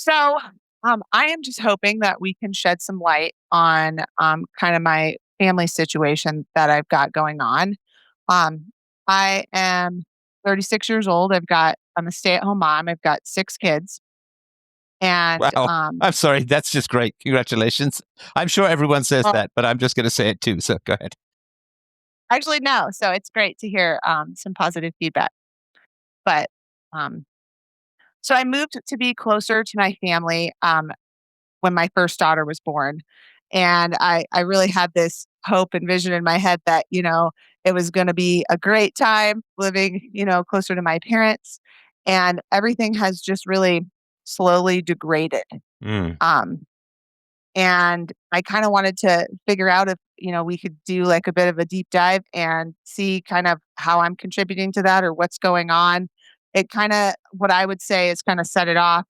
So, I am just hoping that we can shed some light on kind of my family situation that I've got going on. Um, I am 36 years old. I'm a stay-at-home mom. I've got 6 kids, and Wow. I'm sorry. That's just great. Congratulations. I'm sure everyone says well, that, but I'm just going to say it too. So go ahead. actually no. So it's great to hear some positive feedback. But um, so I moved to be closer to my family. When my first daughter was born. And I really had this hope and vision in my head that, it was going to be a great time living, closer to my parents. And everything has just really slowly degraded. Mm. Um, and I kind of wanted to figure out if, we could do like a bit of a deep dive and see kind of how I'm contributing to that or what's going on. What I would say is kind of set it off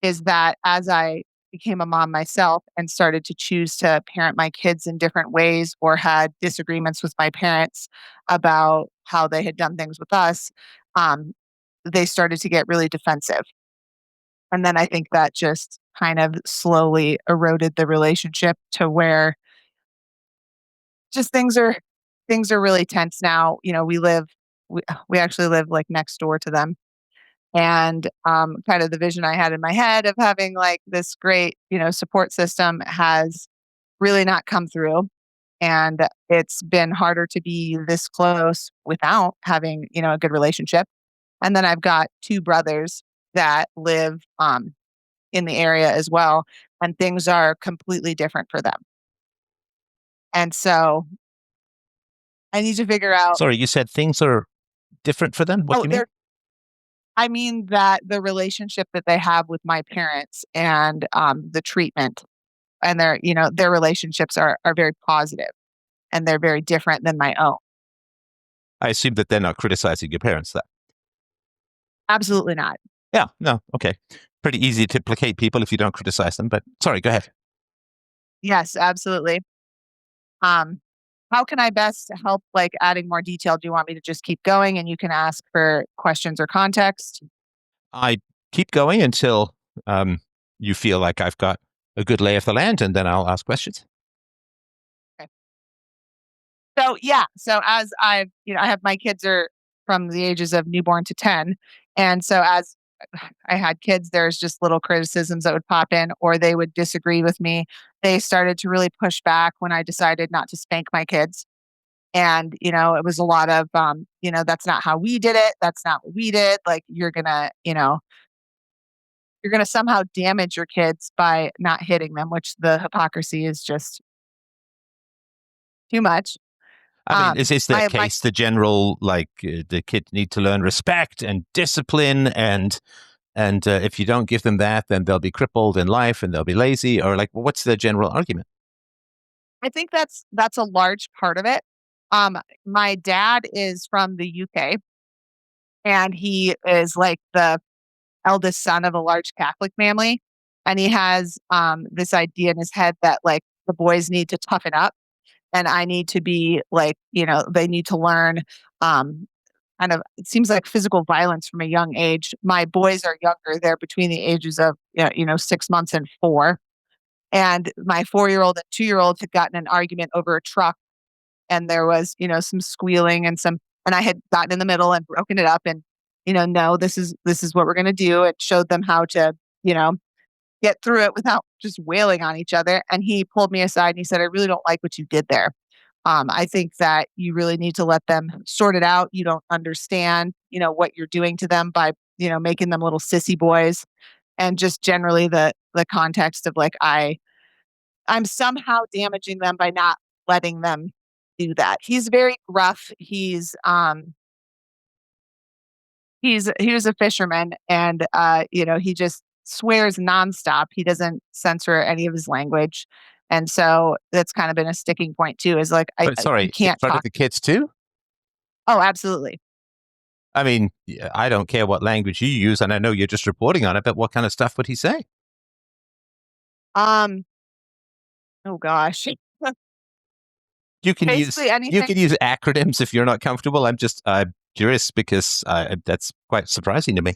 is that as I became a mom myself and started to choose to parent my kids in different ways or had disagreements with my parents about how they had done things with us, um, they started to get really defensive. And then I think that just kind of slowly eroded the relationship to where just things are really tense now. We actually live like next door to them. And kind of the vision I had in my head of having like this great, support system has really not come through. And it's been harder to be this close without having, a good relationship. And then I've got 2 brothers that live in the area as well. And things are completely different for them. And so I need to figure out, Sorry, you said things are different for them. What do oh, you mean? I mean that the relationship that they have with my parents and the treatment and their relationships are very positive and they're very different than my own. I assume that they're not criticizing your parents. That. Absolutely not. Yeah. No. Okay. Pretty easy to placate people if you don't criticize them. But sorry. Go ahead. Yes, absolutely. Um, how can I best help, like adding more detail? Do you want me to just keep going and you can ask for questions or context? I keep going until you feel like I've got a good lay of the land, and then I'll ask questions. Okay. So yeah, so as I have my kids are from the ages of newborn to 10. And so as I had kids, there's just little criticisms that would pop in or they would disagree with me. They started to really push back when I decided not to spank my kids. And, it was a lot of, that's not how we did it. That's not what we did. Like, you're going to somehow damage your kids by not hitting them, which the hypocrisy is just too much. I mean, is I that have my, case the general like the kids need to learn respect and discipline, and if you don't give them that, then they'll be crippled in life and they'll be lazy, or like what's the general argument? I think that's a large part of it. My dad is from the UK and he is like the eldest son of a large Catholic family. And he has this idea in his head that like the boys need to toughen up and I need to be like, they need to learn um, kind of, it seems like physical violence from a young age. My boys are younger. They're between the ages of, 6 months and 4. And my 4-year-old and 2-year-old had gotten an argument over a truck and there was, some squealing and I had gotten in the middle and broken it up and, no, this is what we're going to do. It showed them how to, you know, get through it without just wailing on each other. And he pulled me aside and he said, I really don't like what you did there. I think that you really need to let them sort it out. You don't understand, what you're doing to them by, making them little sissy boys. And just generally the context of like I'm somehow damaging them by not letting them do that. He's very gruff. He was a fisherman and he just swears nonstop. He doesn't censor any of his language. And so that's kind of been a sticking point too, is like But you sorry, in can't front of talk. the kids too. Oh, absolutely. I mean, yeah, I don't care what language you use, and I know you're just reporting on it. But what kind of stuff would he say? Um, oh gosh. You can use Basically anything. acronyms if you're not comfortable. I'm curious because that's quite surprising to me.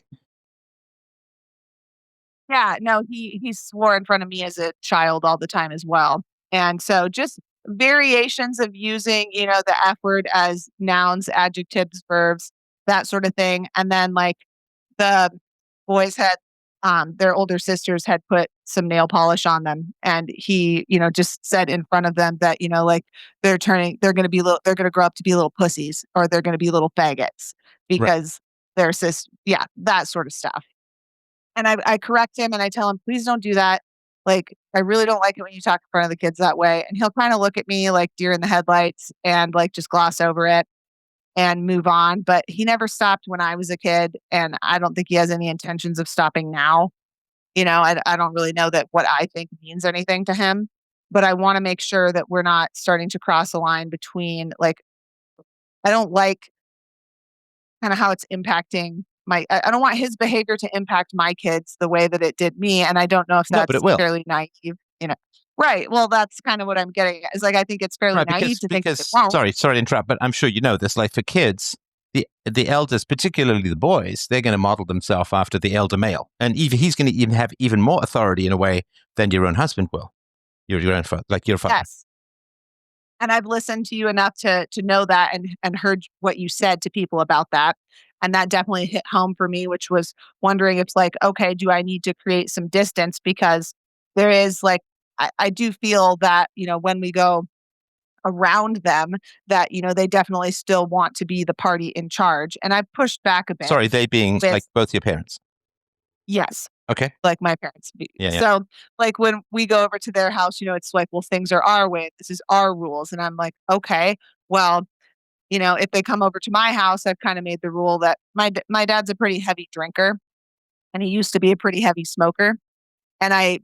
Yeah, no, he swore in front of me as a child all the time as well. And so just variations of using, the F word as nouns, adjectives, verbs, that sort of thing. And then like the boys had their older sisters had put some nail polish on them and he, just said in front of them that, like they're gonna grow up to be little pussies or they're gonna be little faggots Right. because yeah, that sort of stuff. And I correct him and I tell him, "Please don't do that. Like, I really don't like it when you talk in front of the kids that way." And he'll kinda look at me like deer in the headlights and, like, just gloss over it and move on, but he never stopped when I was a kid, and I don't think he has any intentions of stopping now. I don't really know that what I think means anything to him, but I wanna make sure that we're not starting to cross a line between, like I don't like kinda how it's impacting I don't want his behavior to impact my kids the way that it did me, and I don't know if No, but it that's will. fairly naive, you know Right, well, that's kinda what I'm getting at, is, like, I think it's fairly Right, naive to think that it because won't. sorry to interrupt, but I'm sure you know this. Like for kids, the elders, particularly the boys, they're going to model themselves after the elder male, and even he's going to even have even more authority in a way than your own husband will. Your own father, like your father. Yes, and I've listened to you enough to know that and heard what you said to people about that, and that definitely hit home for me, which was wondering if, like, okay, do I need to create some distance because there is, like I do feel that, when we go around them that, they definitely still want to be the party in charge. And I've pushed back a bit Sorry, they being like with both your parents. yes, Okay. like my parents. Yeah, yeah. So like when we go over to their house, it's like, well, things are our way. This is our rules. And I'm like, okay, well, if they come over to my house, I've kind of made the rule that my dad's a pretty heavy drinker and he used to be a pretty heavy smoker. And I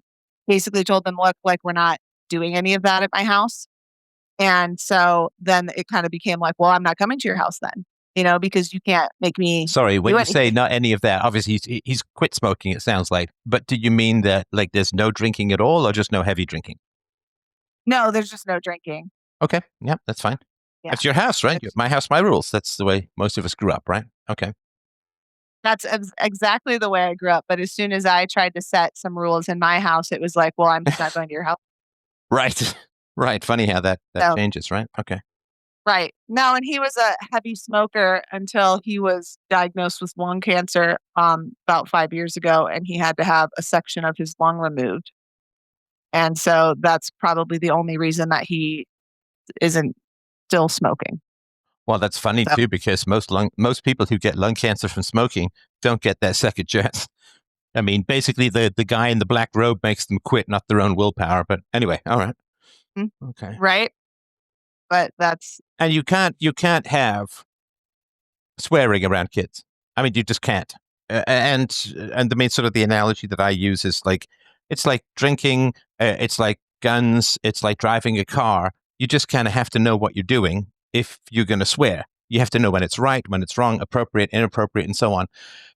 basically told them, look, like we're not doing any of that at my house. And so then it kind of became like, well, I'm not coming to your house then, because you can't make me Sorry, when do you say anything. not any of that, obviously he's quit smoking. It sounds like, but do you mean that like there's no drinking at all, or just no heavy drinking? No, there's just no drinking. Okay, yeah, that's fine. Yeah. It's your house, right? It's My house, my rules. That's the way most of us grew up, right? Okay. that's exactly the way I grew up. But as soon as I tried to set some rules in my house, it was like, well, I'm just not going to your house. Right. Right. Funny how that So, changes, right? Okay. right. No, and he was a heavy smoker until he was diagnosed with lung cancer about 5 years ago, and he had to have a section of his lung removed. And so that's probably the only reason that he isn't still smoking. Well, that's funny So too, because most people who get lung cancer from smoking don't get that second chance. I mean, basically, the guy in the black robe makes them quit, not their own willpower. But anyway, all right, mm, okay. right? But that's And you can't have swearing around kids. I mean, you just can't. And the main sort of the analogy that I use is like it's like drinking, it's like guns, it's like driving a car. You just kind of have to know what you're doing if you're going to swear. You have to know when it's right, when it's wrong, appropriate, inappropriate, and so on.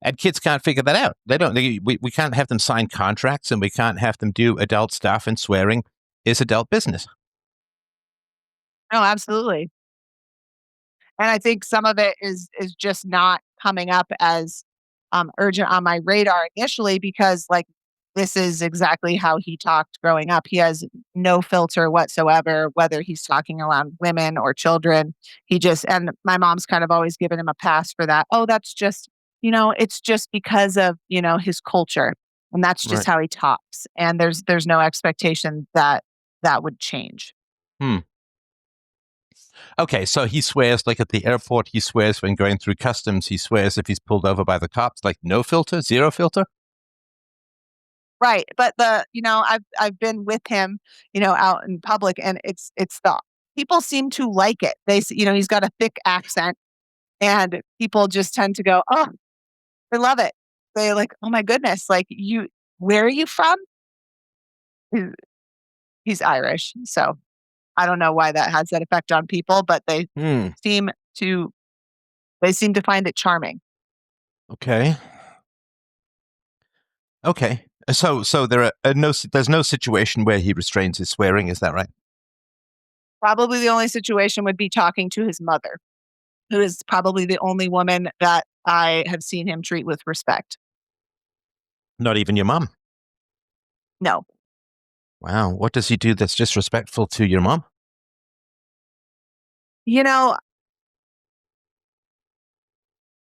And kids can't figure that out. They don't. We can't have them sign contracts, and we can't have them do adult stuff. And swearing is adult business. no, absolutely. And I think some of it is just not coming up as urgent on my radar initially because like this is exactly how he talked growing up. He has no filter whatsoever, whether he's talking around women or children. And my mom's kind of always given him a pass for that. Oh, that's just, it's just because of, his culture. And that's just Right. how he talks. And there's no expectation that that would change. Hmm. Okay, so he swears like at the airport. He swears when going through customs. He swears if he's pulled over by the cops, like no filter, zero filter. Right, but I've been with him, out in public, and it's the people seem to like it. He's got a thick accent, and people just tend to go, "Oh, they love it." They're like, "Oh my goodness, like where are you from?" He's he's Irish, so I don't know why that has that effect on people, but Hmm. seem to they seem to find it charming. Okay. Okay. So there's no situation where he restrains his swearing. Is that right? Probably the only situation would be talking to his mother, who is probably the only woman that I have seen him treat with respect. Not even your mom. No. Wow. What does he do that's disrespectful to your mom? You know,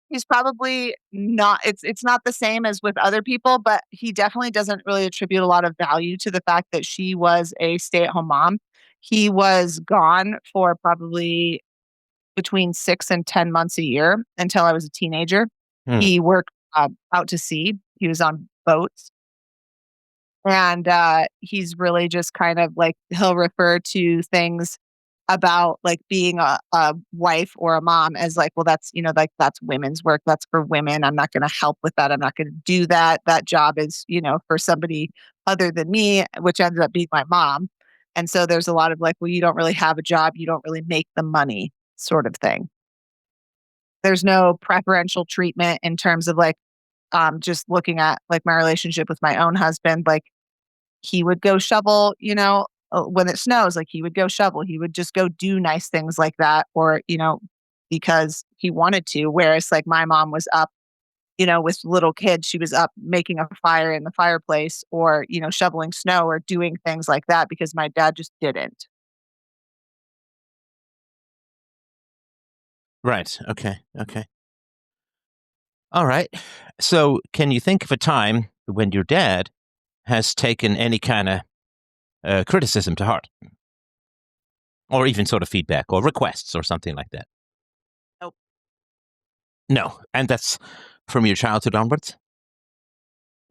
he's probably not it's not the same as with other people, but he definitely doesn't really attribute a lot of value to the fact that she was a stay-at-home mom. He was gone for probably between 6 and 10 months a year until I was a teenager. Hmm. He worked, out to sea. He was on boats, and, he's really just kind of like he'll refer to things about, like, being a wife or a mom as like, "Well, that's, like, that's women's work. That's for women. I'm not gonna help with that. I'm not gonna do that. That job is, for somebody other than me," which ended up being my mom. And so there's a lot of like, "Well, you don't really have a job. You don't really make the money," sort of thing. There's no preferential treatment in terms of like, just looking at like my relationship with my own husband, like he would go shovel, when it snows, like he would go shovel. He would just go do nice things like that, or, because he wanted to. Whereas like my mom was up, with little kids, she was up making a fire in the fireplace or, shoveling snow or doing things like that because my dad just didn't. Right. Okay. Okay. All right. So, can you think of a time when your dad has taken any kind of criticism to heart, or even sort of feedback or requests or something like that? Nope. No. And that's from your childhood onwards?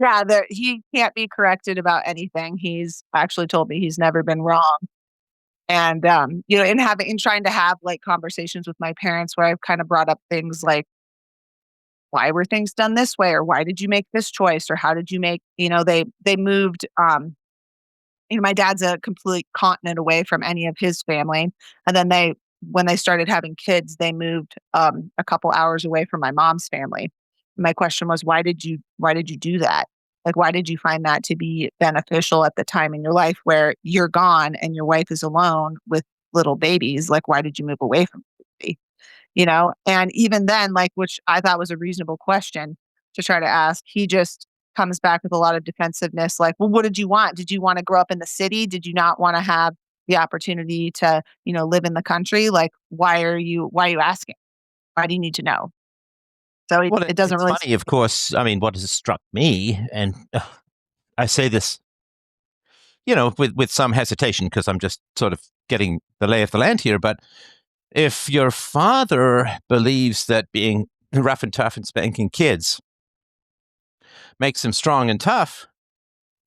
Yeah, he can't be corrected about anything. He's actually told me he's never been wrong. And, in trying to have, like, conversations with my parents where I've kind of brought up things like, "Why were things done this way?" Or, "Why did you make this choice?" Or, "How did you make," they moved, my dad's a complete continent away from any of his family, and then when they started having kids, they moved, a couple hours away from my mom's family. My question was, "Why did you do that? Like, why did you find that to be beneficial at the time in your life where you're gone and your wife is alone with little babies? Like, why did you move away from the baby?" And even then, like, which I thought was a reasonable question to try to ask, he just comes back with a lot of defensiveness, like, "Well, what did you want? Did you want to grow up in the city? Did you not want to have the opportunity to, live in the country? Like, why are you asking? Why do you need to know?" So Well, it doesn't it's really. funny, of course. I mean, what has struck me, and I say this, with some hesitation because I'm just sort of getting the lay of the land here. But if your father believes that being rough and tough and spanking kids makes him strong and tough,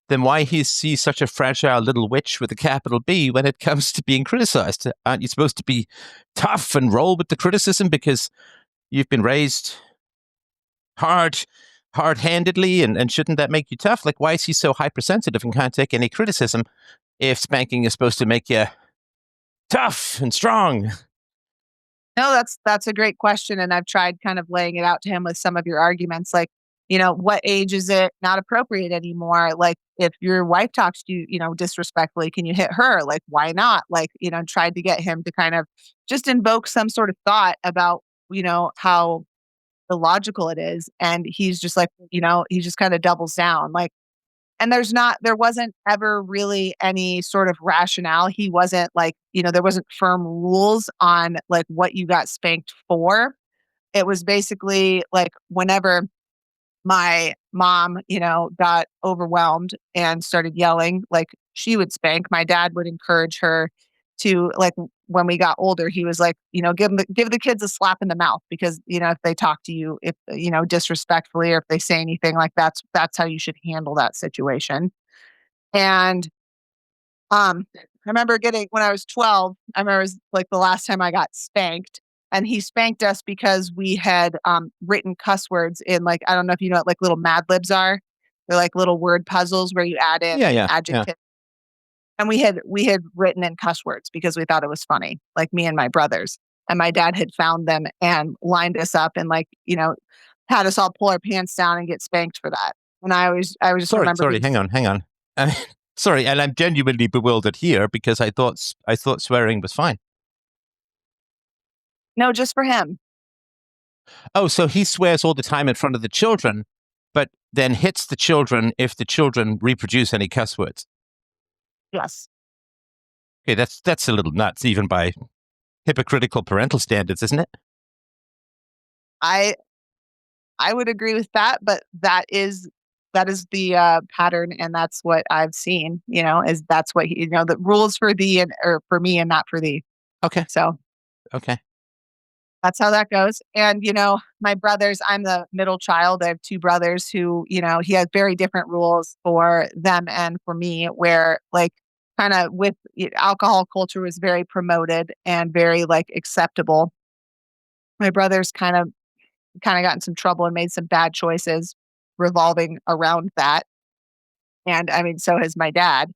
then why is he such a fragile little witch with a capital B when it comes to being criticized? Aren't you supposed to be tough and roll with the criticism because you've been raised hard, hard-handedly, and shouldn't that make you tough? Like, why is he so hypersensitive and can't take any criticism if spanking is supposed to make you tough and strong? No, that's a great question, and I've tried kind of laying it out to him with some of your arguments, like, what age is it not appropriate anymore? Like, if your wife talks to you, disrespectfully, can you hit her? Like, why not? Like, tried to get him to kind of just invoke some sort of thought about, how illogical it is, and he's just like, he just kind of doubles down, like, and there wasn't ever really any sort of rationale. He wasn't like, there wasn't firm rules on like what you got spanked for. It was basically like whenever my mom, got overwhelmed and started yelling, like she would spank. My dad would encourage her to like when we got older, he was like, give the kids a slap in the mouth because, if they talk to you, if disrespectfully or if they say anything like that's how you should handle that situation. And I remember getting when I was 12, I remember it was like the last time I got spanked. And he spanked us because we had written cuss words in like, I don't know if you know what like little Mad Libs are. They're like little word puzzles where you add in Yeah, yeah, yeah. adjectives. And we had written in cuss words because we thought it was funny, like me and my brothers. And my dad had found them and lined us up and like, had us all pull our pants down and get spanked for that. And I just Sorry, remember sorry. being Hang on. I mean, sorry, and I'm genuinely bewildered here because I thought swearing was fine. no, just for him. Oh, so he swears all the time in front of the children, but then hits the children if the children reproduce any cuss words. Yes. Okay, that's a little nuts, even by hypocritical parental standards, isn't it? I I would agree with that, but that is the pattern, and that's what I've seen. Is that's what the rules for thee and or for me and not for thee. Okay, So okay. that's how that goes. And my brothers, I'm the middle child. I have two brothers who, he has very different rules for them and for me. Where like kind of with alcohol culture was very promoted and very like acceptable. My brothers kind of got in some trouble and made some bad choices revolving around that. And I mean, so has my dad.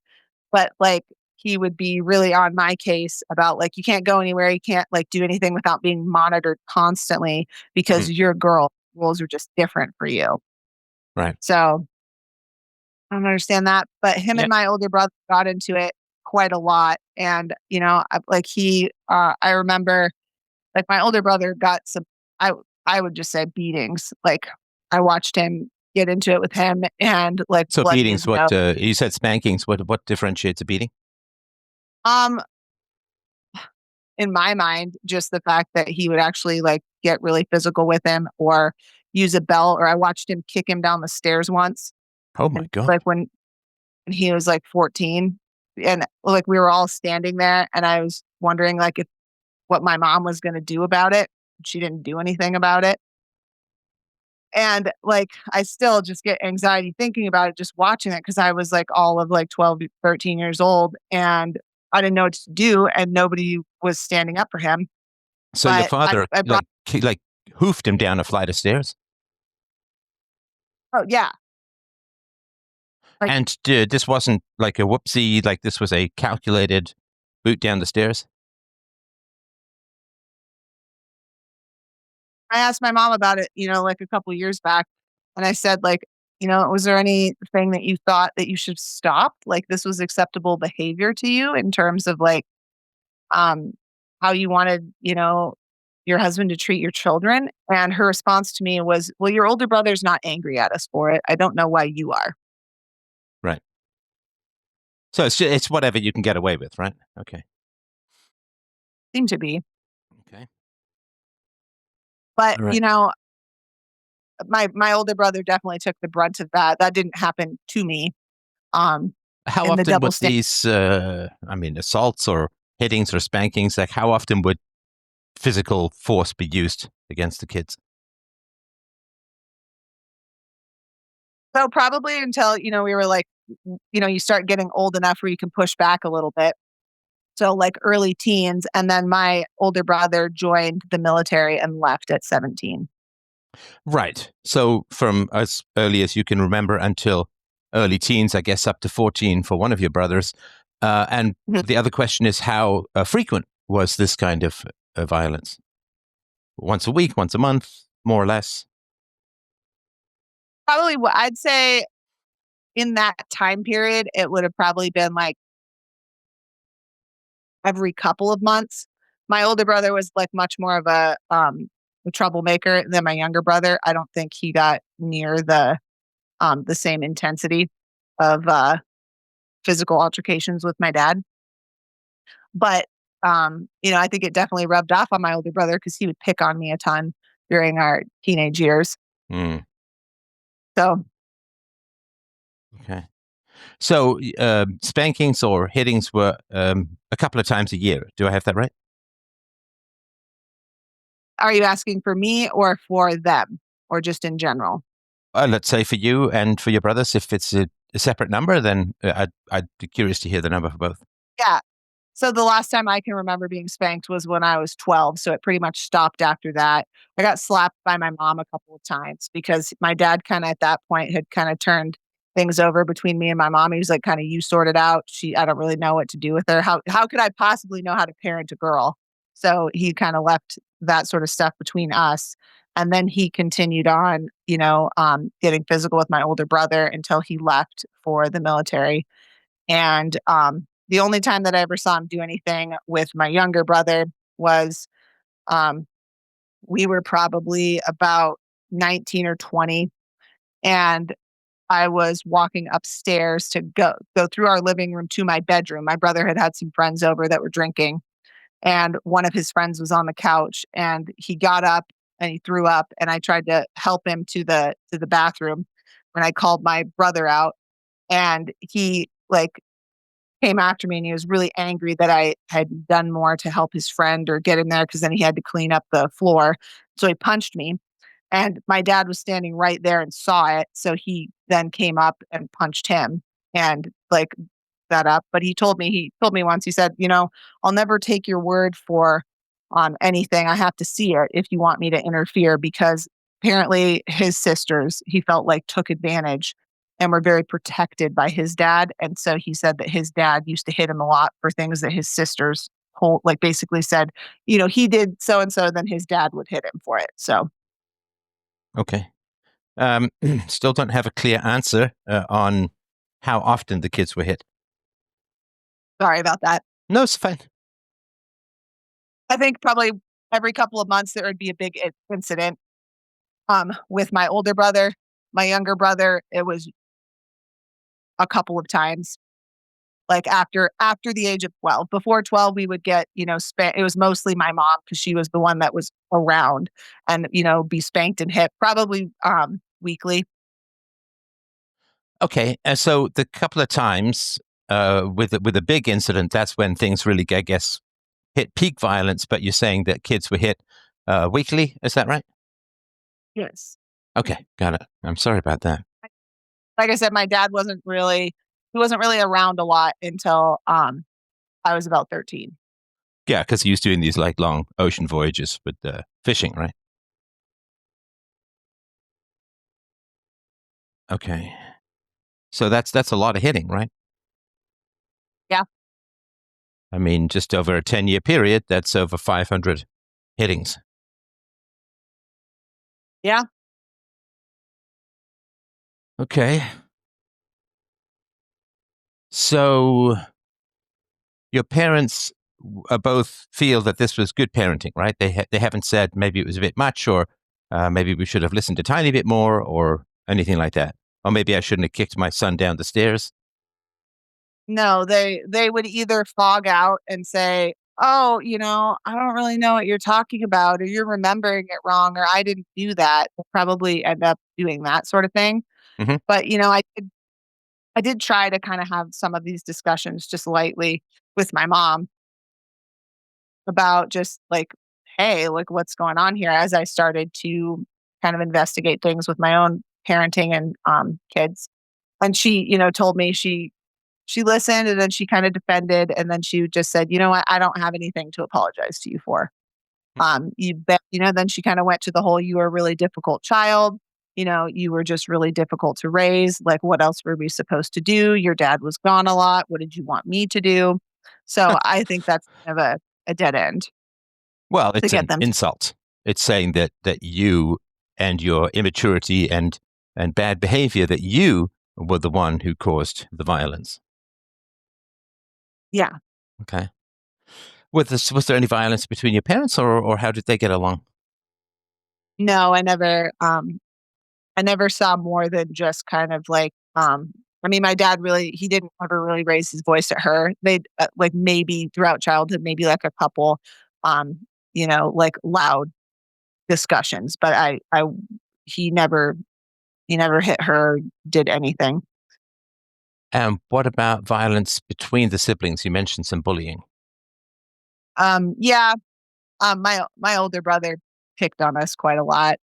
But like he would be really on my case about like you can't go anywhere, you can't like do anything without being monitored constantly Mm, because you're a girl. Rules are just different for you. right. So I don't understand that. But him Yeah. and my older brother got into it quite a lot. And, I remember like my older brother got some I I would just say beatings. Like I watched him get into it with him and like So bloody his beatings, what nose. you said spankings, what differentiates a beating? Um, in my mind, just the fact that he would actually like get really physical with him or use a belt, or I watched him kick him down the stairs once. Oh my And God. like when he was like 14 and like we were all standing there and I was wondering like if what my mom was going to do about it. She didn't do anything about it. And like I still just get anxiety thinking about it, just watching it because I was like all of like 12, 13 years old and I didn't know what to do and nobody was standing up for him. So your But father I brought, like hoofed him down a flight of stairs, oh yeah, like and this wasn't like a whoopsie, like this was a calculated boot down the stairs. I asked my mom about it, like a couple years back. And I said, like, was there anything that you thought that you should stop? Like this was acceptable behavior to you in terms of like um how you wanted, your husband to treat your children? And her response to me was, well, your older brother's not angry at us for it. I don't know why you are. Right. So it's whatever you can get away with, right? Okay. Seemed to be. Okay. But, All right. my older brother definitely took the brunt of that. That didn't happen to me. Um How in the often double would standard. these, I mean, assaults or hittings or spankings, like how often would physical force be used against the kids? So probably until, we were like, you start getting old enough where you can push back a little bit. So like early teens. And then my older brother joined the military and left at 17. Right. So from as early as you can remember until early teens, I guess up to 14 for one of your brothers. And Mhm. the other question is how frequent was this kind of violence? Once a week, once a month, more or less? Probably what I'd say in that time period, it would have probably been like every couple of months. My older brother was like much more of a troublemaker than my younger brother. I don't think he got near the same intensity of physical altercations with my dad. But I think it definitely rubbed off on my older brother because he would pick on me a ton during our teenage years. Mm, So okay. So spankings or hittings were a couple of times a year. Do I have that right? are you asking for me or for them or just in general? Let's say for you and for your brothers, if it's a separate number, then I'd be curious to hear the number for both. Yeah. So the last time I can remember being spanked was when I was 12. So it pretty much stopped after that. I got slapped by my mom a couple of times because my dad kind of at that point had kind of turned things over between me and my mom. He was like, kind of, you sort it out. I don't really know what to do with her. How could I possibly know how to parent a girl? So he kind of left that sort of stuff between us. And then he continued on, getting physical with my older brother until he left for the military. And the only time that I ever saw him do anything with my younger brother was um, we were probably about 19 or 20. and I was walking upstairs to go through our living room to my bedroom. My brother had some friends over that were drinking, and one of his friends was on the couch, and he got up and he threw up, and I tried to help him to the bathroom, and I called my brother out, and he like came after me, and he was really angry that I had done more to help his friend or get him there, because then he had to clean up the floor. So he punched me, and my dad was standing right there and saw it. So he then came up and punched him and like that up. But he told me once, he said, I'll never take your word for anything. I have to see it if you want me to interfere, because apparently his sisters, he felt like, took advantage and were very protected by his dad. And so he said that his dad used to hit him a lot for things that his sisters like basically said, he did so and so, then his dad would hit him for it. So Okay. Still don't have a clear answer on how often the kids were hit. sorry about that. No, it's fine. I think probably every couple of months there would be a big incident. With my older brother, my younger brother, it was a couple of times. Like after the age of 12. Before 12, we would get, it was mostly my mom, because she was the one that was around, and, be spanked and hit probably weekly. Okay, so the couple of times with a big incident, that's when things really, I guess, hit peak violence. But you're saying that kids were hit weekly, is that right? Yes. Okay, got it. I'm sorry about that. Like I said, my dad he wasn't really around a lot until I was about 13. Yeah, because he was doing these like long ocean voyages with fishing, right? Okay, so that's a lot of hitting, right? Yeah. I mean, just over a 10-year period, that's over 500 hittings. Yeah. Okay. So your parents both feel that this was good parenting, right? They haven't said maybe it was a bit much, or maybe we should have listened a tiny bit more, or anything like that. Or maybe I shouldn't have kicked my son down the stairs. No, they would either fog out and say, "Oh, I don't really know what you're talking about," or "You're remembering it wrong," or "I didn't do that." They'll probably end up doing that sort of thing. Hmm. But, I did try to kind of have some of these discussions just lightly with my mom about just like, "Hey, like, what's going on here?" As I started to kind of investigate things with my own parenting and kids. And she, told me she listened, and then she kind of defended, and then she just said, "You know what? I don't have anything to apologize to you for." You bet, then she kind of went to the whole, "You were a really difficult child. You were just really difficult to raise. Like, what else were we supposed to do? Your dad was gone a lot. What did you want me to do?" So I think that's kind of a dead end Well, to it's get an them. insult. It's saying that you and your immaturity and bad behavior, that you were the one who caused the violence. Yeah. Okay. Was there any violence between your parents, or how did they get along? No, I never saw more than just kind of like, I mean, my dad really, he didn't ever really raise his voice at her. They like maybe throughout childhood, maybe like a couple, um, like loud discussions, but he never, he never hit her, did anything. And what about violence between the siblings? You mentioned some bullying. Yeah, my older brother picked on us quite a lot.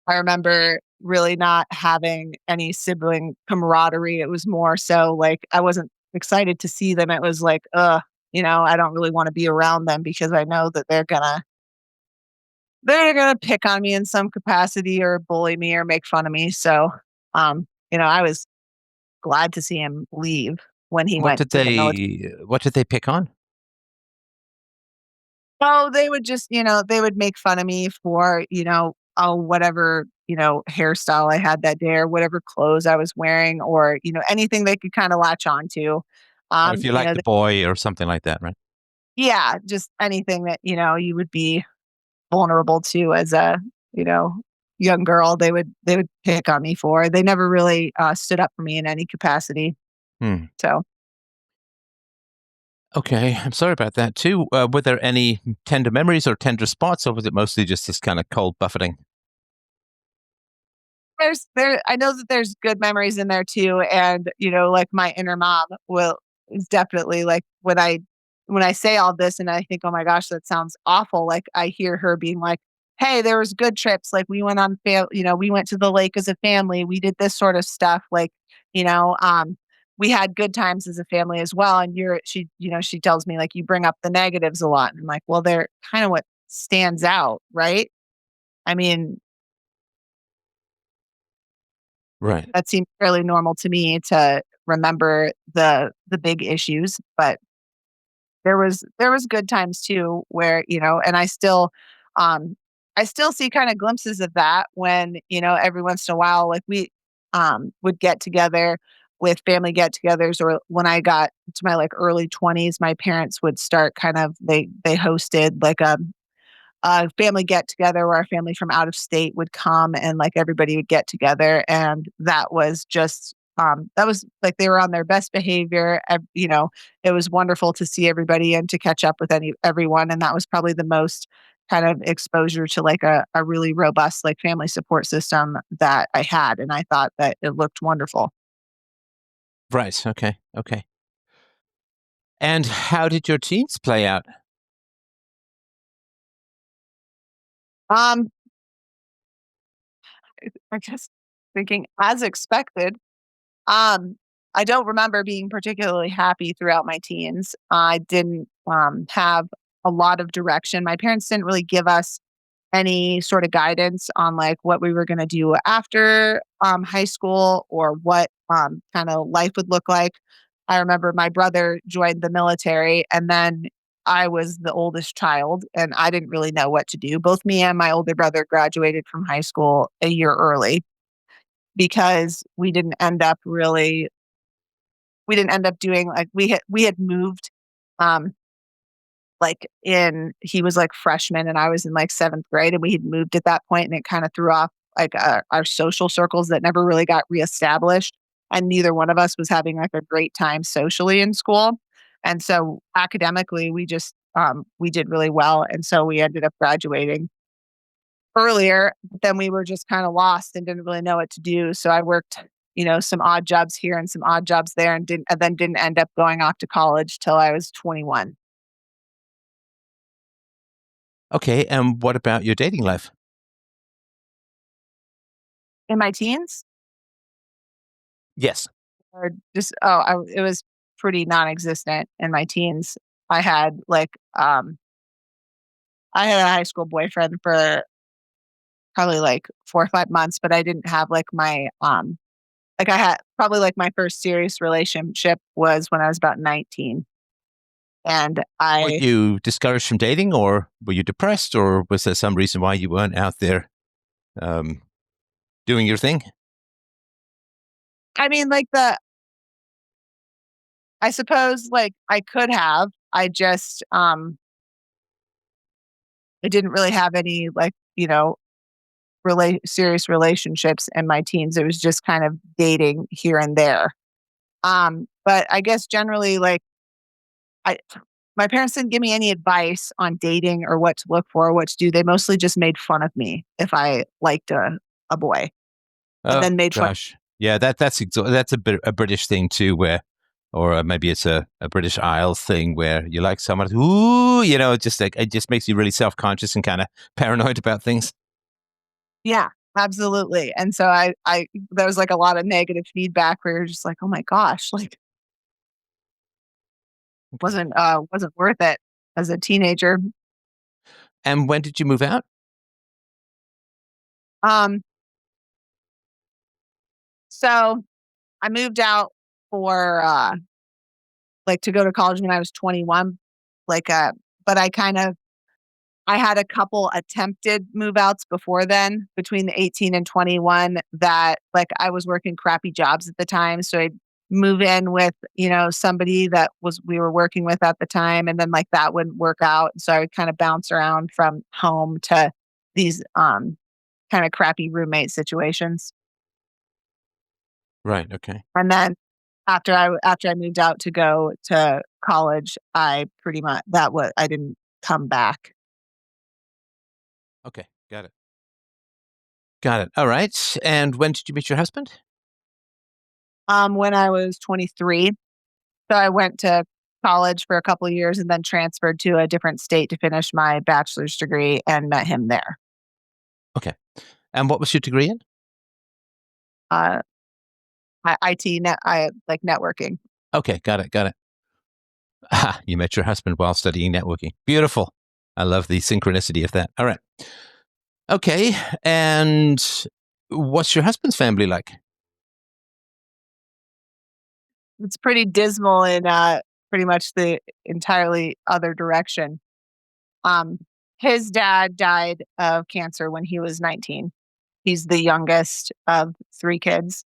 I remember really not having any sibling camaraderie. It was more so like I wasn't excited to see them. It was like, I don't really want to be around them, because I know that they're gonna pick on me in some capacity, or bully me, or make fun of me. So, I was glad to see him leave when he What went did to the military. they pick on? Oh, they would just, they would make fun of me for, oh, whatever, hairstyle I had that day, or whatever clothes I was wearing, or, anything they could kind of latch on to. Or if you liked the boy or something like that, right? Yeah, just anything that, you would be vulnerable to as a, you know, young girl, they would pick on me for. They never really stood up for me in any capacity. Hmm. So Okay, I'm sorry about that too. Were there any tender memories or tender spots, or was it mostly just this kind of cold buffeting? I know that there's good memories in there too, and, like, my inner mom will is definitely, like, when I say all this and I think, "Oh my gosh, that sounds awful," like, I hear her being like, "Hey, there was good trips, like, we went on we went to the lake as a family, we did this sort of stuff, like, you know, um, we had good times as a family as well, and she tells me, like, "You bring up the negatives a lot," and I'm like, "Well, they're kinda what stands out, right?" I mean, Right. that seemed fairly normal to me to remember the big issues, but there was good times too where, and um I still see kind of glimpses of that when, every once in a while, like we would get together with family get-togethers, or when I got to my like early 20s, my parents would start kind of they hosted like a family get together where our family from out of state would come and like everybody would get together, and that was like they were on their best behavior. It was wonderful to see everybody and to catch up with everyone, and that was probably the most kind of exposure to like a really robust like family support system that I had, and I thought that it looked wonderful. Right. Okay. Okay. And how did your teens play out? um I guess thinking as expected. Um, I don't remember being particularly happy throughout my teens. I didn't have a lot of direction. My parents didn't really give us any sort of guidance on like what we were going to do after high school, or what kind of life would look like. I remember my brother joined the military, and then I was the oldest child, and I didn't really know what to do. Both me and my older brother graduated from high school a year early because we didn't end up doing like we had moved um like in he was like freshman and I was in like 7th grade, and we had moved at that point, and it kind of threw off like our social circles that never really got reestablished, and neither one of us was having like a great time socially in school. And so academically we did really well, and so we ended up graduating earlier, but then we were just kind of lost and didn't really know what to do. So I worked, some odd jobs here and some odd jobs there, and then didn't end up going off to college till I was 21. Okay. And what about your dating life? In my teens, Yes. or just it was pretty non-existent in my teens. I had like I had a high school boyfriend for probably like 4 or 5 months, but I didn't have like like I had probably like my first serious relationship was when I was about 19. And Were I you discouraged from dating, or were you depressed, or was there some reason why you weren't out there um, doing your thing? I mean, like I suppose like I could have. I didn't really have any like, serious relationships in my teens. It was just kind of dating here and there. But I guess generally like I my parents didn't give me any advice on dating or what to look for or what to do. They mostly just made fun of me if I liked a boy, and Oh then made fun. gosh, yeah, that's a bit a British thing too, where, or maybe it's a British Isles thing where you like someone, ooh, it just makes you really self conscious and kind of paranoid about things. Yeah, absolutely. And so I there was like a lot of negative feedback where you're just like, "Oh my gosh, like Okay. wasn't worth it as a teenager." And when did you move out? Um, so I moved out for like to go to college when I was 21, like but I had a couple attempted move outs before then between the 18 and 21 that like I was working crappy jobs at the time. So I'd move in with, somebody that was we were working with at the time, and then like that wouldn't work out. So I would kind of bounce around from home to these kind of crappy roommate situations. Right. Okay. And then after I moved out to go to college, I pretty much that was I didn't come back. Okay. Got it. Got it. All right. And when did you meet your husband? When I was 23, so I went to college for a couple of years and then transferred to a different state to finish my bachelor's degree and met him there. Okay. And what was your degree in? Uh, IT net, I like networking. Okay. Got it. Got it. Ah, you met your husband while studying networking. Beautiful. I love the synchronicity of that. All right. Okay. And what's your husband's family like? It's pretty dismal in pretty much the entirely other direction. Um, his dad died of cancer when he was 19. He's the youngest of three kids,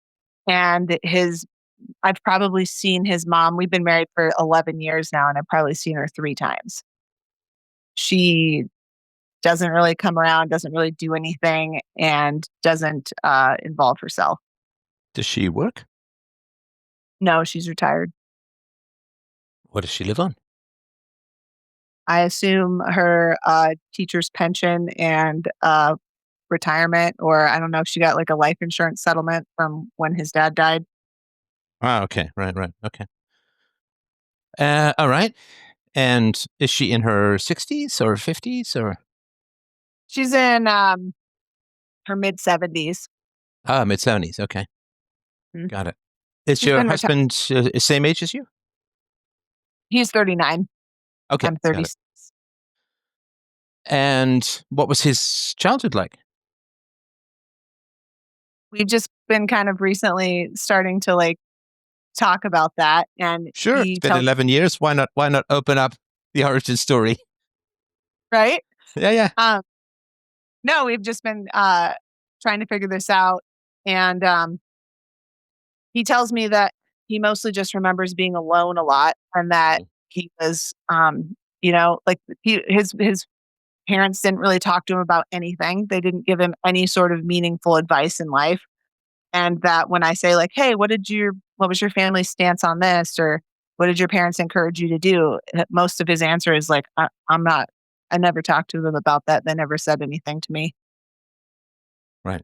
and his I've probably seen his mom. We've been married for 11 years now, and I've probably seen her three times. She doesn't really come around, doesn't really do anything, and doesn't involve herself. Does she work? No, she's retired. What does she live on? I assume her teacher's pension and retirement, or I don't know if she got like a life insurance settlement from when his dad died. Ah, okay. Right. Right. Okay. All right. And is she in her 60s or 50s or She's in her mid 70s. mid 70s? Okay. Got it. Is She's your been retired. husband same age as you? He's 39. Okay. I'm Got it. 36. And what was his childhood like? We've just been kind of recently starting to like talk about that, and Sure. It's he been tells 11 years. Why not open up the origin story? right. Yeah. Yeah. Um, no, we've just been trying to figure this out, and he tells me that he mostly just remembers being alone a lot, and that Mhm. he was, like his parents didn't really talk to him about anything. They didn't give him any sort of meaningful advice in life. And that when I say like, "Hey, what was your family's stance on this?" or "What did your parents encourage you to do?" Most of his answer is like, I'm not. I never talked to them about that. They never said anything to me." Right.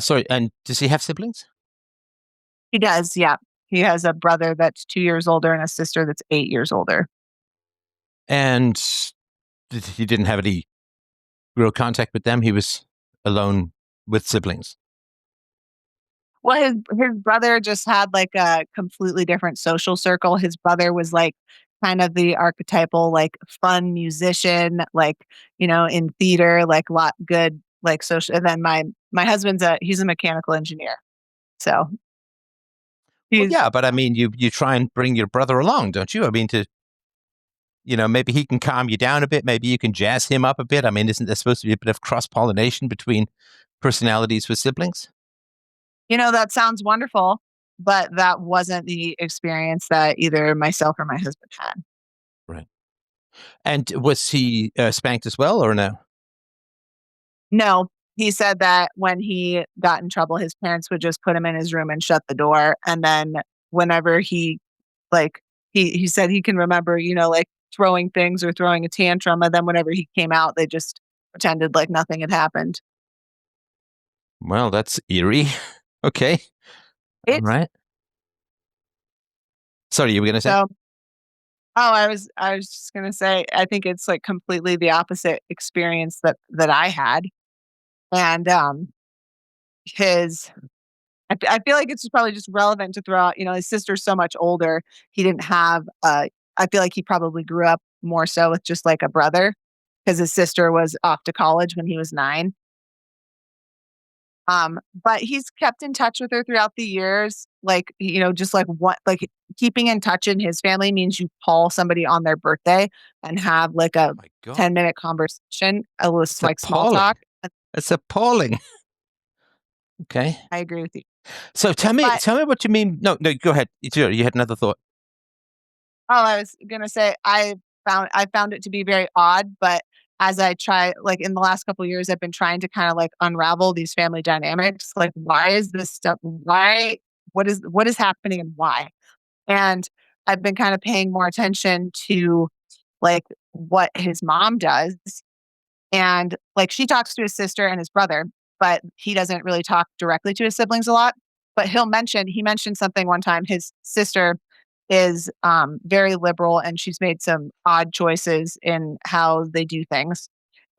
Sorry. And does he have siblings? He does, yeah. He has a brother that's 2 years older and a sister that's 8 years older. And he didn't have any real contact with them. He was alone with siblings. Well, his brother just had like a completely different social circle. His brother was like kind of the archetypal like fun musician, like in theater, like lot good like social. And then my husband's he's a mechanical engineer, so Well, he's yeah, but I mean, you try and bring your brother along, don't you? I mean, to maybe he can calm you down a bit. Maybe you can jazz him up a bit. I mean, isn't there supposed to be a bit of cross pollination between personalities with siblings? that sounds wonderful, but that wasn't the experience that either myself or my husband had. Right. And was he spanked as well, or no? No, he said that when he got in trouble, his parents would just put him in his room and shut the door. And then whenever like, he said he can remember, like throwing things or throwing a tantrum. And then whenever he came out, they just pretended like nothing had happened. Well, that's eerie. Okay. All It's right. Sorry, you were going to say? so, oh, I was just going to say, I think it's like completely the opposite experience that I had. And, his I feel like it's just probably just relevant to throw out, his sister's so much older. He didn't have I feel like he probably grew up more so with just like a brother because his sister was off to college when he was 9. But he's kept in touch with her throughout the years. Like, just like what like keeping in touch in his family means you call somebody on their birthday and have like Oh a my God. 10-minute conversation, with It's like small talk. appalling. It's appalling. Okay. I agree with you. So But tell me what you mean. No, no, go ahead. You had another thought. oh, I was gonna say I found it to be very odd, but as I try, like in the last couple of years, I've been trying to kind of like unravel these family dynamics. Like, why is this stuff? Why? What is happening and why? And I've been kind of paying more attention to like what his mom does. And like she talks to his sister and his brother, but he doesn't really talk directly to his siblings a lot. But he mentioned something one time. His sister is very liberal and she's made some odd choices in how they do things.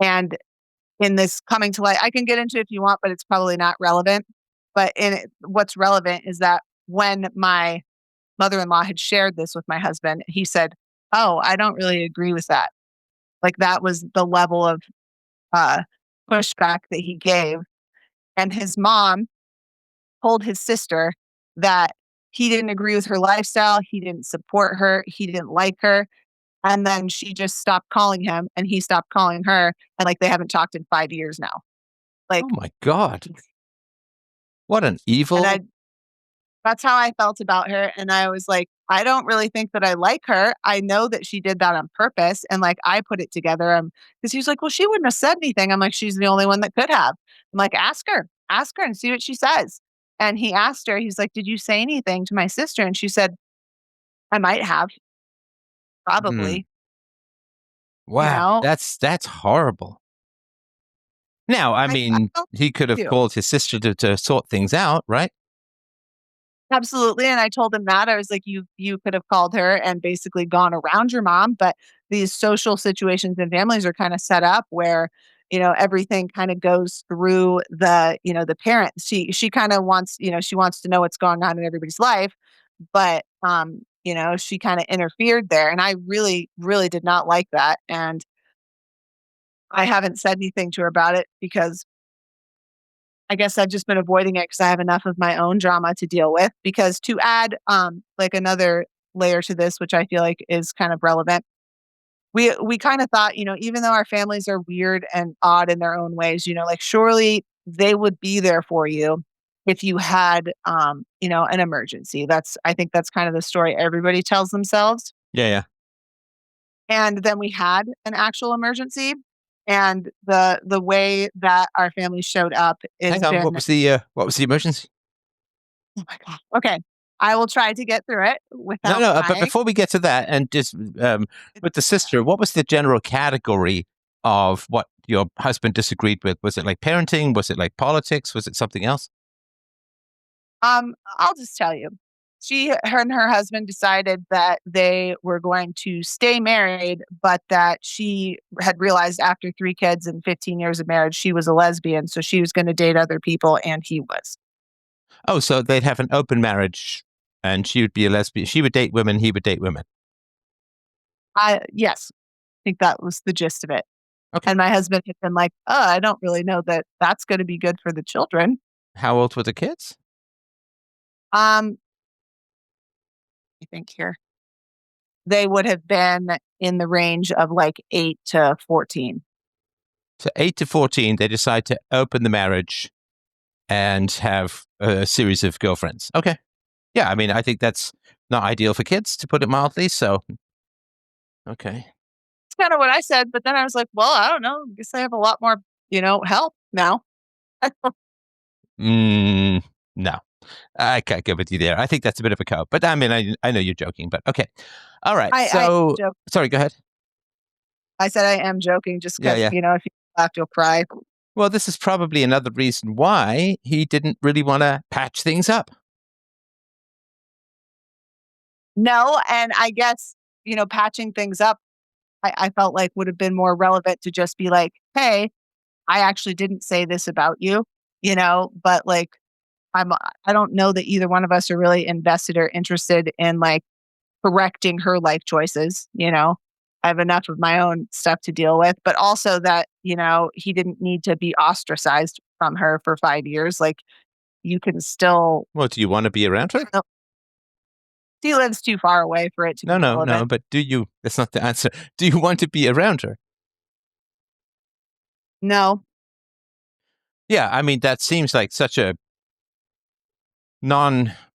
And in this coming to light, I can get into it if you want, but it's probably not relevant. But what's relevant is that when my mother-in-law had shared this with my husband, he said, "Oh, I don't really agree with that." Like that was the level of uh, pushback that he gave. And his mom told his sister that he didn't agree with her lifestyle, he didn't support her, he didn't like her. And then she just stopped calling him and he stopped calling her. And like they haven't talked in 5 years now. Oh Like, my God. What an and evil. that's how I felt about her. And I was like, I don't really think that I like her. I know that she did that on purpose. And like, I put it together. Because he's like, well, she wouldn't have said anything. I'm like, she's the only one that could have. I'm like, ask her and see what she says. And he asked her, he's like, did you say anything to my sister? And she said, I might have, Hmm. probably, you Wow. know, That's horrible. Now, I I mean, don't he could have do. called his sister to sort things out, right? Absolutely, and I told him that. I was like, "You could have called her and basically gone around your mom, but these social situations and families are kinda set up where, everything kinda goes through the parent. She kinda wants she wants to know what's going on in everybody's life, but, she kinda interfered there, and I really, really did not like that, and I haven't said anything to her about it because I guess I've just been avoiding it because I have enough of my own drama to deal with. Because to add, like another layer to this, which I feel like is kind of relevant, we kind of thought, even though our families are weird and odd in their own ways, like surely they would be there for you if you had, an emergency. I think that's kind of the story everybody tells themselves. Yeah, yeah. And then we had an actual emergency, and the way that our family showed up has Hang on. been. What was the emergency? Oh my god. Okay. I will try to get through it No, without no. But crying. before we get to that, and just It's with the bad. sister, what was the general category of what your husband disagreed with? Was it like parenting? Was it like politics? Was it something else? I'll just tell you. Her and her husband decided that they were going to stay married, but that she had realized after 3 kids and 15 years of marriage, she was a lesbian, so she was gonna date other people and he was. Oh, so they'd have an open marriage, and she would be a lesbian. She would date women. He would date women. Yes, I think that was the gist of it. Okay. And my husband had been like, "Oh, I don't really know that that's gonna be good for the children." How old were the kids? Um, I think here. They would have been in the range of, like, 8 to 14. So 8 to 14, they decide to open the marriage and have a series of girlfriends. Okay. Yeah, I mean, I think that's not ideal for kids, to put it mildly. So, okay. It's kinda what I said, but then I was like, "Well, I don't know, I guess I have a lot more, help now." Mm, no, I can't go with you there. I think that's a bit of a cope. But I mean, I know you're joking, but okay. All right. I So, joke sorry, go ahead. I said I am joking just Yeah, 'cause, yeah. if you laugh, you'll cry. Well, this is probably another reason why he didn't really want to patch things up. No, and I guess, patching things up, I felt like would have been more relevant to just be like, "Hey, I actually didn't say this about you," but, like, I don't know that either one of us are really invested or interested in, like, correcting her life choices. I have enough of my own stuff to deal with, but also that, he didn't need to be ostracized from her for 5 years. Like, you can still Well, do you want to be around her? she lives too far away for it to No, be no, no. relevant. But do you? That's not the answer. Do you want to be around her? No. Yeah, I mean, that seems like such a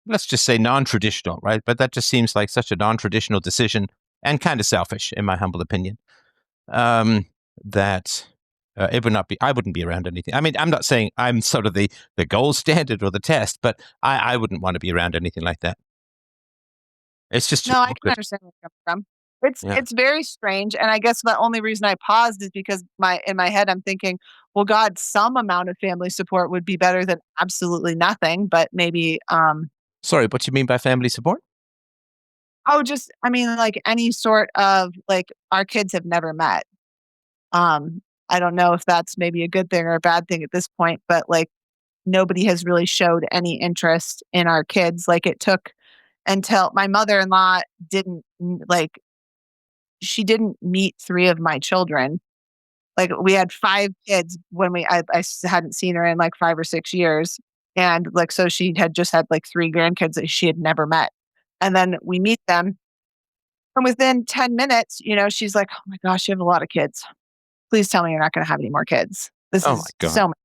let's just say non traditional, right? But that just seems like such a non traditional decision and kind of selfish, in my humble opinion. Um, that it would not be. I wouldn't be around anything. I mean, I'm not saying I'm sort of the gold standard or the test, but I wouldn't want to be around anything like that. It's just too No, I can awkward. understand where you're coming from. It's Yeah. it's very strange, and I guess the only reason I paused is because in my head, I'm thinking, "Well, God, some amount of family support would be better than absolutely nothing," but maybe, Sorry, what you mean by family support? oh, just I mean, like, any sort of like, our kids have never met. I don't know if that's maybe a good thing or a bad thing at this point, but, like, nobody has really showed any interest in our kids. Like, it took until my mother-in-law didn't, like she didn't meet 3 of my children. Like, we had 5 kids when hadn't seen her in, like, 5 or 6 years, and, like, so she had just had, like, 3 grandkids that she had never met, and then we meet them, and within 10 minutes, she's like, "Oh my gosh, you have a lot of kids. Please tell me you're not gonna have any more kids. This Oh my is god. so much."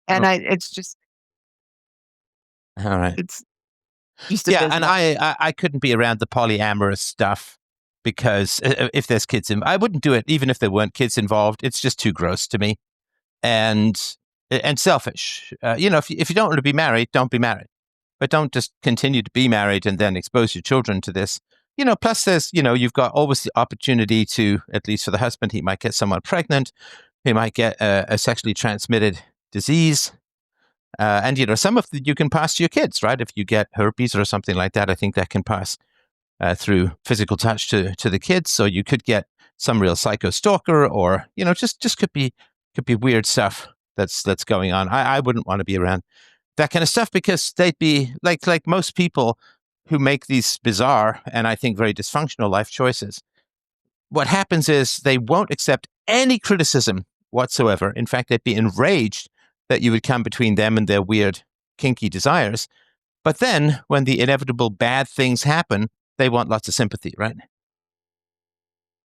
And Oh, it's just all right. it's just Yeah, and abysmal. I couldn't be around the polyamorous stuff because if there's kids in, I wouldn't do it even if there weren't kids involved. It's just too gross to me and selfish. If you don't want to be married, don't be married, but don't just continue to be married and then expose your children to this. Plus there's you've got always the opportunity to, at least for the husband, he might get someone pregnant, he might get a sexually transmitted disease. And some of you can pass to your kids, right? If you get herpes or something like that, I think that can pass through physical touch to the kids. So you could get some real psycho stalker, or just could be weird stuff that's going on. I wouldn't want to be around that kind of stuff because they'd be like most people who make these bizarre and I think very dysfunctional life choices. What happens is they won't accept any criticism whatsoever. In fact, they'd be enraged that you would come between them and their weird, kinky desires. But then, when the inevitable bad things happen, they want lots of sympathy, right?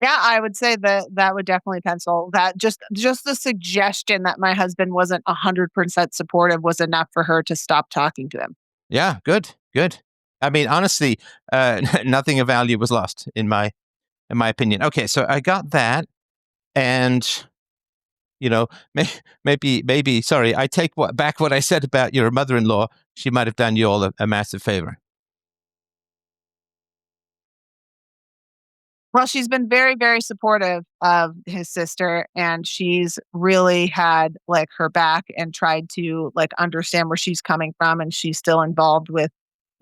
Yeah, I would say that that would definitely pencil. That just the suggestion that my husband wasn't 100% supportive was enough for her to stop talking to him. Yeah, good, good. I mean, honestly, nothing of value was lost in my opinion. Okay, so I got that, and maybe. Sorry, I take back what I said about your mother-in-law. She might have done you all a massive favor. Well, she's been very, very supportive of his sister, and she's really had like her back and tried to like understand where she's coming from, and she's still involved with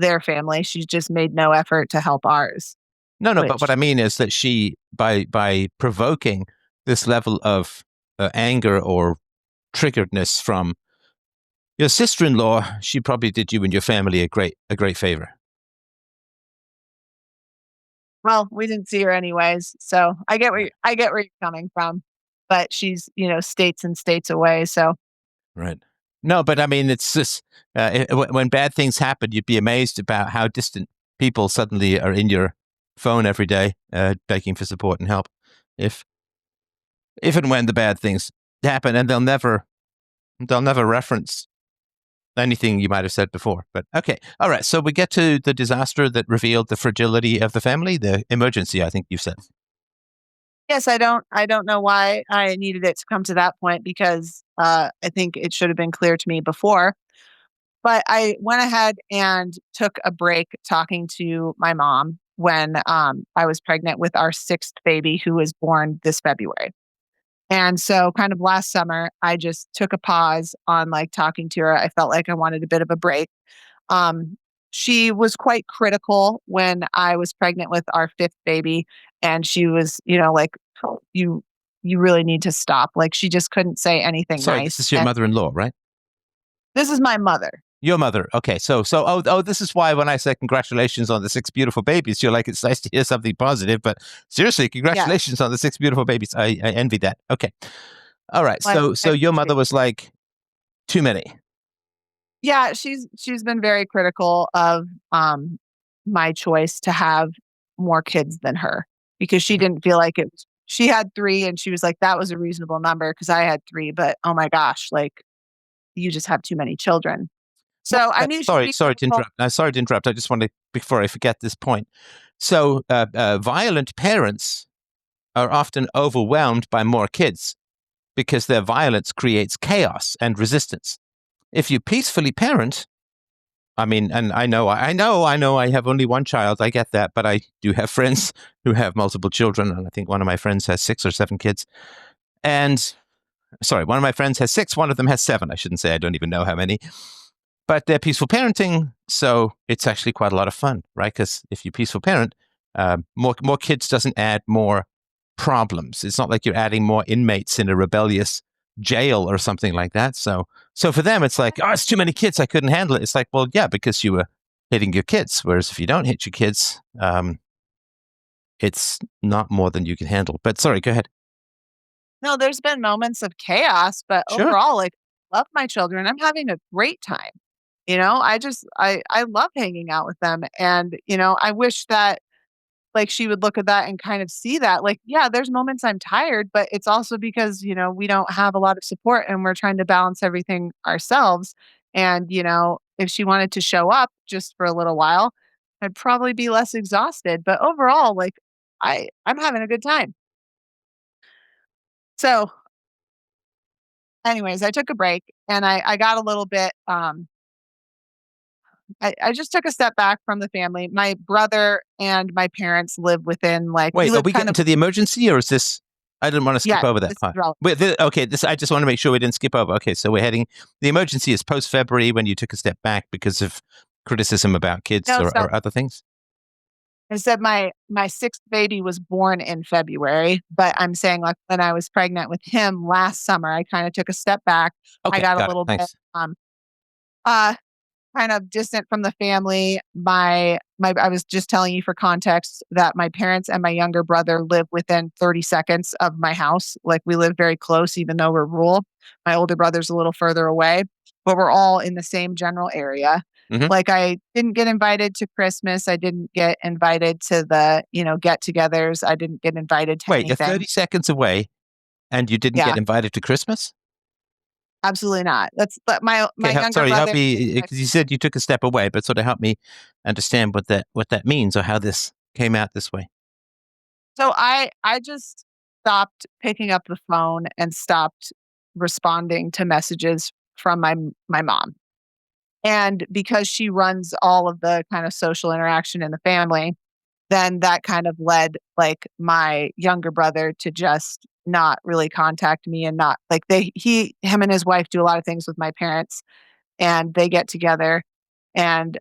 their family. She's just made no effort to help ours, No, no, but what which I mean is that she, by provoking this level of anger or triggeredness from your sister-in-law, she probably did you and your family a great favor. well, we didn't see her anyways, so I get where Right. I get where you're coming from, but she's states and states away, so Right. No, but I mean, it's just when bad things happen, you'd be amazed about how distant people suddenly are in your phone every day, begging for support and help. If and when the bad things happen, and they'll never reference anything you might have said before. But okay, all right. So we get to the disaster that revealed the fragility of the family, the emergency. I think you said. yes, I don't know why I needed it to come to that point because I think it should have been clear to me before. But I went ahead and took a break talking to my mom when I was pregnant with our 6th baby who was born this February. And so kind of last summer, I just took a pause on like talking to her. I felt like I wanted a bit of a break. Um, she was quite critical when I was pregnant with our 5th baby, and she was, like, "Oh, you really need to stop." Like she just couldn't say anything Sorry, this nice. is your And mother-in-law, right? this is my mother. Your mother. Okay, so this is why when I say congratulations on the 6 beautiful babies, you're like, it's nice to hear something positive, but seriously, Yeah. congratulations on the 6 beautiful babies. I envy that. Okay, all right. Well, So I your mother appreciate was like too many. Yeah, she's been very critical of my choice to have more kids than her because she Mhm. didn't feel like it was she had 3 and she was like that was a reasonable number because I had 3, but oh my gosh, like you just have too many children. Well, So I knew she'd sorry, be sorry to critical. interrupt. Sorry to interrupt. I just want to, before I forget this point. So violent parents are often overwhelmed by more kids because their violence creates chaos and resistance. If you peacefully parent, I mean, and I know, I have only one child. I get that, but I do have friends who have multiple children, and I think one of my friends has 6 or 7 kids. And sorry, one of my friends has 6. One of them has 7. I shouldn't say I don't even know how many, but they're peaceful parenting, so it's actually quite a lot of fun, right? Because if you peaceful parent, more kids doesn't add more problems. It's not like you're adding more inmates in a rebellious jail or something like that. So for them, it's like, oh, it's too many kids. I couldn't handle it. It's like, well, yeah, because you were hitting your kids. Whereas if you don't hit your kids, it's not more than you can handle. But sorry, go ahead. No, there's been moments of chaos, but Sure. overall, like, love my children. I'm having a great time. I love hanging out with them. And, I wish that like she would look at that and kind of see that. Like, yeah, there's moments I'm tired, but it's also because, we don't have a lot of support and we're trying to balance everything ourselves. And, if she wanted to show up just for a little while, I'd probably be less exhausted. But overall, like I'm having a good time. So anyways, I took a break and I got a little bit I just took a step back from the family. My brother and my parents live within like we Wait, are live we kind getting of to the emergency, or is this? I didn't want to skip yeah, over that this is part. relevant. Wait, okay, this I just want to make sure we didn't skip over. Okay, so we're heading. The emergency is post February when you took a step back because of criticism about kids No, so or other things. I said my sixth baby was born in February, but I'm saying like when I was pregnant with him last summer, I kind of took a step back. I Okay, got a got it. little bit Thanks. uh kind of distant from the family. My I was just telling you for context that my parents and my younger brother live within 30 seconds of my house. Like we live very close, even though we're rural. My older brother's a little further away, but we're all in the same general area. Hmm. Like I didn't get invited to Christmas. I didn't get invited to the, get-togethers. I didn't get invited to Wait, you're anything. 30 seconds away, and you didn't Yeah, get invited to Christmas. absolutely not. That's but my Okay, younger sorry, help brother is me my because you said you took a step away, but sort of help me understand what that means or how this came out this way. So I just stopped picking up the phone and stopped responding to messages from my mom. And because she runs all of the kind of social interaction in the family, then that kind of led like my younger brother to just not really contact me and not like him and his wife do a lot of things with my parents and they get together and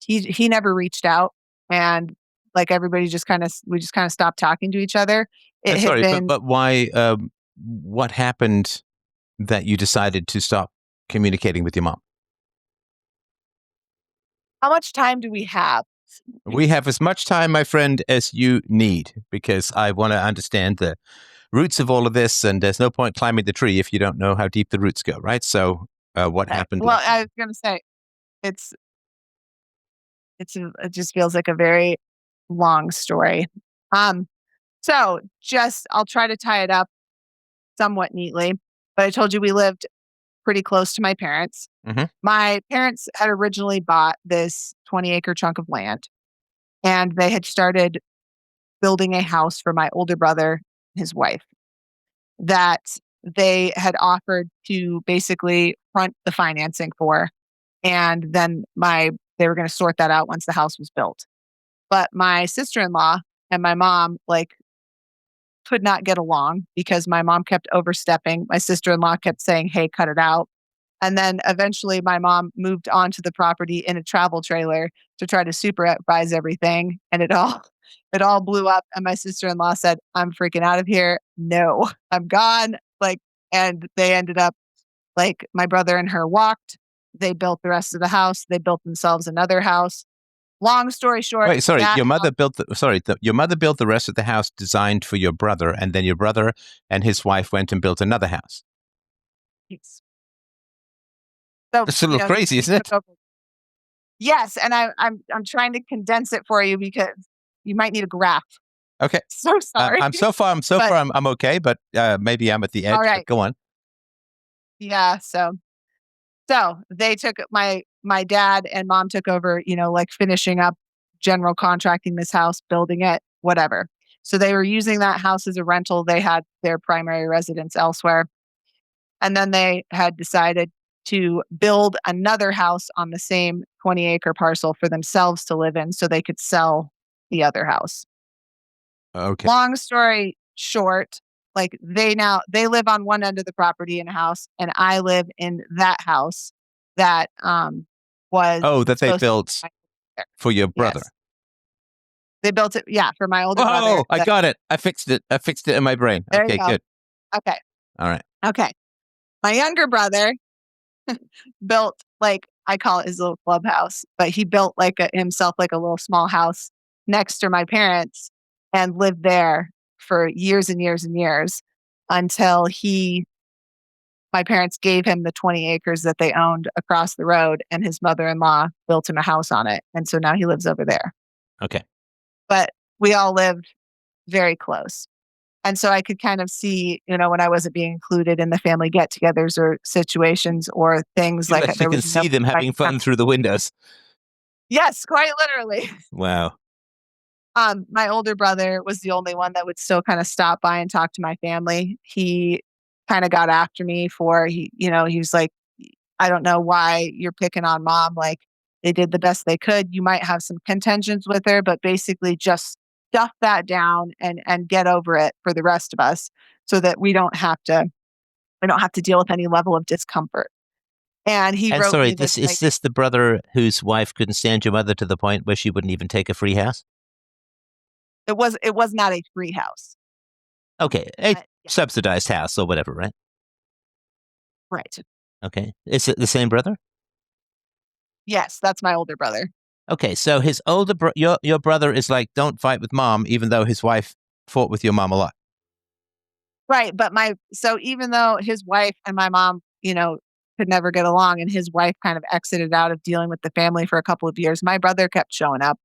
he never reached out and like everybody just kind of we just kind of stopped talking to each other. It had Sorry, but been why? What happened that you decided to stop communicating with your mom? how much time do we have? We have as much time, my friend, as you need, because I want to understand the roots of all of this. And there's no point climbing the tree if you don't know how deep the roots go, right? So, what Okay. happened Well, last I summer? was gonna say it's it just feels like a very long story. Um, so just I'll try to tie it up somewhat neatly. But I told you we lived pretty close to my parents. Hmm. My parents had originally bought this 20-acre chunk of land, and they had started building a house for my older brother, his wife, that they had offered to basically front the financing for. And then they were going to sort that out once the house was built. But my sister-in-law and my mom like could not get along because my mom kept overstepping. My sister-in-law kept saying, "Hey, cut it out." And then eventually my mom moved onto the property in a travel trailer to try to supervise everything. And it all blew up. And my sister-in-law said, "I'm freaking out of here. No, I'm gone." Like, and they ended up like my brother and her walked. They built the rest of the house. They built themselves another house. Long story short, Wait, sorry, that your house mother built your mother built the rest of the house designed for your brother, and then your brother and his wife went and built another house. so, That's a little crazy, he isn't took it? over. Yes, and I'm trying to condense it for you because you might need a graph. Okay. So sorry. But I'm okay, but maybe I'm at the all edge. But right. go on. Yeah, so they took my dad and mom took over, like finishing up general contracting this house, building it, whatever. So they were using that house as a rental. They had their primary residence elsewhere. And then they had decided to build another house on the same 20-acre parcel for themselves to live in so they could sell the other house. Okay. Long story short, like they live on one end of the property in a house, and I live in that house that was Oh, that they supposed to built be my for your brother. yes. They built it, yeah, for my older brother. Oh, I got it. I fixed it. I fixed it in my brain. There you Okay, go. good. Okay. All right. Okay. My younger brother built, like, I call it his little clubhouse, but he built himself like a little small house next to my parents and lived there for years and years and years until my parents gave him the 20 acres that they owned across the road, and his mother-in-law built him a house on it. And so now he lives over there. Okay. But we all lived very close. And so I could kind of see, when I wasn't being included in the family get togethers or situations or things You like actually there can was no, see them having fun through the windows. yes, quite literally. Wow. My older brother was the only one that would still kind of stop by and talk to my family. He kind of got after me he was like, I don't know why you're picking on mom. Like, they did the best they could. You might have some contentions with her, but basically just stuff that down and get over it for the rest of us so that we don't have to deal with any level of discomfort. And he And wrote sorry, me this this is this the brother whose wife couldn't stand your mother to the point where she wouldn't even take a free house? it was not a free house. Okay, a Yeah, subsidized house or whatever, right? right. Okay. Is it the same brother? Yes, that's my older brother. Okay, so his your brother is like, don't fight with mom, even though his wife fought with your mom a lot. Right, but so even though his wife and my mom, could never get along and his wife kind of exited out of dealing with the family for a couple of years, my brother kept showing up.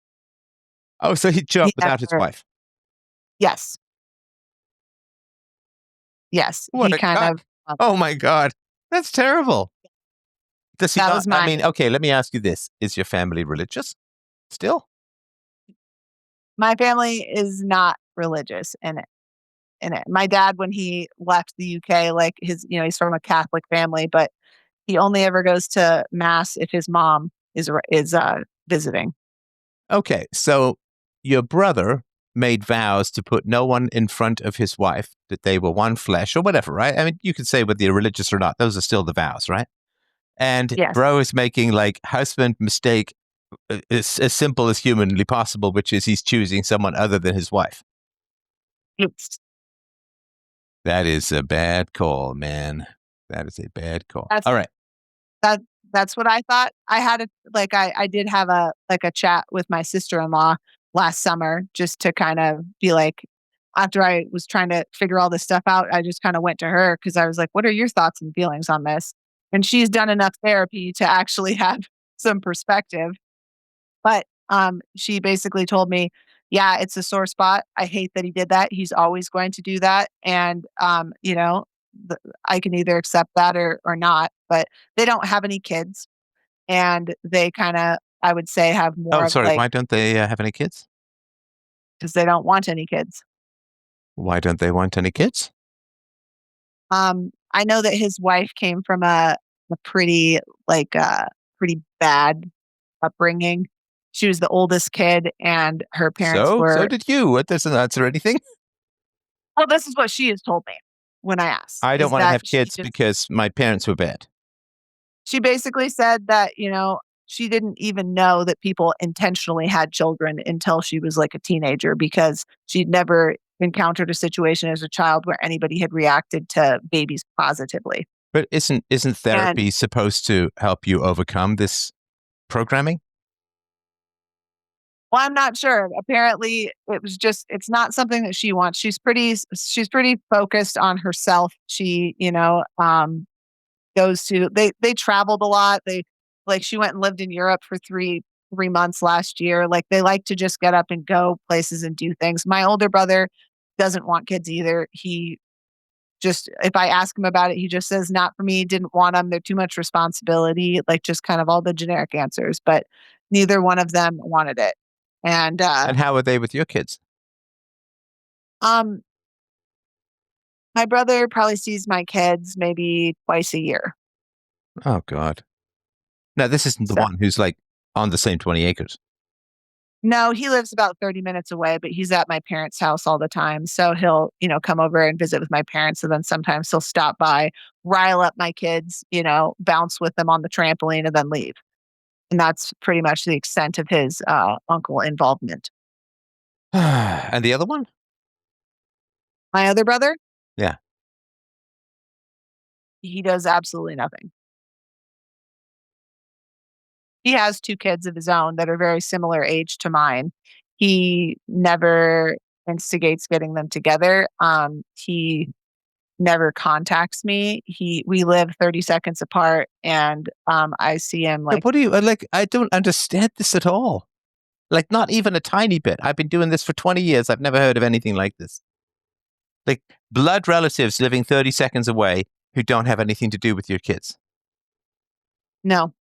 Oh, so he'd show He up without his never wife. Yes. Yes, What he a kind guy. of Oh my God. That's terrible. Does he that not? was I my mean, okay, let me ask you this. Is your family religious still? my family is not religious in it. My dad, when he left the UK, like he's from a Catholic family, but he only ever goes to mass if his mom is visiting. Okay, so your brother made vows to put no one in front of his wife, that they were one flesh or whatever, right? I mean, you could say whether you're religious or not, those are still the vows, right? And Yes. bro is making like husband mistake as simple as humanly possible, which is he's choosing someone other than his wife. It's That is a bad call, man. That is a bad call. that's All right. that that's what I thought. I did have a chat with my sister-in-law last summer just to kind of be like, after I was trying to figure all this stuff out, I just kind of went to her because I was like, what are your thoughts and feelings on this? And she's done enough therapy to actually have some perspective. But she basically told me, yeah, it's a sore spot. I hate that he did that. He's always going to do that. And, I can either accept that or not. But they don't have any kids. And they kind of, I would say, have more Oh, of sorry. like, Why don't they have any kids? because they don't want any kids. Why don't they want any kids? I know that his wife came from a pretty bad upbringing. She was the oldest kid, and her parents So were. did you. That doesn't answer anything. Well, this is what she has told me when I asked, I don't is want to that have kids because my parents were bad. she basically said that, she didn't even know that people intentionally had children until she was like a teenager because she'd never encountered a situation as a child where anybody had reacted to babies positively. But isn't And therapy supposed to help you overcome this programming? well, I'm not sure. Apparently, it's not something that she wants. She's pretty focused on herself. She, goes to they traveled a lot. She went and lived in Europe for 3 months last year. Like, they like to just get up and go places and do things. My older brother doesn't want kids either. He just if I ask him about it, he just says not for me, didn't want them. They're too much responsibility, like just kind of all the generic answers, but neither one of them wanted it. And And how are they with your kids? Um, my brother probably sees my kids maybe twice a year. Oh God. Now this isn't the So one who's like on the same 20 acres. no, he lives about 30 minutes away, but he's at my parents' house all the time. So he'll, come over and visit with my parents. And then sometimes he'll stop by, rile up my kids, bounce with them on the trampoline and then leave. And that's pretty much the extent of his uncle involvement. And the other one? My other brother, Yeah. he does absolutely nothing. He has two kids of his own that are very similar age to mine. He never instigates getting them together. He never contacts me. We live 30 seconds apart and I see him But like what do you like? I don't understand this at all. Like, not even a tiny bit. I've been doing this for 20 years. I've never heard of anything like this. Like, blood relatives living 30 seconds away who don't have anything to do with your kids. no.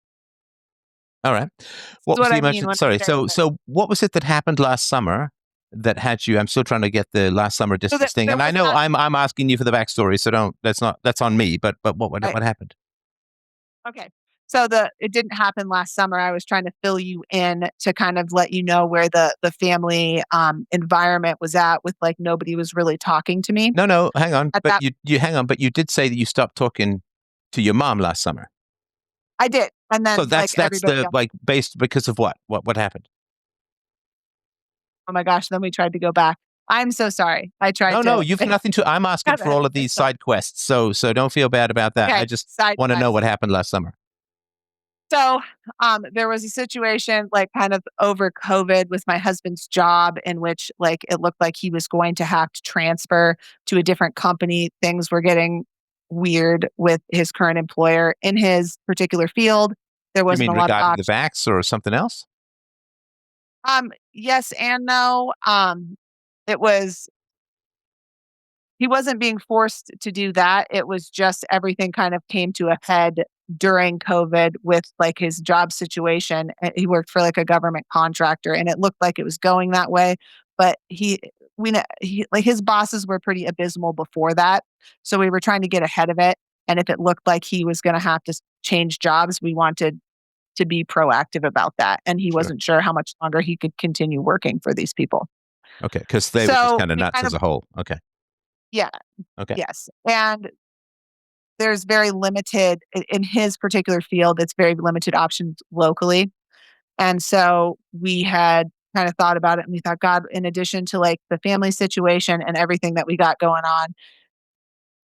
All right. This is What was what the I mean emotion? when I Sorry. say that. So what was it that happened last summer that had you? I'm still trying to get the last summer So distance thing. there And I was know not I'm asking you for the backstory, so don't. That's on me. But what happened? okay. So it didn't happen last summer. I was trying to fill you in to kind of let you know where the family environment was at with like nobody was really talking to me No, hang on. at But that. you hang on. But you did say that you stopped talking to your mom last summer. I did. And So then like that's everybody the else, like based because of what? What happened? oh my gosh, then we tried to go back. I'm so sorry. I tried No, to you've nothing to. I'm asking kind for of all of these fix up. side quests. So don't feel bad about that. I Okay, just side want to know quest. what happened last summer. So, there was a situation like kind of over COVID with my husband's job in which like it looked like he was going to have to transfer to a different company. Things were getting weird with his current employer in his particular field. There You wasn't mean a lot of regarding the options. vax or something else? Yes and no. It was he wasn't being forced to do that. It was just everything kind of came to a head during COVID with like his job situation. He worked for like a government contractor and it looked like it was going that way. But we know, like his bosses were pretty abysmal before that. So we were trying to get ahead of it. And if it looked like he was going to have to change jobs, we wanted to be proactive about that. And he Sure. wasn't sure how much longer he could continue working for these people. Okay, because they were just So kind of we nuts kind as of, a whole. Okay, yeah, okay. yes. And there's very limited in his particular field, it's very limited options locally. And so we had kind of thought about it and we thought, God, in addition to like the family situation and everything that we got going on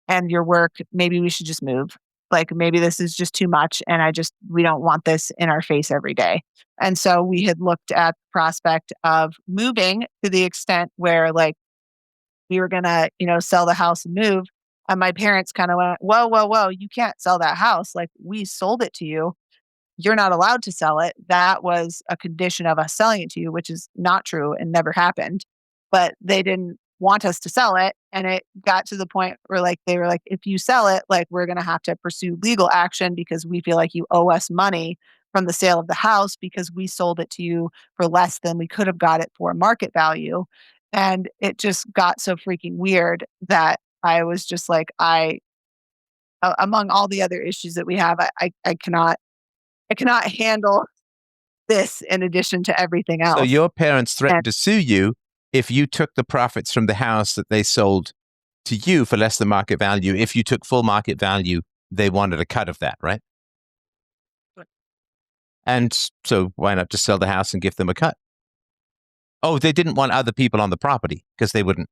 and your work, maybe we should just move. Like maybe this is just too much and we don't want this in our face every day. And so we had looked at the prospect of moving to the extent where like we were gonna, sell the house and move. And my parents kind of went, whoa, whoa, whoa, you can't sell that house. Like we sold it to you. You're not allowed to sell it. That was a condition of us selling it to you, which is not true and never happened. But they didn't want us to sell it. And it got to the point where like they were like, if you sell it, like we're gonna have to pursue legal action because we feel like you owe us money from the sale of the house because we sold it to you for less than we could have got it for market value. And it just got so freaking weird that I was just like, among all the other issues that we have, I cannot handle this in addition to everything So else. your parents And threatened to sue you if you took the profits from the house that they sold to you for less than market value. If you took full market value, they wanted a cut of that, right? And so why not just sell the house and give them a cut? Oh, they didn't want other people on the property because they wouldn't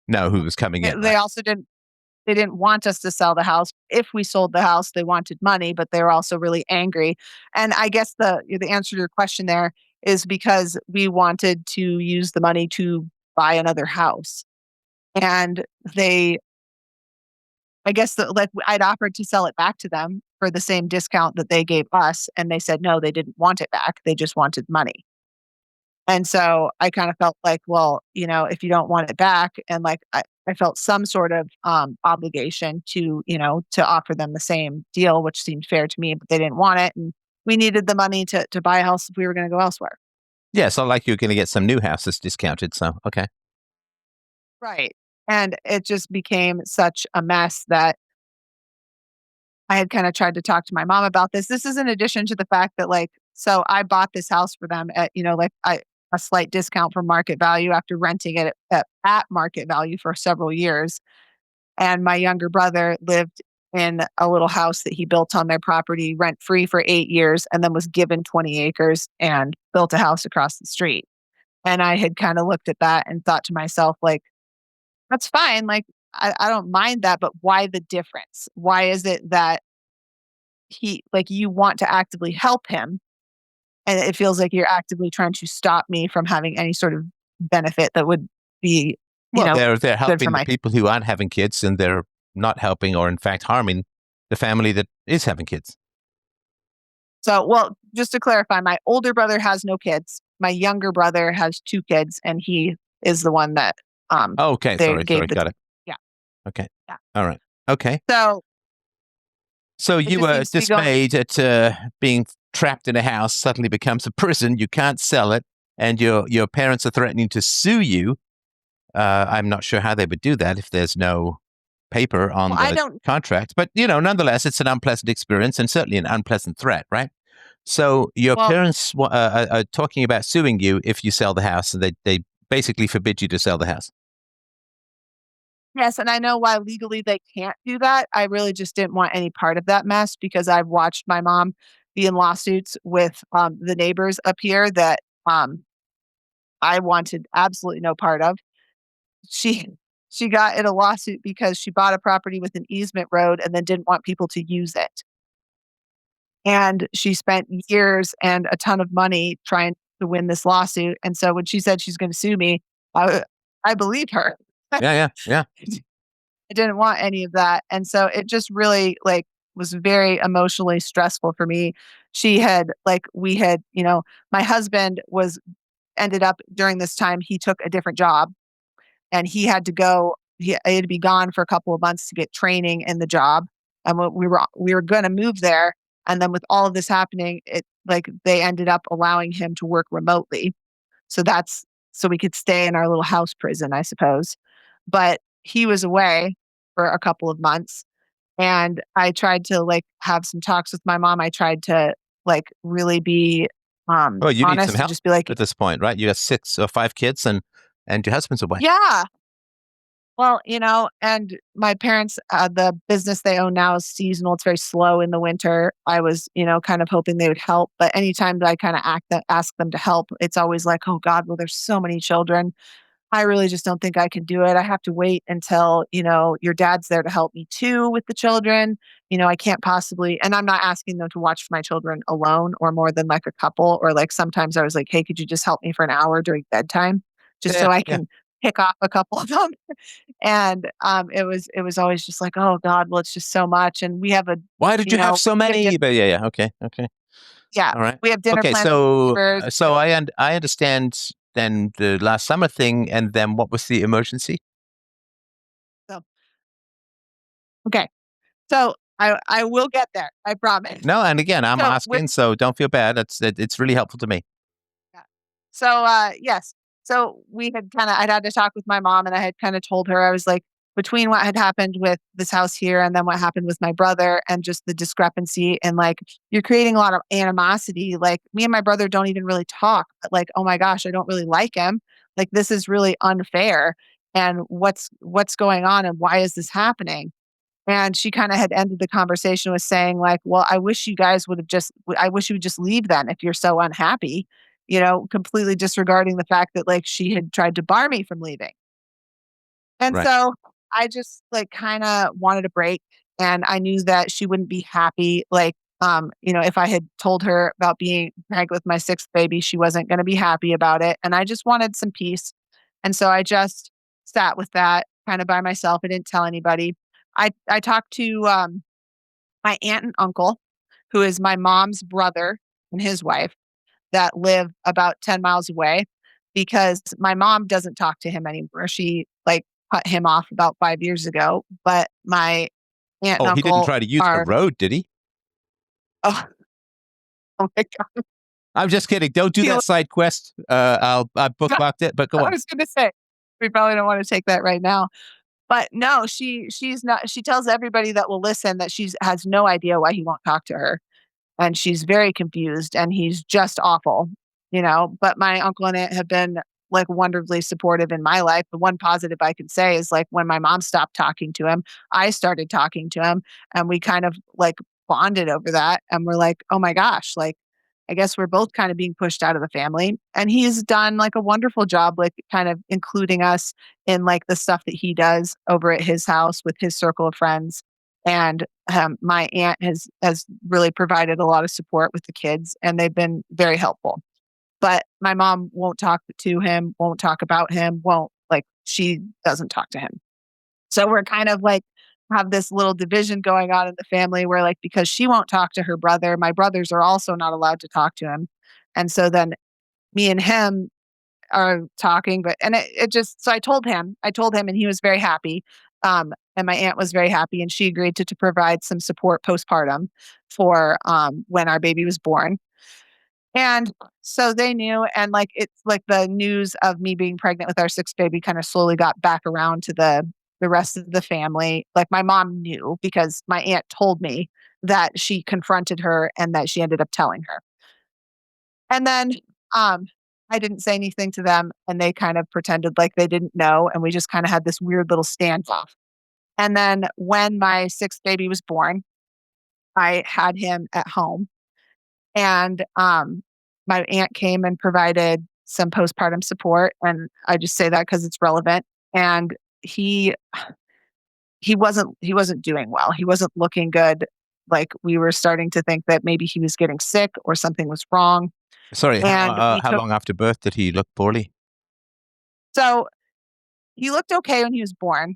know who was coming in, they right? also didn't want us to sell the house. If we sold the house, they wanted money, but they were also really angry. And I guess the answer to your question there is because we wanted to use the money to buy another house. And they I guess like I'd offered to sell it back to them for the same discount that they gave us and they said no, they didn't want it back. They just wanted money. And so I kind of felt like, well, if you don't want it back, and like I felt some sort of obligation to, to offer them the same deal, which seemed fair to me, but they didn't want it. And we needed the money to buy a house if we were going to go elsewhere. Yeah, it's not like you're going to get some new houses discounted. So, okay. Right. And it just became such a mess that I had kind of tried to talk to my mom about this. This is in addition to the fact that, like, so I bought this house for them at, a slight discount from market value after renting it at market value for several years. And my younger brother lived in a little house that he built on their property rent free for 8 years and then was given 20 acres and built a house across the street. And I had kind of looked at that and thought to myself, like, that's fine. Like, I don't mind that, but why the difference? Why is it that you want to actively help him? And it feels like you're actively trying to stop me from having any sort of benefit that would be, Well, they're good for helping the my. people who aren't having kids, and they're not helping, or in fact harming, the family that is having kids. So, well, just to clarify, my older brother has no kids. My younger brother has 2 kids, and he is the one that, Oh, okay, they sorry, gave the. got it. Yeah, Okay, yeah. all right, okay. So, So it you just were seems to be going. dismayed at being trapped in a house suddenly becomes a prison. You can't sell it, and your parents are threatening to sue you. I'm not sure how they would do that if there's no paper on Well, I the don't. contract. But nonetheless, it's an unpleasant experience and certainly an unpleasant threat, right? So your Well, parents are talking about suing you if you sell the house, and they basically forbid you to sell the house. yes, and I know why legally they can't do that. I really just didn't want any part of that mess because I've watched my mom be in lawsuits with, the neighbors up here that, um, I wanted absolutely no part of. She she got in a lawsuit because she bought a property with an easement road and then didn't want people to use it. And she spent years and a ton of money trying to win this lawsuit. And so when she said she's going to sue me, I I believed her. I Yeah, yeah, yeah. didn't want any of that. And so it just really, like, was very emotionally stressful for me. She had like we had, my husband was ended up during this time he took a different job and he had to go. He had to be gone for a couple of months to get training in the job, and we were going to move there. And then with all of this happening, it like they ended up allowing him to work remotely. So that's so we could stay in our little house prison, I suppose. But he was away for a couple of months, and I tried to like have some talks with my mom. I tried to like really be Well, you need some honest and help just be like, at this point, right? You got 6 or 5 kids, and your husband's away. yeah. Well, and my parents, the business they own now is seasonal. It's very slow in the winter. I was, kind of hoping they would help, but anytime that I kind of ask them to help, it's always like, oh God, well, there's so many children. I really just don't think I can do it. I have to wait until, your dad's there to help me too with the children. I can't possibly, and I'm not asking them to watch my children alone or more than like a couple, or like sometimes I was like, hey, could you just help me for an hour during bedtime just Yeah, so I yeah. can pick off a couple of them? And it was always just like, oh God, well, it's just so much. And we have a, Why did you have so we have many? But yeah, yeah. Okay, okay. yeah, All right. we have dinner Okay, plans with so neighbors. I understand then the last summer thing, and then what was the emergency? So, okay. So I will get there. I promise. No, and again, I'm So with asking, so don't feel bad. It's really helpful to me. Yeah. So, yes. So we had I'd had to talk with my mom and I had kind of told her, I was like, between what had happened with this house here and then what happened with my brother and just the discrepancy and like, you're creating a lot of animosity. Like me and my brother don't even really talk, but like, oh my gosh, I don't really like him. Like this is really unfair. And what's going on and why is this happening? And she kind of had ended the conversation with saying, like, well, I wish you would just leave then if you're so unhappy, completely disregarding the fact that like she had tried to bar me from leaving. And Right. so I just like kind of wanted a break. And I knew that she wouldn't be happy. Like, if I had told her about being pregnant with my sixth baby, she wasn't going to be happy about it. And I just wanted some peace. And so I just sat with that kind of by myself. I didn't tell anybody. I talked to my aunt and uncle, who is my mom's brother and his wife, that live about 10 miles away because my mom doesn't talk to him anymore. She like cut him off about 5 years ago. But my aunt and Oh, he didn't uncle try to use the are, road, did he? oh, oh my God. I'm just kidding. Don't do He that side quest. I I bookmarked it, but go on. was going to say, we probably don't want to take that right now. But no, she's not. She tells everybody that will listen that she's has no idea why he won't talk to her, and she's very confused, and he's just awful, you know. But my uncle and aunt have been like wonderfully supportive in my life. The one positive I could say is like when my mom stopped talking to him, I started talking to him, and we kind of like bonded over that, and we're like, oh my gosh, like I guess we're both kind of being pushed out of the family. And he's done like a wonderful job, like kind of including us in like the stuff that he does over at his house with his circle of friends. And my aunt has really provided a lot of support with the kids, and they've been very helpful. But my mom won't talk to him, won't talk about him, won't like she doesn't talk to him. So we're kind of like have this little division going on in the family where like because she won't talk to her brother, my brothers are also not allowed to talk to him. And so then me and him are talking, but and it just so I told him and he was very happy. And my aunt was very happy and she agreed to provide some support postpartum for when our baby was born. And so they knew, and like it's like the news of me being pregnant with our sixth baby kind of slowly got back around to the rest of the family. Like my mom knew because my aunt told me that she confronted her and that she ended up telling her. And then um I didn't say anything to them and they kind of pretended like they didn't know and we just kind of had this weird little standoff. And then when my sixth baby was born, I had him at home and my aunt came and provided some postpartum support and I just say that because it's relevant and he he wasn't doing well. He wasn't looking good. Like we were starting to think that maybe he was getting sick or something was wrong. Sorry, And we how took long after birth did he look poorly? so he looked okay when he was born.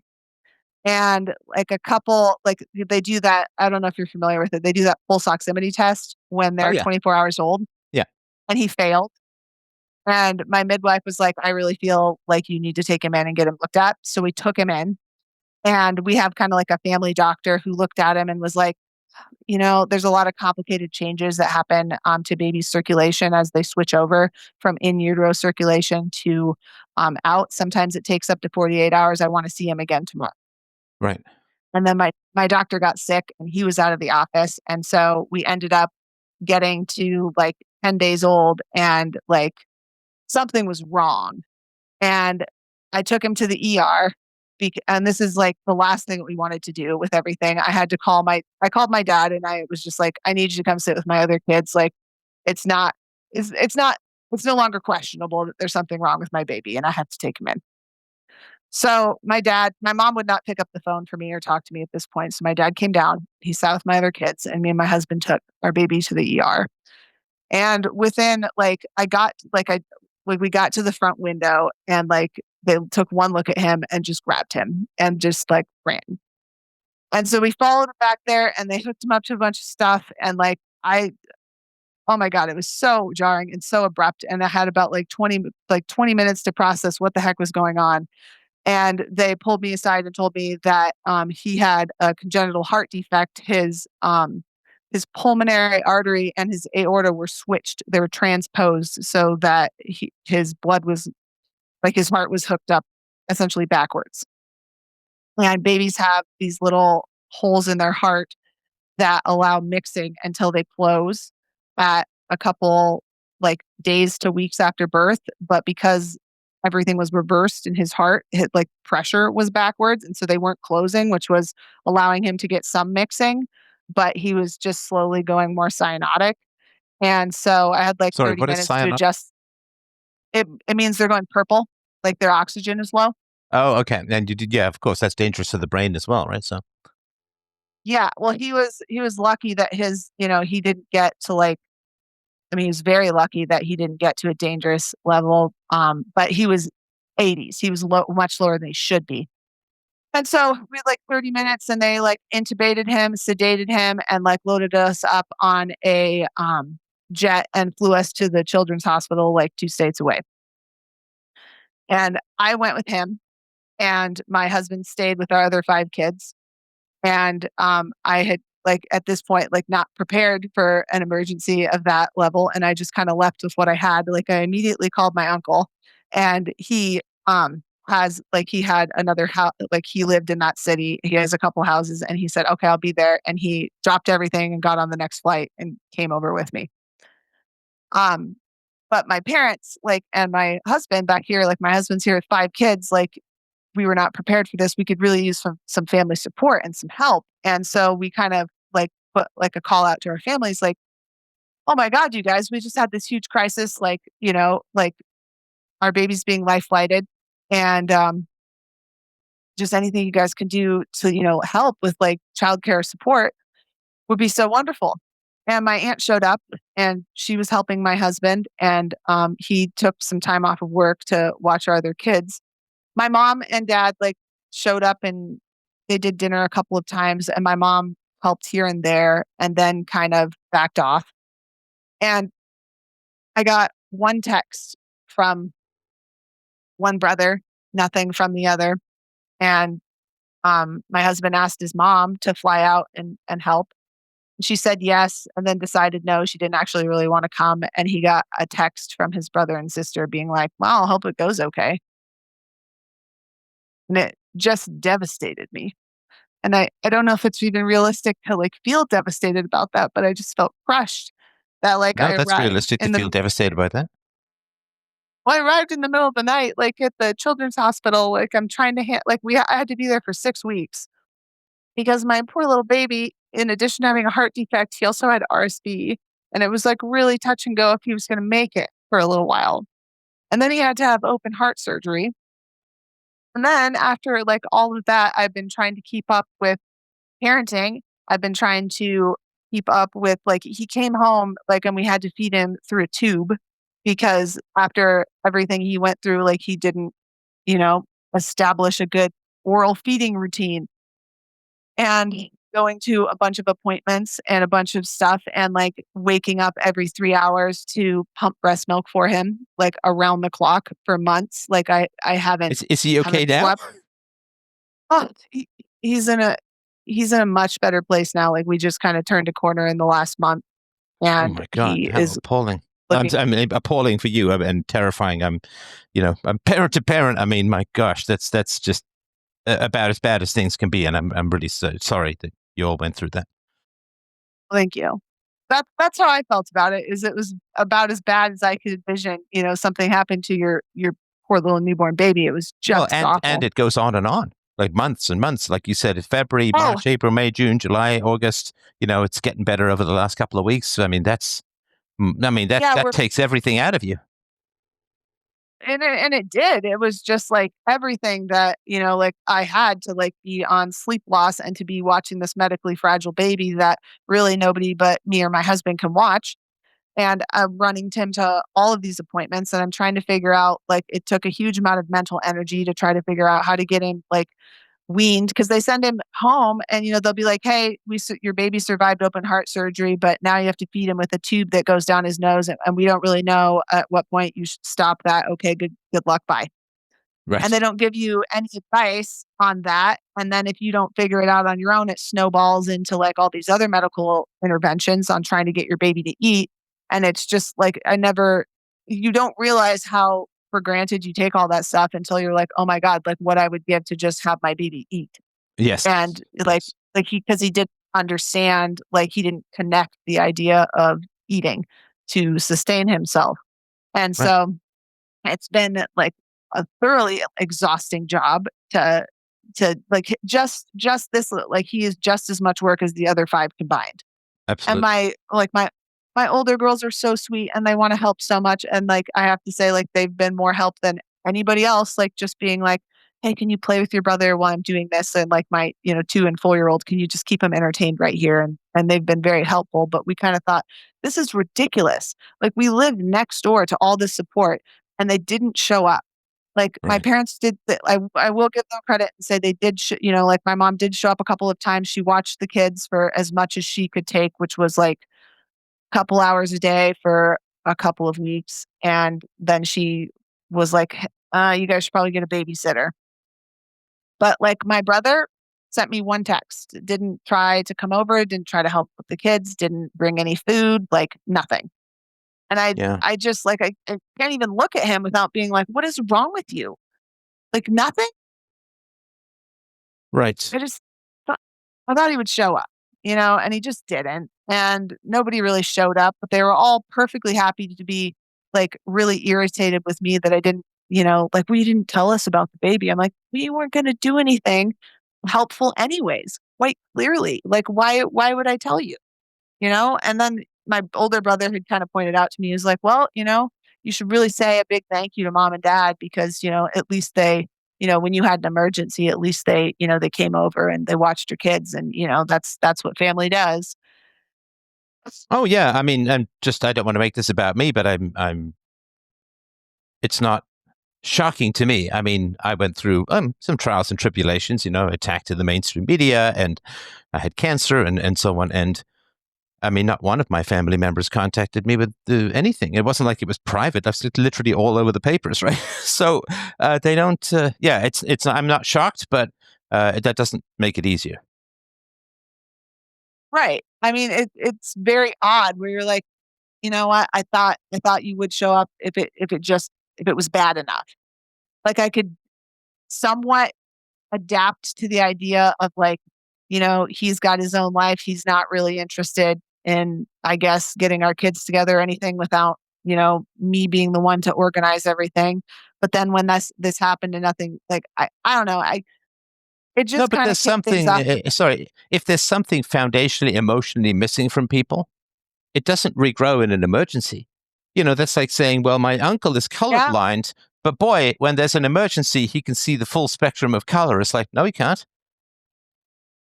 And like a couple, like they do that. I don't know if you're familiar with it. They do that pulse oximetry test when Oh they're yeah, 24 hours old, yeah. and he failed. And my midwife was like, I really feel like you need to take him in and get him looked at. So we took him in, and we have kind of like a family doctor who looked at him and was like, you know, there's a lot of complicated changes that happen to baby's circulation as they switch over from in utero circulation to out. Sometimes it takes up to 48 hours. I want to see him again tomorrow. Right. And then my doctor got sick and he was out of the office. And so we ended up getting to like 10 days old and like something was wrong. And I took him to the ER. And this is like the last thing that we wanted to do with everything. I called my dad and I was just like, I need you to come sit with my other kids. Like it's not, it's not, it's no longer questionable that there's something wrong with my baby and I have to take him in. So my mom would not pick up the phone for me or talk to me at this point. So my dad came down, he sat with my other kids, and me and my husband took our baby to the ER. And within like we got to the front window and like they took one look at him and just grabbed him and just like ran. And so we followed him back there and they hooked him up to a bunch of stuff. And like oh my God, it was so jarring and so abrupt. And I had about like 20 minutes to process what the heck was going on. And they pulled me aside and told me that he had a congenital heart defect. His pulmonary artery and his aorta were switched. They were transposed so that his blood was like his heart was hooked up essentially backwards. And babies have these little holes in their heart that allow mixing until they close at a couple like days to weeks after birth. But because everything was reversed in his heart, his like pressure was backwards. And so they weren't closing, which was allowing him to get some mixing, but he was just slowly going more cyanotic. And so I had like Sorry, 30 what is minutes to cyanide? adjust. It means they're going purple, like their oxygen is low. Oh, okay. And you did, yeah, of course, that's dangerous to the brain as well, right? So, Yeah. Well, he was lucky that he didn't get to like I mean, he was very lucky that he didn't get to a dangerous level, but he was 80s. He was much lower than he should be. And so we had like 30 minutes and they like intubated him, sedated him, and like loaded us up on a jet and flew us to the children's hospital like 2 states away. And I went with him and my husband stayed with our other five kids. And I had like at this point like not prepared for an emergency of that level and I just kind of left with what I had. Like I immediately called my uncle and he has like he had another house, like he lived in that city. He has a couple houses, and he said, "Okay, I'll be there." And he dropped everything and got on the next flight and came over with me. Um, but my parents, like, and my husband back here, like my husband's here with 5 kids, like we were not prepared for this. We could really use some family support and some help. And so we kind of like put like a call out to our families, like, "Oh my God, you guys, we just had this huge crisis, like, like our baby's being life flighted. And just anything you guys can do to, help with like childcare support would be so wonderful." And my aunt showed up and she was helping my husband. And he took some time off of work to watch our other kids. My mom and dad like showed up and they did dinner a couple of times. And my mom helped here and there and then kind of backed off. And I got one text from one brother, nothing from the other. And my husband asked his mom to fly out and help. She said yes, and then decided no, she didn't actually really want to come. And he got a text from his brother and sister being like, "Well, I hope it goes okay." And it just devastated me. And I don't know if it's even realistic to like feel devastated about that, but I just felt crushed that like No, I that's arrived realistic to in feel the devastated about that. well, I arrived in the middle of the night, like at the children's hospital. Like I'm trying to like I had to be there for 6 weeks because my poor little baby, in addition to having a heart defect, he also had RSV. And it was like really touch and go if he was going to make it for a little while. And then he had to have open heart surgery. And then after like all of that, I've been trying to keep up with parenting. I've been trying to keep up with like he came home like and we had to feed him through a tube because after everything he went through, like he didn't, you know, establish a good oral feeding routine. And going to a bunch of appointments and a bunch of stuff and like waking up every 3 hours to pump breast milk for him, like around the clock for months. Like I haven't Is he okay haven't now? slept. Oh, he's in a he's in a much better place now. Like we just kind of turned a corner in the last month Oh and my God, he how is appalling! looking. I mean, appalling for you and terrifying. I'm parent to parent. I mean, my gosh, that's just about as bad as things can be, and I'm really sorry that you all went through that. Thank you. That's how I felt about it. Is it was about as bad as I could envision. Something happened to your poor little newborn baby. It was Well, just and awful. it goes on, like months and months. Like you said, it's February, Oh, March, April, May, June, July, August. It's getting better over the last couple of weeks. I mean, yeah, that takes everything out of you. and it did. It was just like everything that, like I had to like be on sleep loss and to be watching this medically fragile baby that really nobody but me or my husband can watch. And I'm running Tim to all of these appointments and I'm trying to figure out like it took a huge amount of mental energy to try to figure out how to get him like weaned because they send him home and they'll be like, "Hey, your baby survived open heart surgery, but now you have to feed him with a tube that goes down his nose, and we don't really know at what point you should stop that. Okay, good luck, bye." And Right. they don't give you any advice on that. And then if you don't figure it out on your own, it snowballs into like all these other medical interventions on trying to get your baby to eat. And it's just like you don't realize how for granted you take all that stuff until you're like, "Oh my God, like what I would give to just have my baby eat." Yes. And Yes. because he didn't understand, like he didn't connect the idea of eating to sustain himself. And Right. so it's been like a thoroughly exhausting job to like just this like he is just as much work as the other 5 combined. And Absolutely. my older girls are so sweet and they want to help so much. And like I have to say, like they've been more help than anybody else, like just being like, "Hey, can you play with your brother while I'm doing this?" And like my, 2 and 4-year-old, "Can you just keep him entertained right here?" And they've been very helpful. But we kind of thought, this is ridiculous. Like we live next door to all this support and they didn't show up. Like my Right. parents did I will give them credit and say they did like my mom did show up a couple of times. She watched the kids for as much as she could take, which was like a couple hours a day for a couple of weeks. And then she was like, you guys should probably get a babysitter." But like my brother sent me one text, didn't try to come over, didn't try to help with the kids, didn't bring any food, like nothing. And Yeah. I just like I can't even look at him without being like, "What is wrong with you?" Like nothing. Right. I just thought I thought he would show up, and he just didn't. And nobody really showed up, but they were all perfectly happy to be like really irritated with me that I didn't, like, well, you didn't tell us about the baby. I'm like, we weren't going to do anything helpful anyways, quite clearly. Like, why would I tell you? And then my older brother had kind of pointed out to me, he was like, well, you should really say a big thank you to mom and dad because, at least they, when you had an emergency, at least they, they came over and they watched your kids and, that's what family does. Oh yeah. I mean, I don't want to make this about me, but it's not shocking to me. I mean, I went through some trials and tribulations, attacked in the mainstream media, and I had cancer and so on. And I mean, not one of my family members contacted me with anything. It wasn't like it was private. That's literally all over the papers, right? So they don't. Yeah, it's. I'm not shocked, but that doesn't make it easier. Right. I mean, it's very odd where you're like, you know what? I thought you would show up if it was bad enough. Like I could somewhat adapt to the idea of like, he's got his own life. He's not really interested in, I guess, getting our kids together or anything without, me being the one to organize everything. But then when this happened and nothing, like I don't know, it No, just but kind of there's kicked things something. off. Sorry, if there's something foundationally emotionally missing from people, it doesn't regrow in an emergency. That's like saying, well, my uncle is Yeah, colorblind, but boy, when there's an emergency, he can see the full spectrum of color. It's like, no, he can't.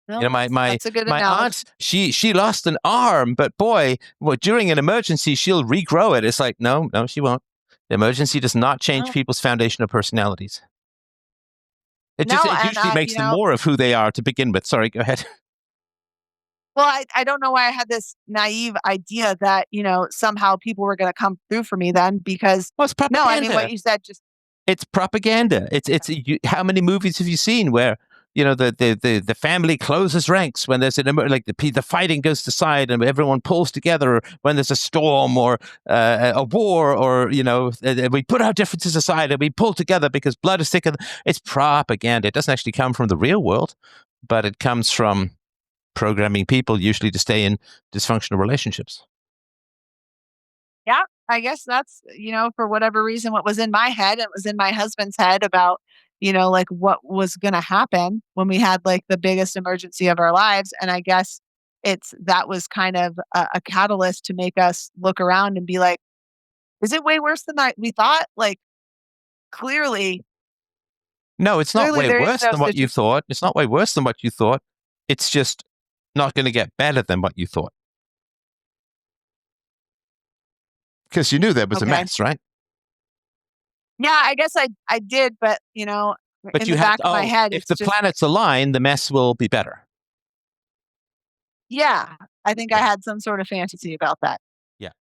no, that's a good My analogy. aunt, she lost an arm, but boy, well, during an emergency, she'll regrow it. It's like, no, no, she won't. The emergency does not change No, people's foundational personalities. no, It and usually makes them more of who they are to begin with. Sorry, go ahead. well, I don't know why I had this naive idea that, somehow people were going to come through for me then because Well, it's no, I mean, what propaganda. you said just, It's propaganda. How many movies have you seen where the family closes ranks when there's like the fighting goes to side and everyone pulls together when there's a storm or a war or we put our differences aside and we pull together because blood is thicker. It's propaganda. It doesn't actually come from the real world, but it comes from programming people usually to stay in dysfunctional relationships. yeah, I guess that's, for whatever reason, what was in my head, it was in my husband's head about, like what was going to happen when we had like the biggest emergency of our lives. And I guess that was kind of a catalyst to make us look around and be like, is it way worse than we thought? Like clearly, No, it's not way there is worse no than what you situation. thought. It's not way worse than what you thought. It's just not going to get better than what you thought because you knew there was a Okay. mess, right? Yeah, I guess I did, but But in you the had, back of my oh, head, if it's the just planets align, the mess will be better. yeah. I think I Yeah, had some sort of fantasy about that. yeah,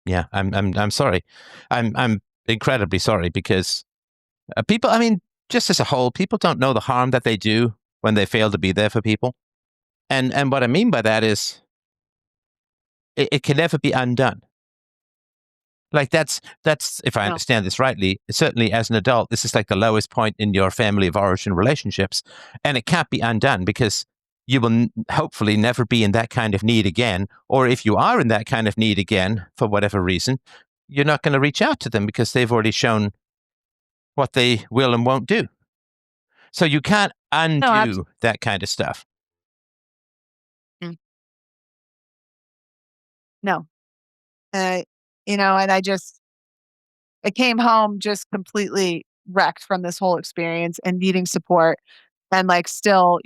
yeah. I'm sorry. I'm incredibly sorry because people. I mean, just as a whole, people don't know the harm that they do when they fail to be there for people. And what I mean by that is, it can never be undone. Like that's if I No, understand this rightly, certainly as an adult, this is like the lowest point in your family of origin relationships, and it can't be undone because you will hopefully never be in that kind of need again. Or if you are in that kind of need again for whatever reason, you're not going to reach out to them because they've already shown what they will and won't do. So you can't no, absolutely. undo that kind of stuff. No. Uh, and I came home just completely wrecked from this whole experience and needing support and like still,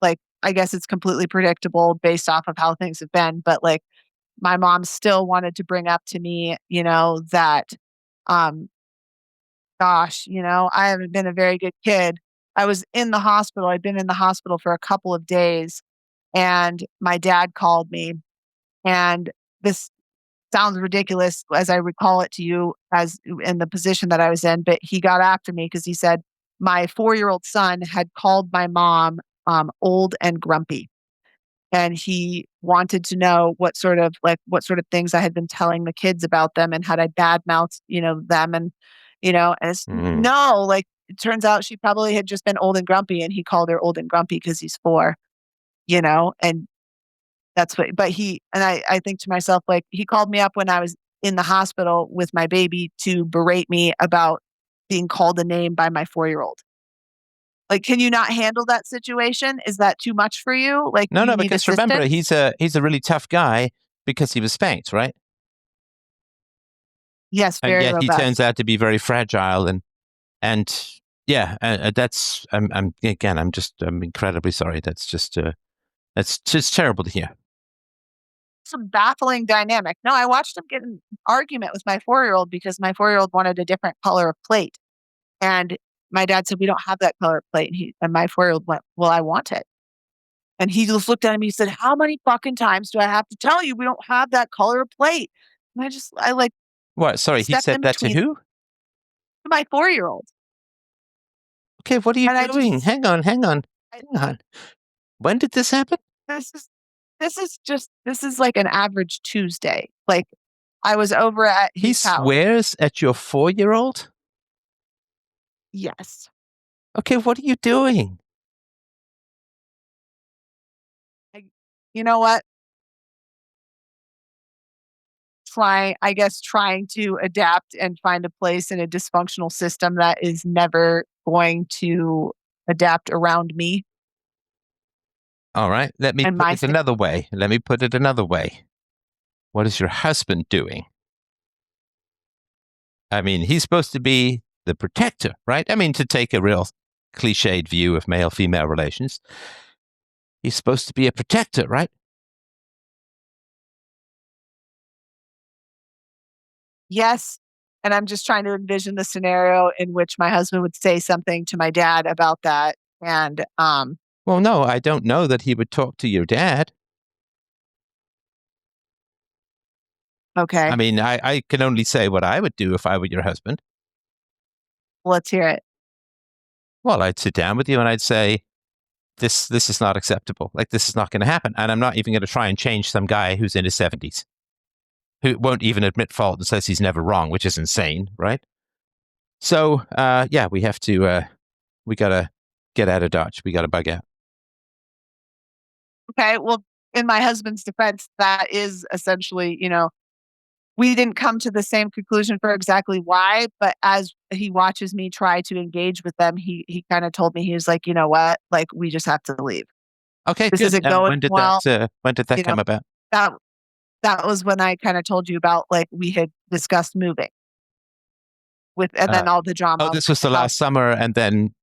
like I guess it's completely predictable based off of how things have been, but like my mom still wanted to bring up to me, that um gosh, I haven't been a very good kid. I was in the hospital. I'd been in the hospital for a couple of days and my dad called me and this sounds ridiculous as I recall it to you as in the position that I was in, but he got after me because he said my 4-year-old son had called my mom old and grumpy. And he wanted to know what sort of things I had been telling the kids about them and had I bad mouthed, them and and it's Mm. no, like it turns out she probably had just been old and grumpy, and he called her old and grumpy because he's 4, you know, and that's what, but I think to myself, like, he called me up when I was in the hospital with my baby to berate me about being called a name by my 4-year-old. Like, can you not handle that situation? Is that too much for you? Like, No, do you no, need because remember, assistance? he's a really tough guy because he was spanked, right? Yes, And very yet he turns robust. out to be very fragile, and yeah, that's I'm again, I'm incredibly sorry. That's just terrible to hear. Some baffling dynamic. No, I watched him get in an argument with my 4-year-old because my 4-year-old wanted a different color of plate. And my dad said, "We don't have that color of plate." And my 4-year-old went, "Well, I want it." And he just looked at me, he said, "How many fucking times do I have to tell you we don't have that color of plate?" And I like What? Sorry, he stepped said in that to between who? my 4-year-old. Okay, what are you And doing? Hang on, I, hang on. When did this happen? this is, this is like an average Tuesday. Like, I was over at He his house. swears at your 4-year-old? Yes. Okay, what are you doing? I, you know what? I guess trying to adapt and find a place in a dysfunctional system that is never going to adapt around me All right, let me and put my it another way. Let me put it another way. What is your husband doing? I mean, he's supposed to be the protector, right? I mean, to take a real cliched view of male female relations, he's supposed to be a protector, right? yes. And I'm just trying to envision the scenario in which my husband would say something to my dad about that. And Well, no, I don't know that he would talk to your dad. I okay, mean, I can only say what I would do if I were your husband. let's hear it. Well, I'd sit down with you and I'd say, this is not acceptable. Like, this is not going to happen. And I'm not even going to try and change some guy who's in his 70s who won't even admit fault and says he's never wrong, which is insane, right? So, yeah, we got to get out of Dodge. We got to bug out. Okay. Well, in my husband's defense, that is essentially, we didn't come to the same conclusion for exactly why, but as he watches me try to engage with them, he kind of told me, he was like, "You know what? Like, we just have to leave. Okay, This good. isn't And going well." when did that You know, come about? that that was when I kind of told you about, like, we had discussed moving and Uh, then all the oh, drama with this was the the house. last summer, and then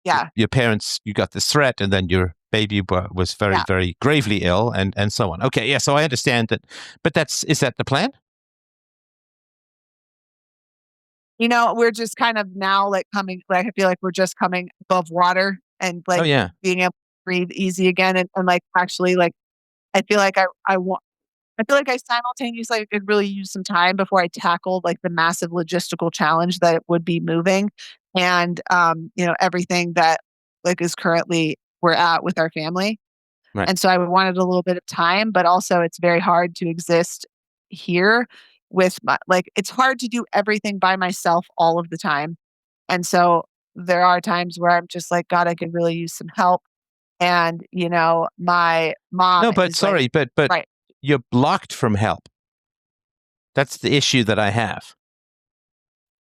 Yeah. your parents, you got this threat, and then your baby was very, Yeah. very gravely ill, and so on. Okay, yeah, so I understand that, but is that the plan? We're just kind of now like like, I feel like we're just coming above water and Oh like yeah, being able to breathe easy again. And like, actually, like, I feel like I feel like I simultaneously could really use some time before I tackled like the massive logistical challenge that it would be moving and, everything that like is currently we're at with our family. right. And so I wanted a little bit of time, but also it's very hard to exist here with it's hard to do everything by myself all of the time. And so there are times where I'm just like, God, I could really use some help. And, my mom No, but is like, sorry, but right, you're blocked from help. That's the issue that I have.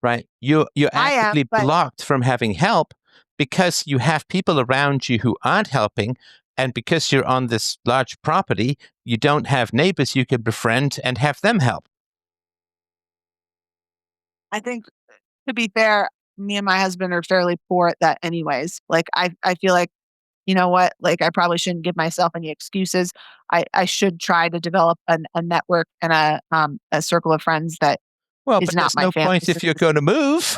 Right? You're I am, actively but blocked from having help because you have people around you who aren't helping, and because you're on this large property, you don't have neighbors you can befriend and have them help. I think to be fair, me and my husband are fairly poor at that anyways. Like, I feel like, you know what, like, I probably shouldn't give myself any excuses. I should try to develop a network and a circle of friends that Well, is but not there's my no family point if you're system. going to move.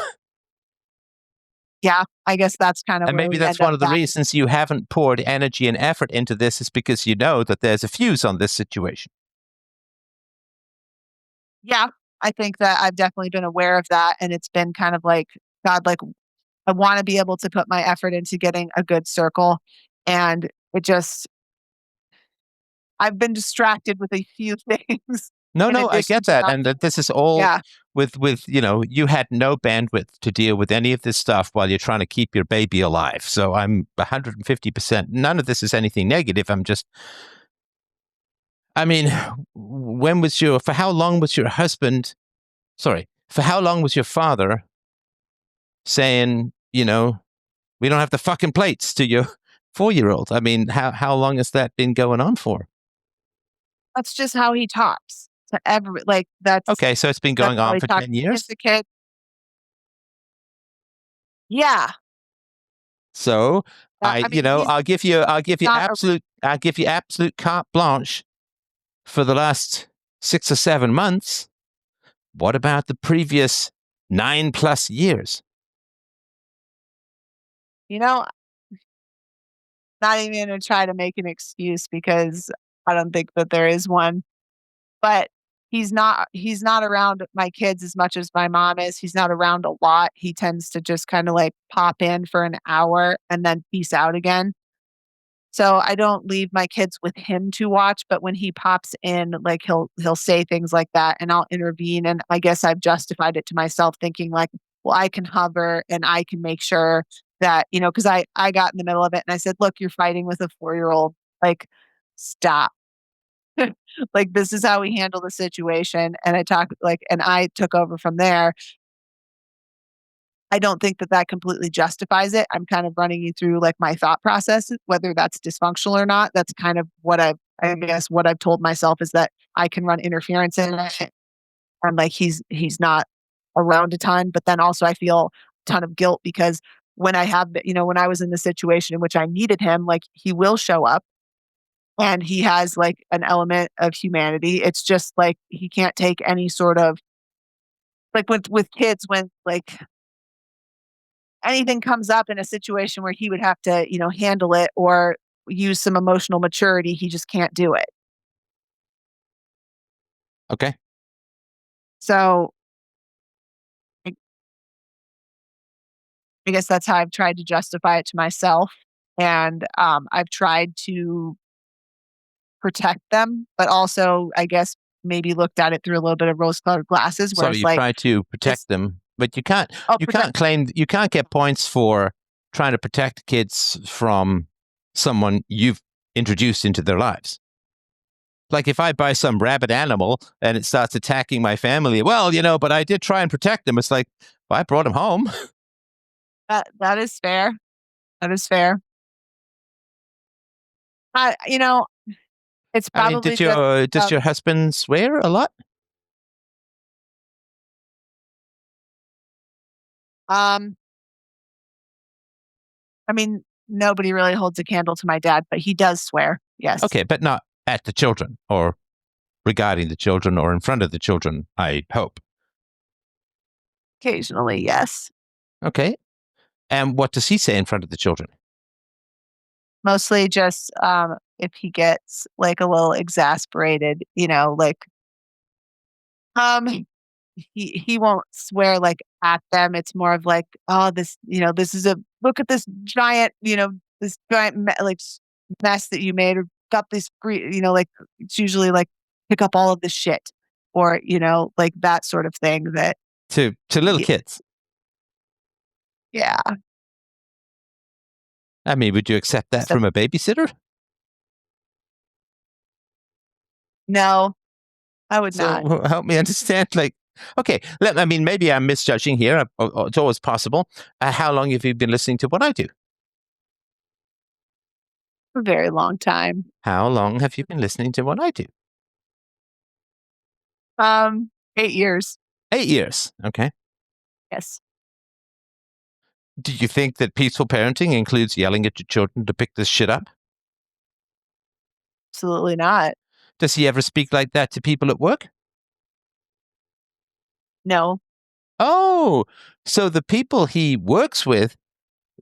Yeah, I guess that's kind of And where maybe we that's end one up of the back. reasons you haven't poured energy and effort into this, is because you know that there's a fuse on this situation. Yeah, I think that I've definitely been aware of that, and it's been kind of like, God, like, I wanna be able to put my effort into getting a good circle, and I've been distracted with a few things No, in no, I addition get to that. not And being that this is able. all, Yeah, with you had no bandwidth to deal with any of this stuff while you're trying to keep your baby alive. So I'm 150%. None of this is anything negative. I mean, for how long was your husband, sorry, for how long was your father saying, we don't have the fucking plates to your 4-year-old? I mean, how long has that been going on for? That's just how he talks to every like, Okay, so it's been that's going how on he for talks 10 to years? the kid. Yeah. So I mean, he's not a I'll give you absolute carte blanche for the last 6 or 7 months. What about the previous 9+ years? you know, not even gonna try to make an excuse because I don't think that there is one, but he's not around my kids as much as my mom is. He's not around a lot. He tends to just kinda, like, pop in for an hour and then peace out again. So I don't leave my kids with him to watch, but when he pops in, like, he'll say things like that, and I'll intervene, and I guess I've justified it to myself thinking like, "Well, I can hover and I can make sure that," because I got in the middle of it and I said, "Look, you're fighting with a 4-year-old. Like, stop." Like, this is how we handle the situation, and I took over from there. I don't think that that completely justifies it. I'm kind of running you through, like, my thought process, whether that's dysfunctional or not. That's kind of I guess, what I've told myself is that I can run interference in it, and, like, he's not around a ton, but then also I feel a ton of guilt because when I was in the situation in which I needed him, like, he will show up, and he has, like, an element of humanity. It's just, like, he can't take any sort of like, with kids, when, like, anything comes up in a situation where he would have to, handle it or use some emotional maturity, he just can't do it. Okay. So I, I guess that's how I've tried to justify it to myself. And I've tried to protect them, but also, I guess, maybe looked at it through a little bit of rose colored glasses, where So it's you like, try to this, protect them, but I'll you protect. can't claim you can't get points for trying to protect kids from someone you've introduced into their lives. Like if I buy some rabid animal and it starts attacking my family, well, but I did try and protect them. It's like, well, I brought him home. That is fair. That is fair. I, you know, it's I mean, probably just, does your husband swear a lot? um, I mean, nobody really holds a candle to my dad, but he does swear. Yes. Okay, but not at the children or regarding the children or in front of the children, I hope. Occasionally, yes. Okay. And what does he say in front of the children? Mostly just, if he gets, like, a little exasperated, like, um, he won't swear, like, at them. It's more of like, "Oh, this is a look at this giant, like, mess that you made, or got this like, it's usually like, "Pick up all of this shit," or, like, that sort of thing that To little y kids. yeah. I mean, would you accept that So from a babysitter? no, I would not. So help me understand. Like, okay, I mean, maybe I'm misjudging here. It's always possible. How long have you been listening to what I do? A very long time. How long have you been listening to what I do? 8 years. 8 years. Okay. Yes. Do you think that peaceful parenting includes yelling at your children to pick this shit up? Absolutely not. Does he ever speak like that to people at work? No. Oh, so the people he works with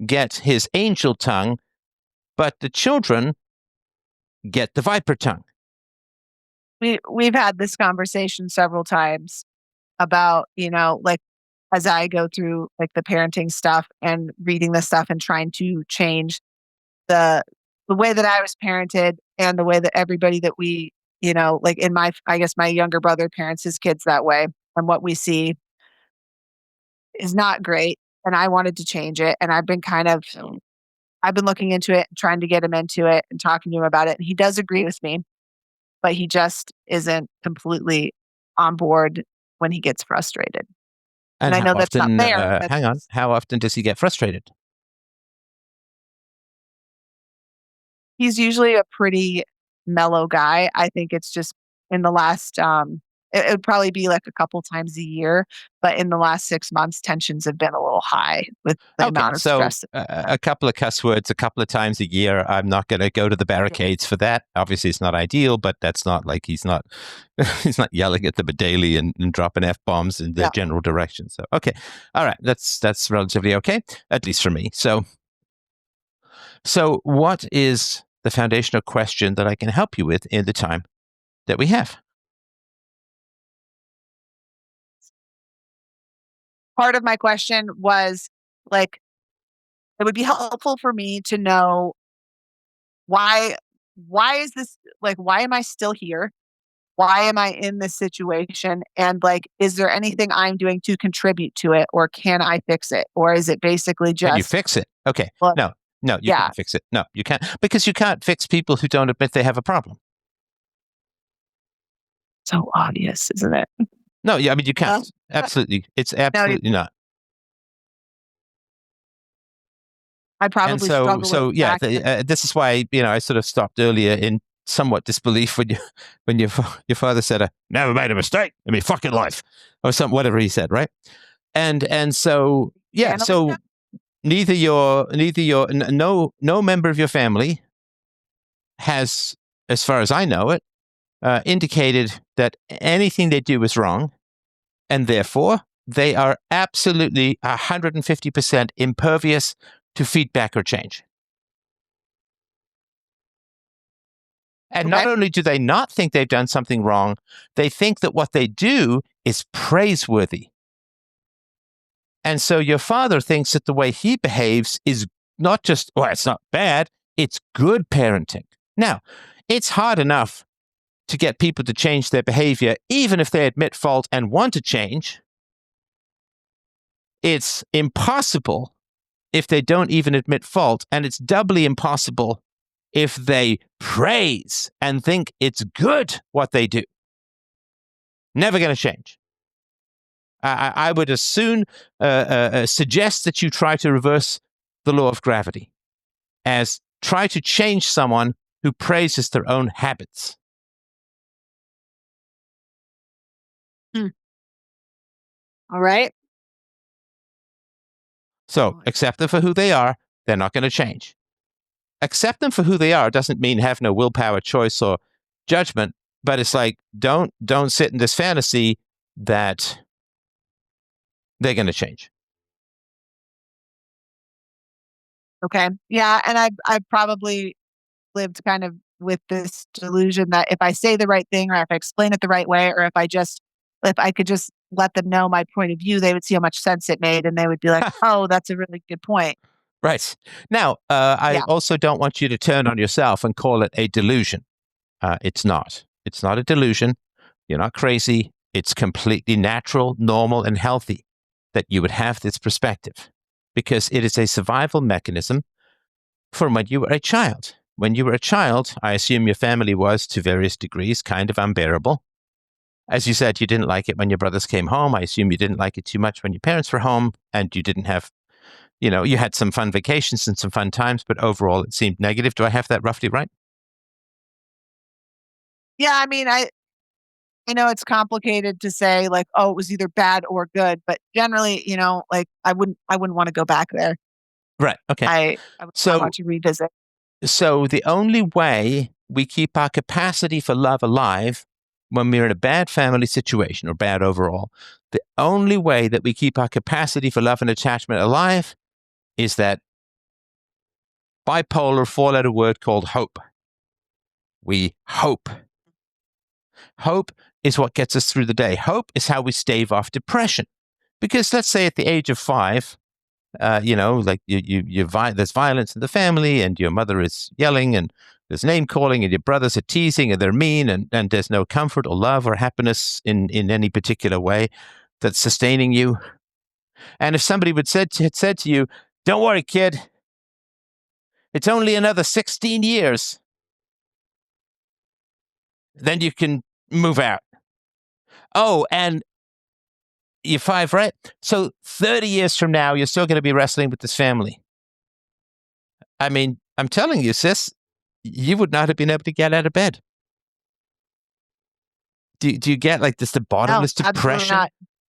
get his angel tongue, but the children get the viper tongue. We've had this conversation several times about, like, as I go through, like, the parenting stuff and reading this stuff and trying to change the way that I was parented and the way that everybody that like, in my I guess my younger brother parents his kids that way and what we see. is not great, and I wanted to change it. And I've been looking into it, trying to get him into it and talking to him about it. And he does agree with me, but he just isn't completely on board when he gets frustrated. And And I how know that's not often, fair, but hang on, how often does he get frustrated? he's usually a pretty mellow guy. I think it's just in the last, it would probably be like a couple times a year, but in the last 6 months, tensions have been a little high with the Okay, amount of so stress. a couple of cuss words a couple of times a year. I'm not going to go to the barricades for that. Obviously, it's not ideal, but that's not like he's not he's not yelling at them daily and dropping f bombs in their Yeah. general direction. So okay, all right, that's relatively okay, at least for me. So what is the foundational question that I can help you with in the time that we have? Part of my question was like, it would be helpful for me to know why why is this like why am I still here? Why am I in this situation? And like, is there anything I'm doing to contribute to it, or can I fix it? Or is it basically Can you just, fix it? Okay, well, no, you yeah, can't fix it. No, you can't, because you can't fix people who don't admit they have a problem. so obvious, isn't it? No, yeah, I mean you Uh, can't. Absolutely, it's no, absolutely not. I And probably struggle with the yeah, fact that this is why I sort of stopped earlier in somewhat disbelief when your father said, "Never made a mistake in my fucking life," or something, whatever he said, right? And so yeah, channeling so that. no member of your family has, as far as I know it, indicated that anything they do is wrong, and therefore they are absolutely 150% impervious to feedback or change. And not Okay. only do they not think they've done something wrong, they think that what they do is praiseworthy. And so your father thinks that the way he behaves is not just, well, it's not bad, it's good parenting. Now, it's hard enough to get people to change their behavior, even if they admit fault and want to change. It's impossible if they don't even admit fault, and it's doubly impossible if they praise and think it's good what they do. Never going to change. I would as soon suggest that you try to reverse the law of gravity as try to change someone who praises their own habits. Hmm. All right. So accept them for who they are. They're not going to change. Accept them for who they are doesn't mean have no willpower, choice, or judgment, but it's like don't sit in this fantasy that they're going to change. Okay. Yeah. And I've probably lived kind of with this delusion that if I say the right thing, or if I explain it the right way, or if I could just let them know my point of view, they would see how much sense it made and they would be like, oh, that's a really good point. Right. Now, I Yeah. also don't want you to turn on yourself and call it a delusion. It's not. It's not a delusion. You're not crazy. It's completely natural, normal, and healthy that you would have this perspective because it is a survival mechanism from when you were a child. When you were a child, I assume your family was, to various degrees, kind of unbearable. As you said, you didn't like it when your brothers came home. I assume you didn't like it too much when your parents were home, and you didn't have, you had some fun vacations and some fun times, but overall it seemed negative. Do I have that roughly right? Yeah. I mean, I know it's complicated to say like, oh, it was either bad or good, but generally, like I wouldn't want to go back there. Right. Okay. I would not So, want to revisit. so the only way we keep our capacity for love alive when we're in a bad family situation or bad overall, the only way that we keep our capacity for love and attachment alive is that bipolar four-letter word called hope. We hope. Hope is what gets us through the day. Hope is how we stave off depression. Because let's say at the age of 5, like there's violence in the family, and your mother is yelling, and there's name calling, and your brothers are teasing, and they're mean, and there's no comfort or love or happiness in any particular way that's sustaining you. And if somebody had said to you, "Don't worry, kid, it's only another 16 years, then you can move out." Oh, and you're 5, right? So 30 years from now, you're still going to be wrestling with this family. I mean, I'm telling you, sis, you would not have been able to get out of bed. Do you get like this, the No, bottomless absolutely depression? not.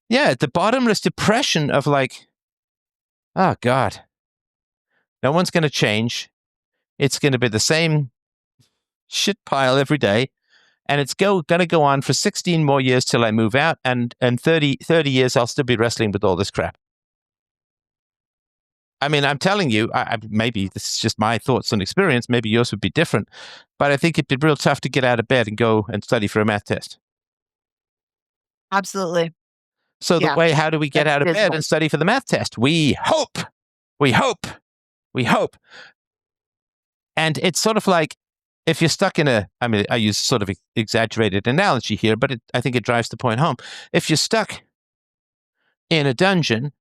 Yeah, the bottomless depression of like, oh God, no one's going to change. It's going to be the same shit pile every day. And it's going to go on for 16 more years till I move out. And 30 years, I'll still be wrestling with all this crap. I mean, I'm telling you, maybe this is just my thoughts and experience. Maybe yours would be different. But I think it'd be real tough to get out of bed and go and study for a math test. Absolutely. So Yeah, how do we get out of bed dismal. and study for the math test? We hope. We hope. We hope. And it's sort of like if you're stuck in I mean, I use sort of exaggerated analogy here, but I think it drives the point home. If you're stuck in a dungeon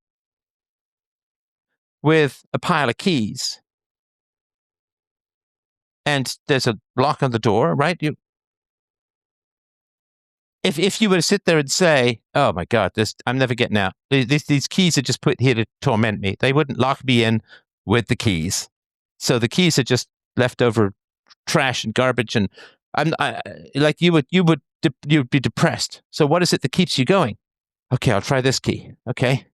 with a pile of keys and there's a lock on the door, right? If you were to sit there and say, "Oh my God, I'm never getting out. These keys are just put here to torment me," they wouldn't lock me in with the keys. So the keys are just leftover trash and garbage, and like you'd be depressed. So what is it that keeps you going? Okay, I'll try this key. Okay.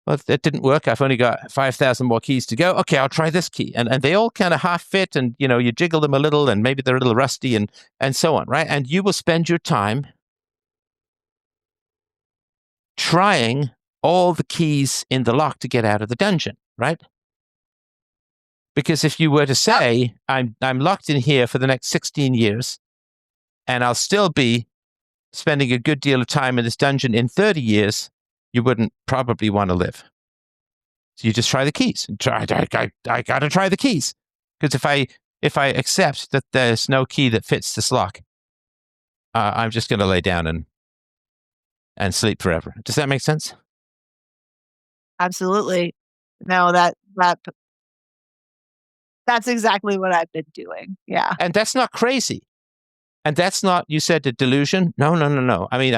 Well, that didn't work. I've only got 5,000 more keys to go. Okay, I'll try this key. And they all kind of half fit, and you jiggle them a little, and maybe they're a little rusty, and so on, right? And you will spend your time trying all the keys in the lock to get out of the dungeon, right? Because if you were to say, I'm locked in here for the next 16 years, and I'll still be spending a good deal of time in this dungeon in 30 years, you wouldn't probably want to live. So you just try the keys. I got to try the keys. Because if I accept that there's no key that fits this lock, I'm just going to lay down and sleep forever. Does that make sense? Absolutely. No, that's exactly what I've been doing. Yeah. And that's not crazy. And that's not, you said, a delusion. No. I mean,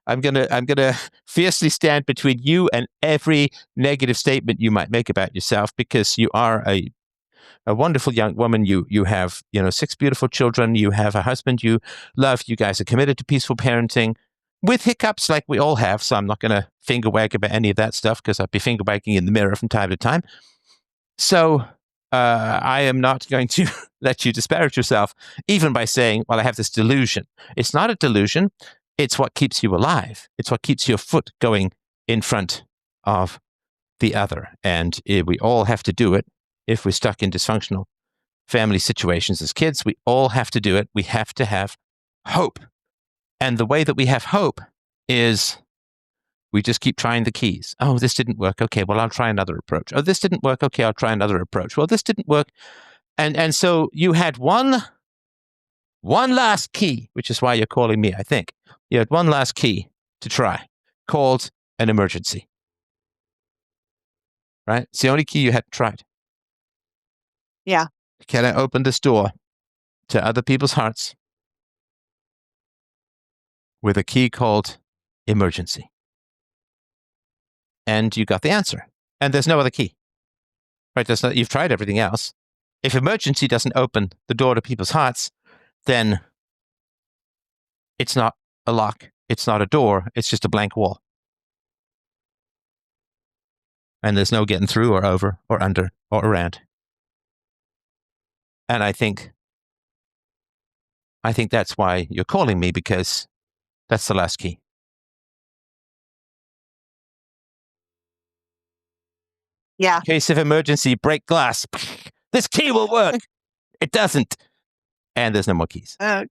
I'm gonna fiercely stand between you and every negative statement you might make about yourself, because you are a wonderful young woman. You have 6 beautiful children. You have a husband you love. You guys are committed to peaceful parenting, with hiccups like we all have. So I'm not going to finger wag about any of that stuff, because I'll be finger wagging in the mirror from time to time. So I am not going to let you disparage yourself, even by saying, well, I have this delusion. It's not a delusion. It's what keeps you alive. It's what keeps your foot going in front of the other. And we all have to do it if we're stuck in dysfunctional family situations as kids. We all have to do it. We have to have hope. And the way that we have hope is we just keep trying the keys. Oh, this didn't work. Okay, well, I'll try another approach. Oh, this didn't work. Okay, I'll try another approach. Well, this didn't work. And so you had one last key, which is why you're calling me, I think. You had one last key to try, called an emergency. Right? It's the only key you hadn't tried. Yeah. Can I open this door to other people's hearts with a key called emergency? And you got the answer. And there's no other key. Right? You've tried everything else. If emergency doesn't open the door to people's hearts, then it's not a lock. It's not a door. It's just a blank wall. And there's no getting through or over or under or around. And I think that's why you're calling me, because that's the last key. Yeah. Case of emergency, break glass. This key will work. It doesn't. And there's no more keys. No,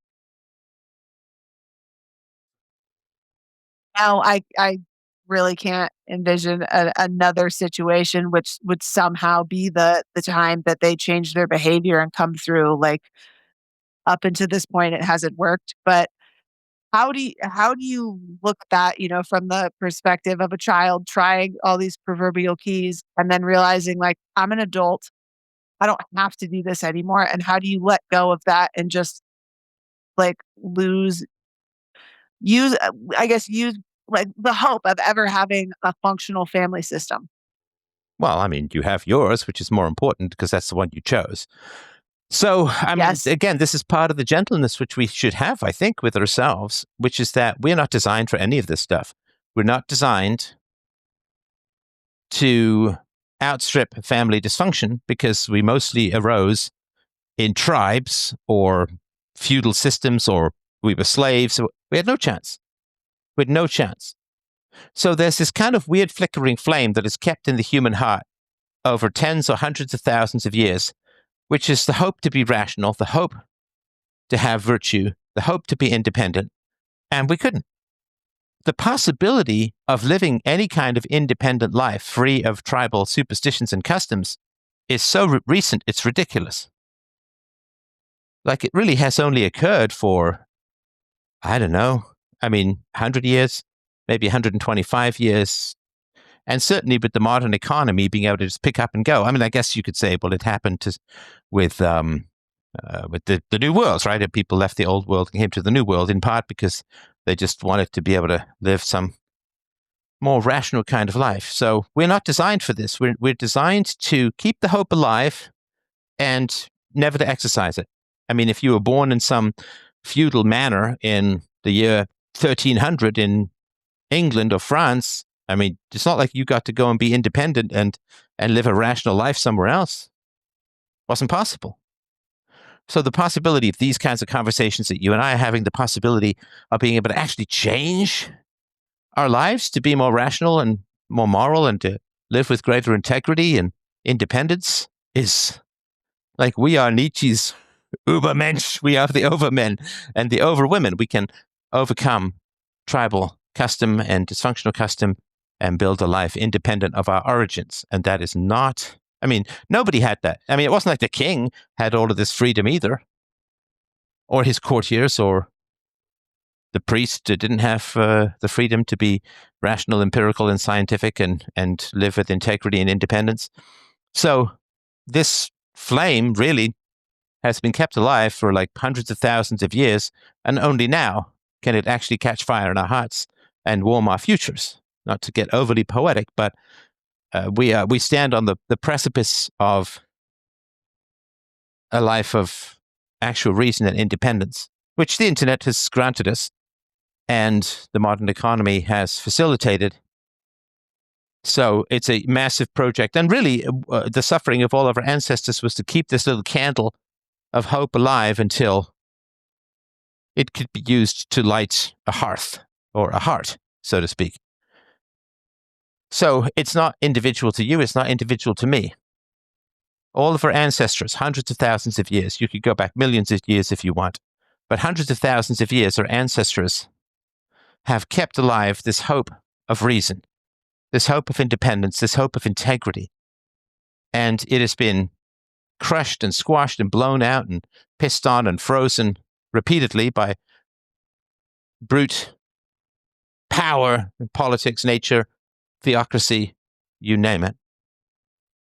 I really can't envision another situation which would somehow be the time that they change their behavior and come through. Like, up until this point, it hasn't worked. But how do you look at that, from the perspective of a child trying all these proverbial keys and then realizing like I'm an adult, I don't have to do this anymore, and how do you let go of that and just like use like the hope of ever having a functional family system? Well, I mean, you have yours, which is more important because that's the one you chose. So, I mean, Yes. again, this is part of the gentleness which we should have, I think, with ourselves, which is that we're not designed for any of this stuff. We're not designed to outstrip family dysfunction because we mostly arose in tribes or feudal systems, or we were slaves. We had no chance. We had no chance. So there's this kind of weird flickering flame that is kept in the human heart over tens or hundreds of thousands of years, which is the hope to be rational, the hope to have virtue, the hope to be independent. And we couldn't. The possibility of living any kind of independent life free of tribal superstitions and customs is so recent, it's ridiculous. Like it really has only occurred for, I don't know, I mean, 100 years, maybe 125 years. And certainly with the modern economy being able to just pick up and go. I mean, I guess you could say, well, it happened with the new worlds, right? And people left the old world and came to the new world in part because they just wanted to be able to live some more rational kind of life. So we're not designed for this. We're designed to keep the hope alive and never to exercise it. I mean, if you were born in some feudal manor in the year 1300 in England or France, I mean, it's not like you got to go and be independent and live a rational life somewhere else. It wasn't possible. So the possibility of these kinds of conversations that you and I are having, the possibility of being able to actually change our lives to be more rational and more moral and to live with greater integrity and independence is like we are Nietzsche's Übermensch. We are the overmen and the overwomen. We can overcome tribal custom and dysfunctional custom and build a life independent of our origins. And that is not, I mean, nobody had that. I mean, it wasn't like the king had all of this freedom either, or his courtiers, or the priest didn't have the freedom to be rational, empirical, and scientific and live with integrity and independence. So this flame really has been kept alive for like hundreds of thousands of years, and only now can it actually catch fire in our hearts and warm our futures. Not to get overly poetic, but we stand on the precipice of a life of actual reason and independence, which the internet has granted us and the modern economy has facilitated. So it's a massive project. And really, the suffering of all of our ancestors was to keep this little candle of hope alive until it could be used to light a hearth or a heart, so to speak. So it's not individual to you, it's not individual to me. All of our ancestors, hundreds of thousands of years, you could go back millions of years if you want, but hundreds of thousands of years, our ancestors have kept alive this hope of reason, this hope of independence, this hope of integrity. And it has been crushed and squashed and blown out and pissed on and frozen repeatedly by brute power, politics, nature, theocracy, you name it.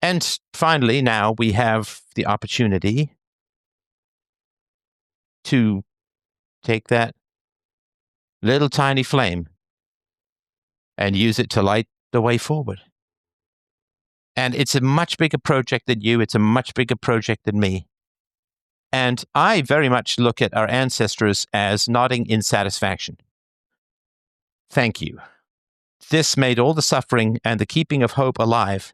And finally, now we have the opportunity to take that little tiny flame and use it to light the way forward. And it's a much bigger project than you. It's a much bigger project than me. And I very much look at our ancestors as nodding in satisfaction. Thank you. This made all the suffering and the keeping of hope alive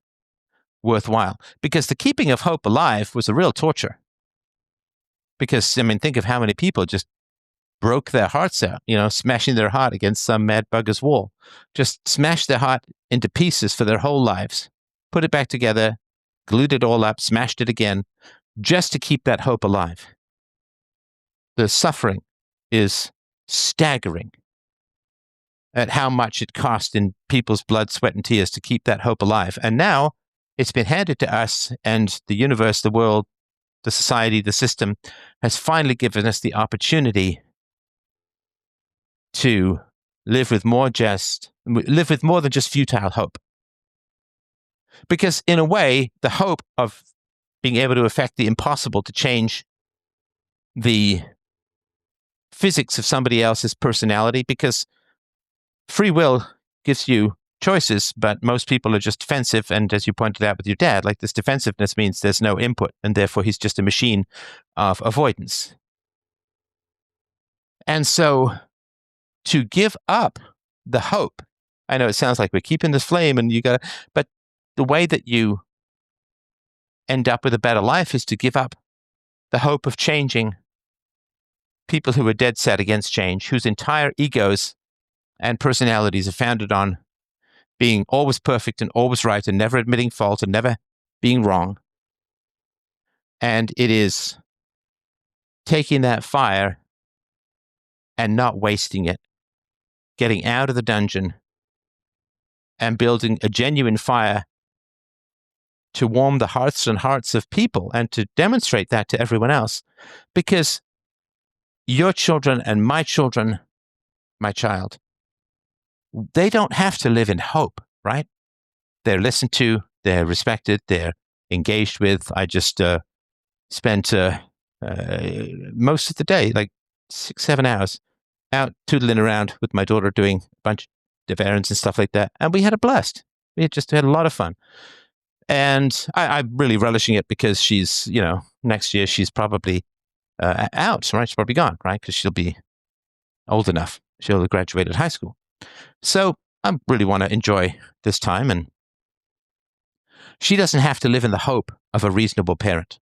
worthwhile. Because the keeping of hope alive was a real torture. Because, I mean, think of how many people just broke their hearts out, smashing their heart against some mad bugger's wall. Just smashed their heart into pieces for their whole lives. Put it back together, glued it all up, smashed it again, just to keep that hope alive. The suffering is staggering at how much it cost in people's blood, sweat, and tears to keep that hope alive. And now it's been handed to us, and the universe, the world, the society, the system has finally given us the opportunity to live with more than just futile hope. Because in a way, the hope of being able to affect the impossible, to change the physics of somebody else's personality, because free will gives you choices, but most people are just defensive. And as you pointed out with your dad, like, this defensiveness means there's no input, and therefore he's just a machine of avoidance. And so to give up the hope, I know it sounds like we're keeping this flame and but the way that you end up with a better life is to give up the hope of changing people who are dead set against change, whose entire egos and personalities are founded on being always perfect and always right and never admitting fault and never being wrong. And it is taking that fire and not wasting it, getting out of the dungeon and building a genuine fire to warm the hearts and hearts of people and to demonstrate that to everyone else. Because your children and my children, my child, they don't have to live in hope, right? They're listened to, they're respected, they're engaged with. I just spent most of the day, like 6-7 hours, out tootling around with my daughter doing a bunch of errands and stuff like that. And we had a blast. We just had a lot of fun. And I'm really relishing it because she's, next year she's probably out, right? She's probably gone, right? Because she'll be old enough. She'll have graduated high school. So I really want to enjoy this time. And she doesn't have to live in the hope of a reasonable parent.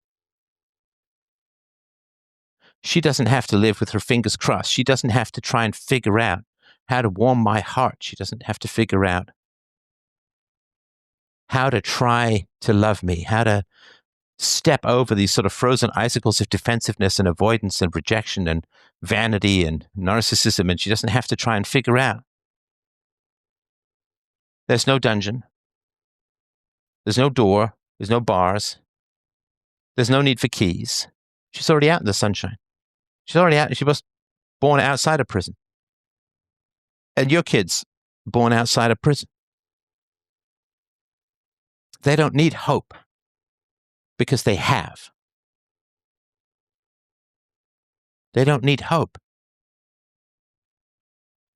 She doesn't have to live with her fingers crossed. She doesn't have to try and figure out how to warm my heart. She doesn't have to figure out how to try to love me, how to step over these sort of frozen icicles of defensiveness and avoidance and rejection and vanity and narcissism. And she doesn't have to try and figure out. There's no dungeon. There's no door. There's no bars. There's no need for keys. She's already out in the sunshine. She's already out. She was born outside of prison. And your kids born outside of prison. They don't need hope because they have. They don't need hope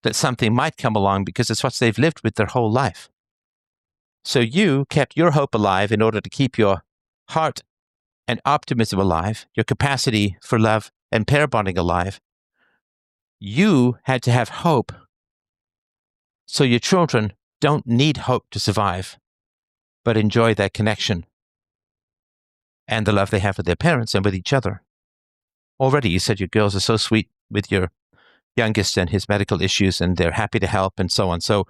that something might come along because it's what they've lived with their whole life. So you kept your hope alive in order to keep your heart and optimism alive, your capacity for love and pair bonding alive. You had to have hope so your children don't need hope to survive, but enjoy that connection and the love they have with their parents and with each other. Already, you said your girls are so sweet with your youngest and his medical issues, and they're happy to help and so on. So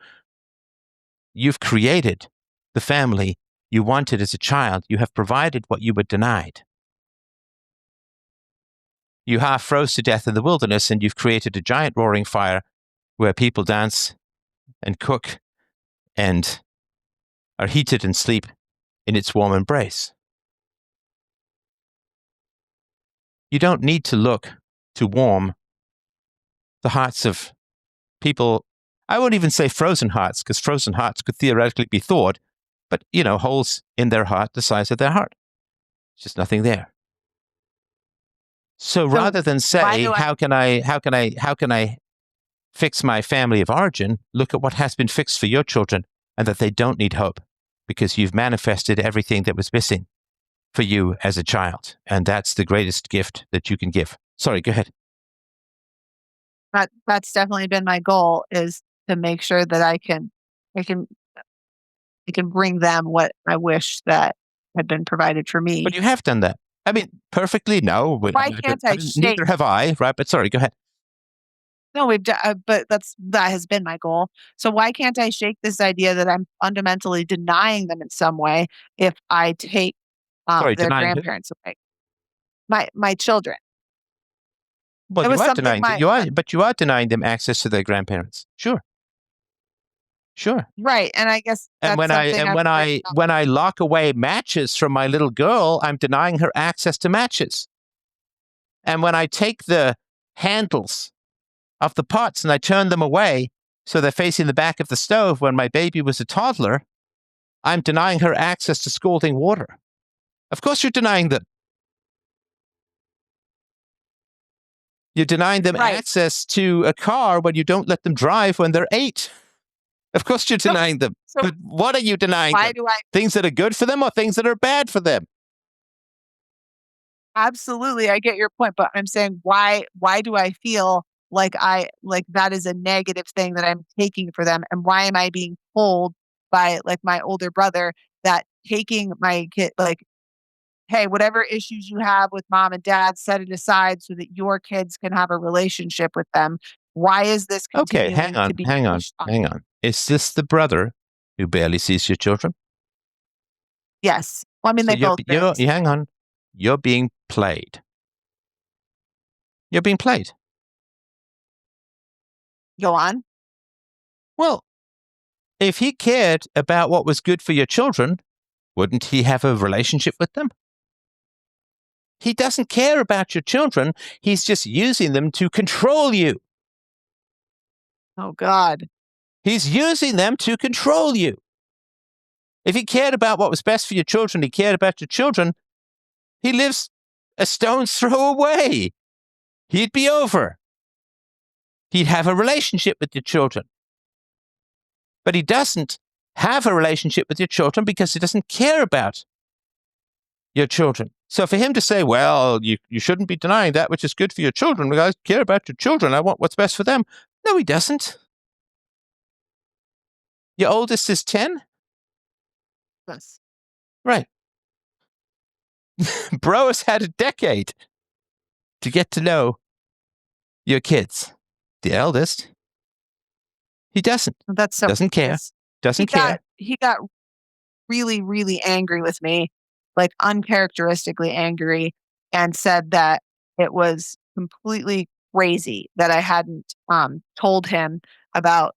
you've created the family you wanted as a child. You have provided what you were denied. You half froze to death in the wilderness, and you've created a giant roaring fire where people dance and cook and are heated and sleep in its warm embrace. You don't need to look to warm the hearts of people. I won't even say frozen hearts, because frozen hearts could theoretically be thawed, but, holes in their heart the size of their heart. There's just nothing there. So rather than say, how can I fix my family of origin, look at what has been fixed for your children and that they don't need hope because you've manifested everything that was missing for you as a child. And that's the greatest gift that you can give. Sorry, go ahead. That's definitely been my goal, is to make sure that I can bring them what I wish that had been provided for me. But you have done that. I mean, perfectly, no. Why can't I shake? Neither have I, right? But sorry, go ahead. No, we've done, but that has been my goal. So why can't I shake this idea that I'm fundamentally denying them in some way if I take their grandparents away? My children. Well, you are denying them. But you are denying them access to their grandparents. Sure. Right, and I guess that's when I lock away matches from my little girl, I'm denying her access to matches. And when I take the handles of the pots and I turned them away so they're facing the back of the stove when my baby was a toddler, I'm denying her access to scalding water. Of course you're denying them. You're denying them Right. access to a car when you don't let them drive when they're 8. Of course you're denying them. So but what are you denying why them? do I Things that are good for them or things that are bad for them? absolutely, I get your point, but I'm saying why do I feel like that is a negative thing that I'm taking for them, and why am I being told by, like, my older brother that taking my kid, like, "Hey, whatever issues you have with mom and dad, set it aside so that your kids can have a relationship with them." Why is this Okay, hang continuing on, to be hang on, pushed on? hang on. Is this the brother who barely sees your children? Yes. Well, I mean, So they both barely see. hang on. You're being played. You're being played. Go on. Well, if he cared about what was good for your children, wouldn't he have a relationship with them? He doesn't care about your children. He's just using them to control you. Oh God. He's using them to control you. If he cared about what was best for your children, he cared about your children, he lives a stone's throw away. He'd be over. He'd have a relationship with your children. But he doesn't have a relationship with your children because he doesn't care about your children. So for him to say, well, you shouldn't be denying that which is good for your children, because I care about your children, I want what's best for them. No, he doesn't. Your oldest is 10? Yes. Right. Bro has had a decade to get to know your kids. The eldest, he doesn't. That's so Doesn't care. nice. Doesn't care. He got really, really angry with me, like uncharacteristically angry, and said that it was completely crazy that I hadn't told him about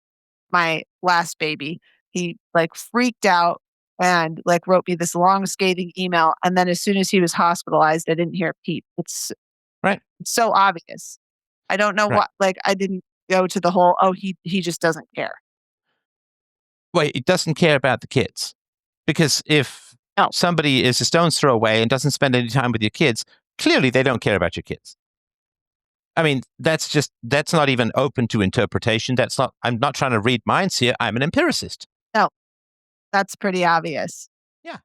my last baby. He like freaked out and like wrote me this long scathing email, and then as soon as he was hospitalized, I didn't hear a peep. Right. It's so obvious. I don't know Right. what, like, I didn't go to the whole, oh, he just doesn't care. Well, he doesn't care about the kids. Because if No. somebody is a stone's throw away and doesn't spend any time with your kids, clearly they don't care about your kids. I mean, that's not even open to interpretation. I'm not trying to read minds here. I'm an empiricist. No, that's pretty obvious. Yeah.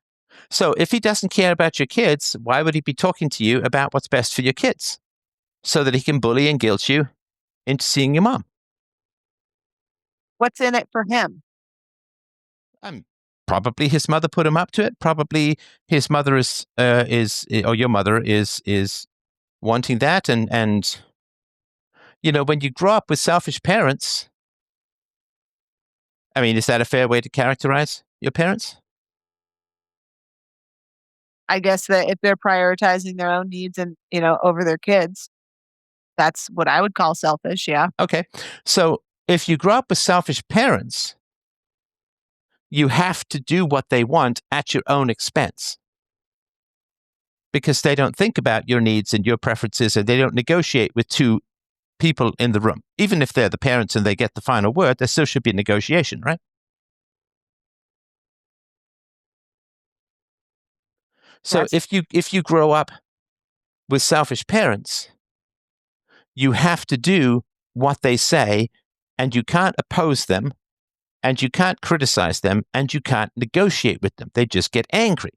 So if he doesn't care about your kids, why would he be talking to you about what's best for your kids? So that he can bully and guilt you into seeing your mom. What's in it for him? Probably his mother put him up to it. Probably his mother or your mother is wanting that. And when you grow up with selfish parents, I mean, is that a fair way to characterize your parents? I guess that if they're prioritizing their own needs and, over their kids, that's what I would call selfish. Yeah. Okay. So if you grow up with selfish parents, you have to do what they want at your own expense because they don't think about your needs and your preferences, and they don't negotiate with two people in the room. Even if they're the parents and they get the final word, there still should be negotiation, right? So Yes. if you grow up with selfish parents, you have to do what they say, and you can't oppose them, and you can't criticize them, and you can't negotiate with them. They just get angry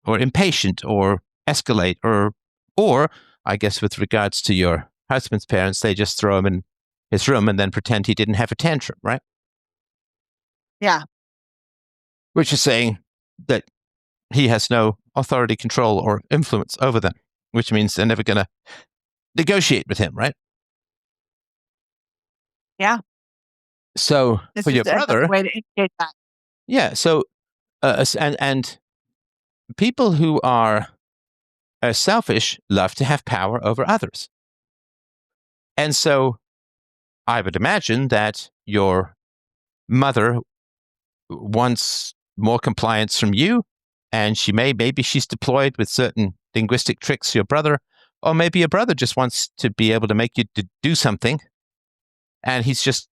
or impatient or escalate, or I guess with regards to your husband's parents, they just throw him in his room and then pretend he didn't have a tantrum, right? Yeah. Which is saying that he has no authority, control, or influence over them, which means they're never going to negotiate with him, right? Yeah. So It's for your just another brother, way to indicate that. yeah. So and people who are selfish love to have power over others, and so I would imagine that your mother wants more compliance from you, and maybe she's deployed with certain linguistic tricks to your brother Or maybe your brother just wants to be able to make you to do something, and he's just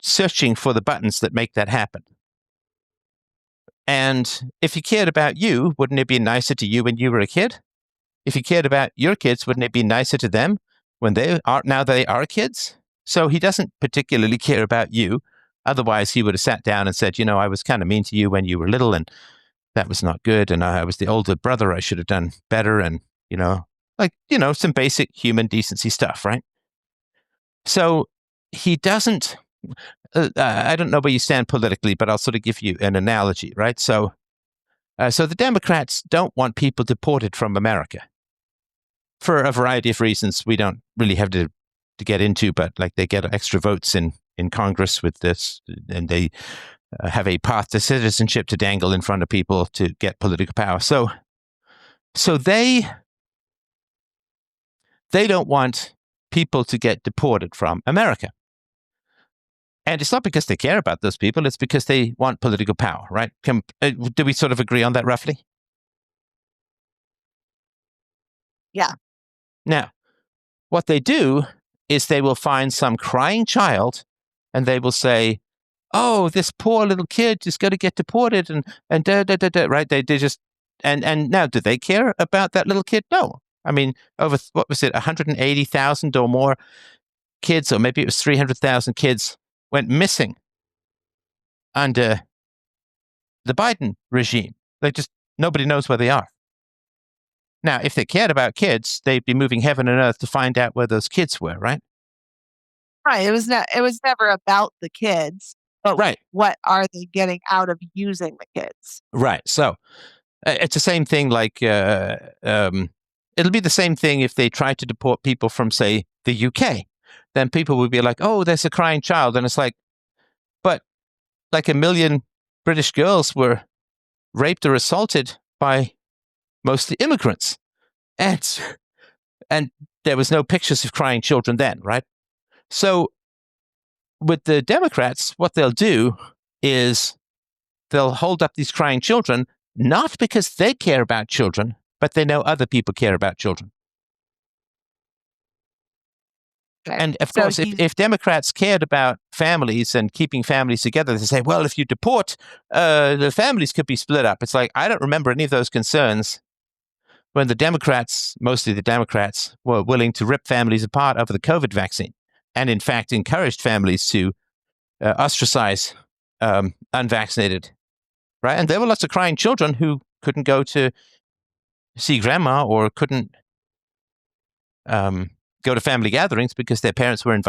searching for the buttons that make that happen. And if he cared about you, wouldn't it be nicer to you when you were a kid? If he cared about your kids, wouldn't it be nicer to them when they are kids? So he doesn't particularly care about you. Otherwise, he would have sat down and said, I was kind of mean to you when you were little, and that was not good. And I was the older brother. I should have done better. And, some basic human decency stuff, right? So he doesn't, I don't know where you stand politically, but I'll sort of give you an analogy, right? So the Democrats don't want people deported from America for a variety of reasons we don't really have to get into, but like they get extra votes in Congress with this, and they have a path to citizenship to dangle in front of people to get political power. So they don't want people to get deported from America. And it's not because they care about those people, it's because they want political power, right? Do we sort of agree on that roughly? Yeah. Now, what they do is they will find some crying child and they will say, oh, this poor little kid is going to get deported and right? They just, and now, do they care about that little kid? No. I mean, over, what was it, 180,000 or more kids, or maybe it was 300,000 kids went missing under the Biden regime. Nobody knows where they are. Now, if they cared about kids, they'd be moving heaven and earth to find out where those kids were, right? Right. It was never about the kids, but right. What are they getting out of using the kids? Right. So it's the same thing. Like it'll be the same thing if they try to deport people from, say, the UK. Then people would be like, "Oh, there's a crying child," and it's like, but like 1 million British girls were raped or assaulted by mostly immigrants, and there was no pictures of crying children then, right? So with the Democrats, what they'll do is they'll hold up these crying children, not because they care about children, but they know other people care about children. Okay. And of course, if Democrats cared about families and keeping families together, they say, well, if you deport, the families could be split up. It's like, I don't remember any of those concerns when the Democrats, mostly the Democrats, were willing to rip families apart over the COVID vaccine, and in fact encouraged families to ostracize unvaccinated, right? And there were lots of crying children who couldn't go to see grandma or couldn't go to family gatherings because their parents weren't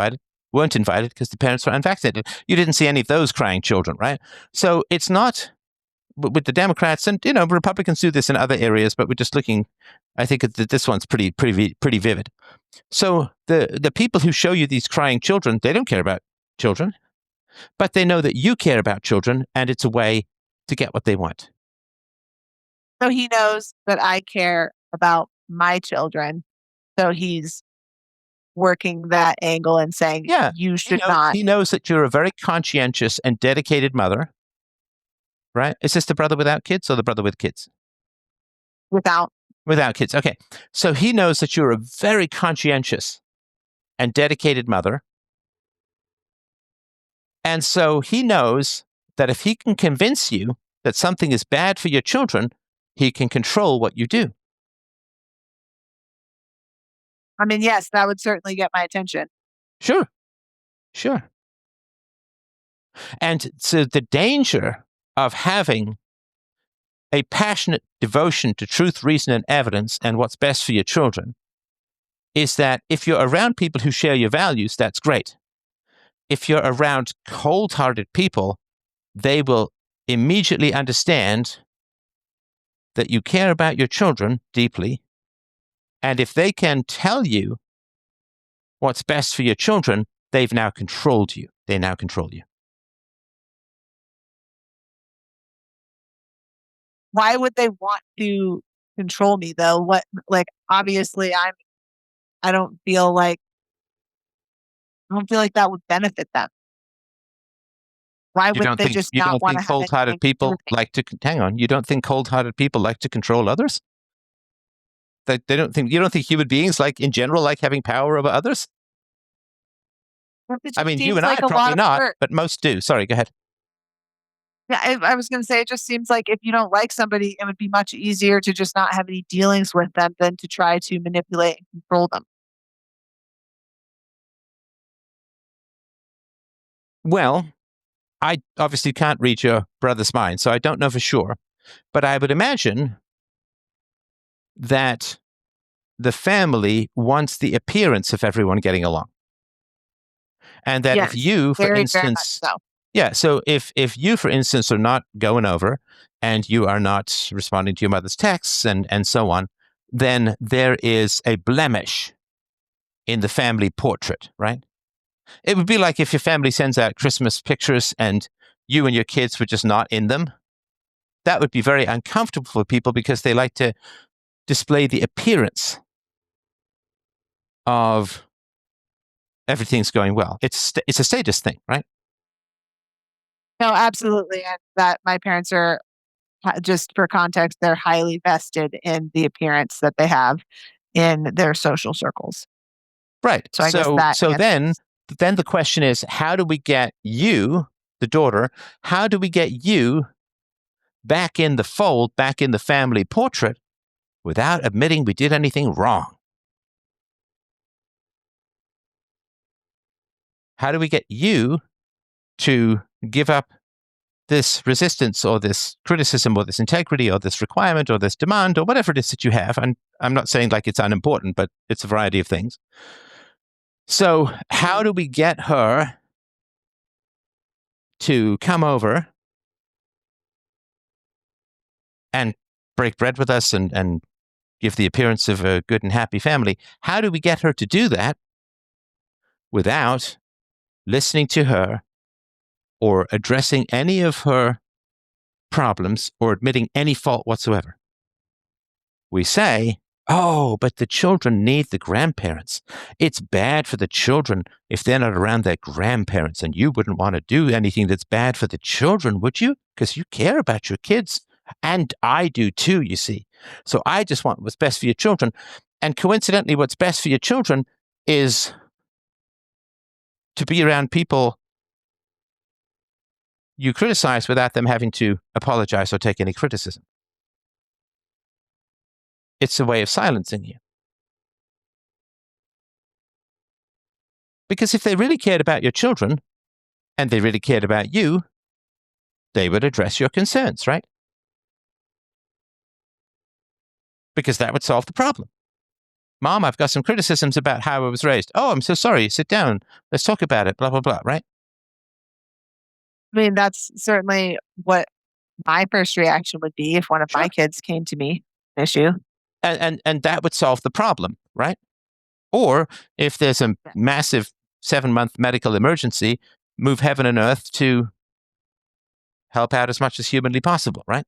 invited because the parents were unvaccinated. You didn't see any of those crying children, right? So it's not with the Democrats, and Republicans do this in other areas, but we're just looking. I think that this one's pretty vivid. So the people who show you these crying children, they don't care about children, but they know that you care about children, and it's a way to get what they want. So he knows that I care about my children. So he's working that angle and saying, yeah, you should not. He knows that you're a very conscientious and dedicated mother, right? Is this the brother without kids or the brother with kids? Without kids. Okay. So he knows that you're a very conscientious and dedicated mother. And so he knows that if he can convince you that something is bad for your children, he can control what you do. I mean, yes, that would certainly get my attention. Sure. And so the danger of having a passionate devotion to truth, reason, and evidence and what's best for your children is that if you're around people who share your values, that's great. If you're around cold-hearted people, they will immediately understand that you care about your children deeply. And if they can tell you what's best for your children, they've now controlled you. They now control you. Why would they want to control me though? Obviously I don't feel like that would benefit them. Why would they just not want to have cold-hearted people like to hang on? You don't think cold-hearted people like to control others? They don't think, you don't think human beings, like in general, like having power over others? It I just mean, you seems and I like a probably lot of not, work. but most do. Sorry, go ahead. Yeah, I was going to say it just seems like if you don't like somebody, it would be much easier to just not have any dealings with them than to try to manipulate and control them. Well, I obviously can't read your brother's mind, so I don't know for sure. But I would imagine that the family wants the appearance of everyone getting along. And that if Yes, you, for very, very much instance, so. yeah, so if you, for instance, are not going over and you are not responding to your mother's texts and so on, then there is a blemish in the family portrait, right? It would be like if your family sends out Christmas pictures and you and your kids were just not in them. That would be very uncomfortable for people because they like to display the appearance of everything's going well. It's a status thing, right? No, absolutely. And that my parents are, just for context, they're highly vested in the appearance that they have in their social circles. Right. So I guess So that so then answers. then the question is, how do we get you, the daughter, how do we get you back in the fold, back in the family portrait without admitting we did anything wrong? How do we get you to give up this resistance or this criticism or this integrity or this requirement or this demand or whatever it is that you have? And I'm not saying like it's unimportant, but it's a variety of things. So, how Mhm. do we get her to come over and break bread with us and give the appearance of a good and happy family? How do we get her to do that without listening to her or addressing any of her problems or admitting any fault whatsoever? We say, oh, but the children need the grandparents. It's bad for the children if they're not around their grandparents, and you wouldn't want to do anything that's bad for the children, would you? Because you care about your kids. And I do too, you see. So I just want what's best for your children. And coincidentally, what's best for your children is to be around people you criticize without them having to apologize or take any criticism. It's a way of silencing you. Because if they really cared about your children and they really cared about you, they would address your concerns, right? Because that would solve the problem. Mom, I've got some criticisms about how I was raised. Oh, I'm so sorry. Sit down. Let's talk about it. Blah, blah, blah, right? I mean, that's certainly what my first reaction would be if one of my Sure. kids came to me, issue. And that would solve the problem, right? Or if there's a Yeah. massive 7-month medical emergency, move heaven and earth to help out as much as humanly possible, right?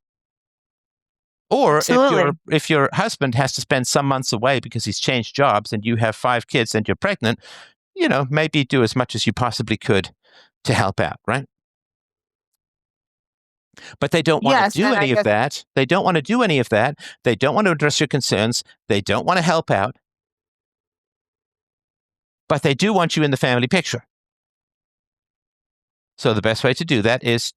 Or Absolutely. if your husband has to spend some months away because he's changed jobs and you have 5 kids and you're pregnant, maybe do as much as you possibly could to help out, right? But they don't want to Yes, do and I any of guess that. They don't want to do any of that. They don't want to address your concerns. They don't want to help out. But they do want you in the family picture. So the best way to do that is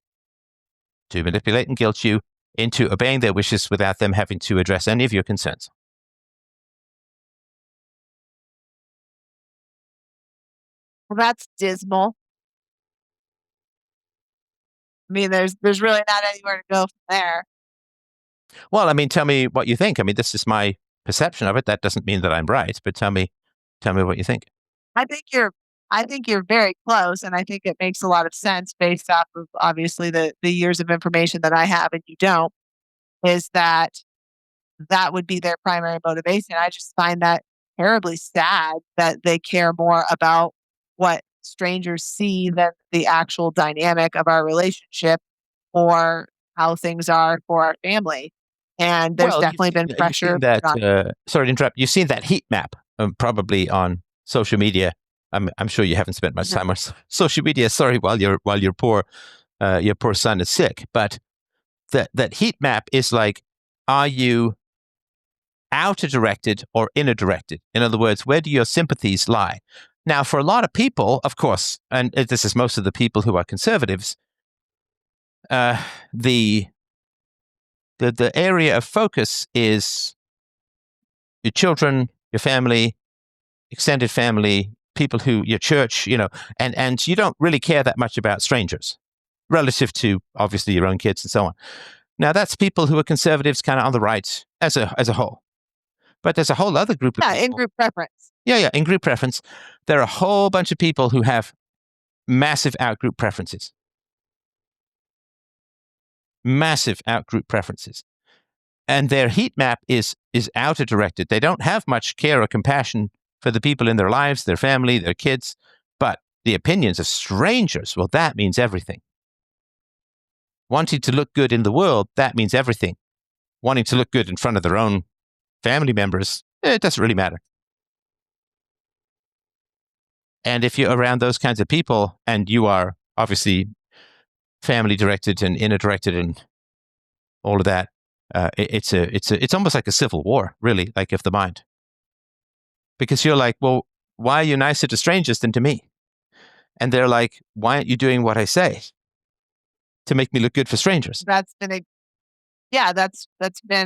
to manipulate and guilt you into obeying their wishes without them having to address any of your concerns. well, that's dismal. I mean, there's really not anywhere to go from there. Well, I mean, tell me what you think. I mean, this is my perception of it. That doesn't mean that I'm right, but tell me what you think. I think you're I think you're very close, and I think it makes a lot of sense based off of obviously the years of information that I have and you don't, is that that would be their primary motivation. I just find that terribly sad that they care more about what strangers see than the actual dynamic of our relationship or how things are for our family. And there's Well, definitely been you've pressure seen put that. on. Sorry to interrupt. You've seen that heat map, probably on social media. I'm sure you haven't spent much Mhm. time on social media. Sorry, while your poor son is sick. But that heat map is like, are you outer directed or inner directed? In other words, where do your sympathies lie? Now, for a lot of people, of course, and this is most of the people who are conservatives, the area of focus is your children, your family, extended family, people who, your church, and you don't really care that much about strangers relative to obviously your own kids and so on. Now, that's people who are conservatives kind of on the right as a whole. But there's a whole other group of Yeah, people. in group preference. Yeah, in group preference. There are a whole bunch of people who have massive out-group preferences. Massive out-group preferences. And their heat map is outer directed. They don't have much care or compassion for the people in their lives, their family, their kids, but the opinions of strangers, well, that means everything. Wanting to look good in the world, that means everything. Wanting to look good in front of their own family members, it doesn't really matter. And if you're around those kinds of people and you are obviously family directed and inner directed and all of that, it's almost like a civil war, really, like of the mind. Because you're like, well, why are you nicer to strangers than to me? And they're like, why aren't you doing what I say to make me look good for strangers? That's been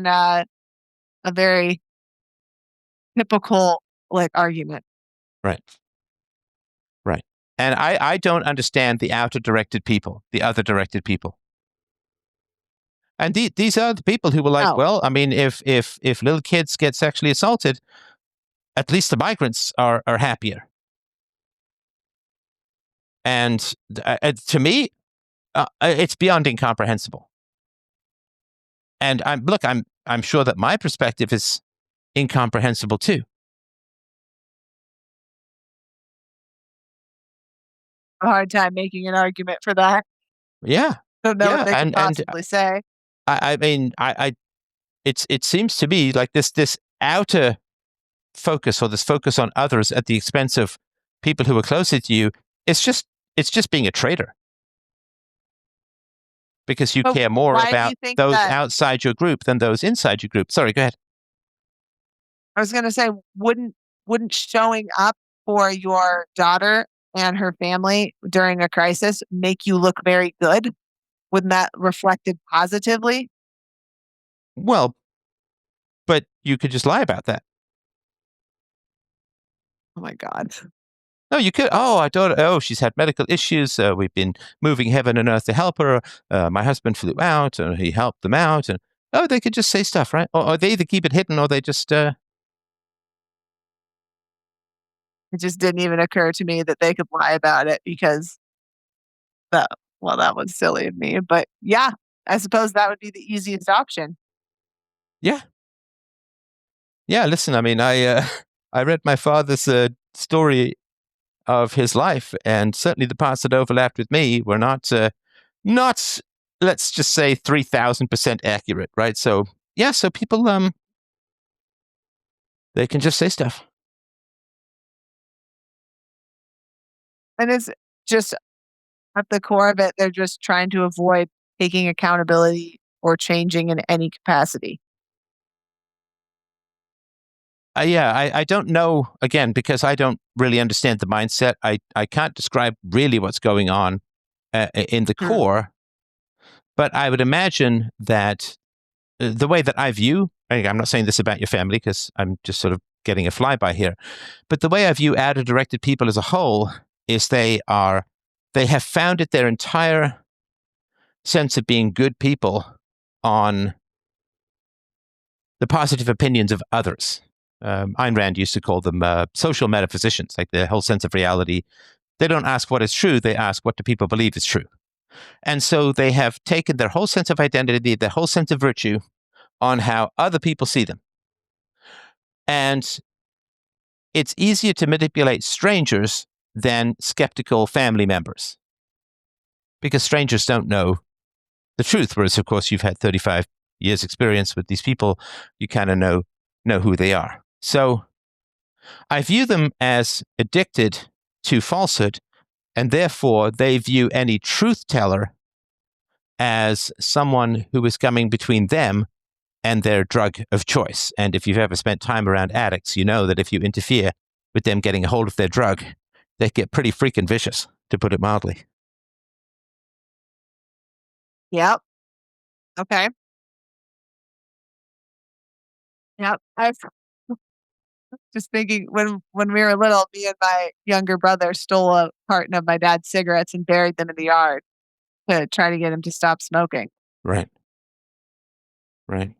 a very typical argument. Right. And I don't understand the outer directed people, the other directed people. And these are the people who were like, well, I mean, if little kids get sexually assaulted, at least the migrants are happier. And to me, it's beyond incomprehensible. And I'm sure that my perspective is incomprehensible too. A hard time making an argument for that. Yeah. Don't know what they could possibly say. I mean, it seems to me like this outer focus or this focus on others at the expense of people who are closer to you. It's just being a traitor. Because you care more about those outside your group than those inside your group. Sorry, go ahead. I was going to say, wouldn't showing up for your daughter and her family during a crisis make you look very good? Wouldn't that reflect it positively? Well, but you could just lie about that. Oh my God. No, you could. She's had medical issues. We've been moving heaven and earth to help her. My husband flew out and he helped them out. And they could just say stuff, right? Or they either keep it hidden or they just. It just didn't even occur to me that they could lie about it because that was silly of me. But yeah, I suppose that would be the easiest option. Yeah. Yeah. Listen, I mean, I read my father's story of his life, and certainly the parts that overlapped with me were not let's just say 3,000% accurate, right? So yeah, so people they can just say stuff. And it's just at the core of it, they're just trying to avoid taking accountability or changing in any capacity. I don't know, again, because I don't really understand the mindset. I can't describe really what's going on in the core, but I would imagine that the way that I view, I'm not saying this about your family because I'm just sort of getting a flyby here, but the way I view outer-directed people as a whole is they have founded their entire sense of being good people on the positive opinions of others. Ayn Rand used to call them social metaphysicians, like their whole sense of reality. They don't ask what is true, they ask what do people believe is true. And so they have taken their whole sense of identity, their whole sense of virtue on how other people see them. And it's easier to manipulate strangers than skeptical family members, because strangers don't know the truth. Whereas, of course, you've had 35 years experience with these people, you kind of know who they are. So I view them as addicted to falsehood, and therefore they view any truth teller as someone who is coming between them and their drug of choice. And if you've ever spent time around addicts, you know that if you interfere with them getting a hold of their drug, they get pretty freaking vicious, to put it mildly. Yep. Okay. Yep. I was just thinking when we were little, me and my younger brother stole a carton of my dad's cigarettes and buried them in the yard to try to get him to stop smoking. Right. Right.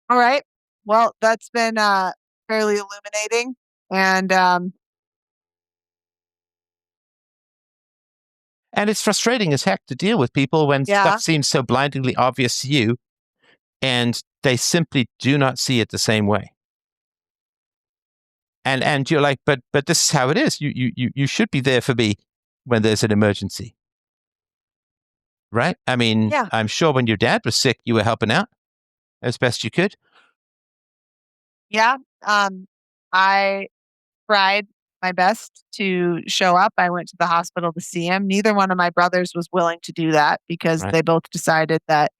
All right. Well, that's been fairly illuminating. And And it's frustrating as heck to deal with people when yeah, stuff seems so blindingly obvious to you and they simply do not see it the same way. And you're like, but this is how it is. You should be there for me when there's an emergency. Right? I mean, yeah, I'm sure when your dad was sick, you were helping out as best you could. yeah. I tried my best to show up. I went to the hospital to see him. Neither one of my brothers was willing to do that because Right. they both decided that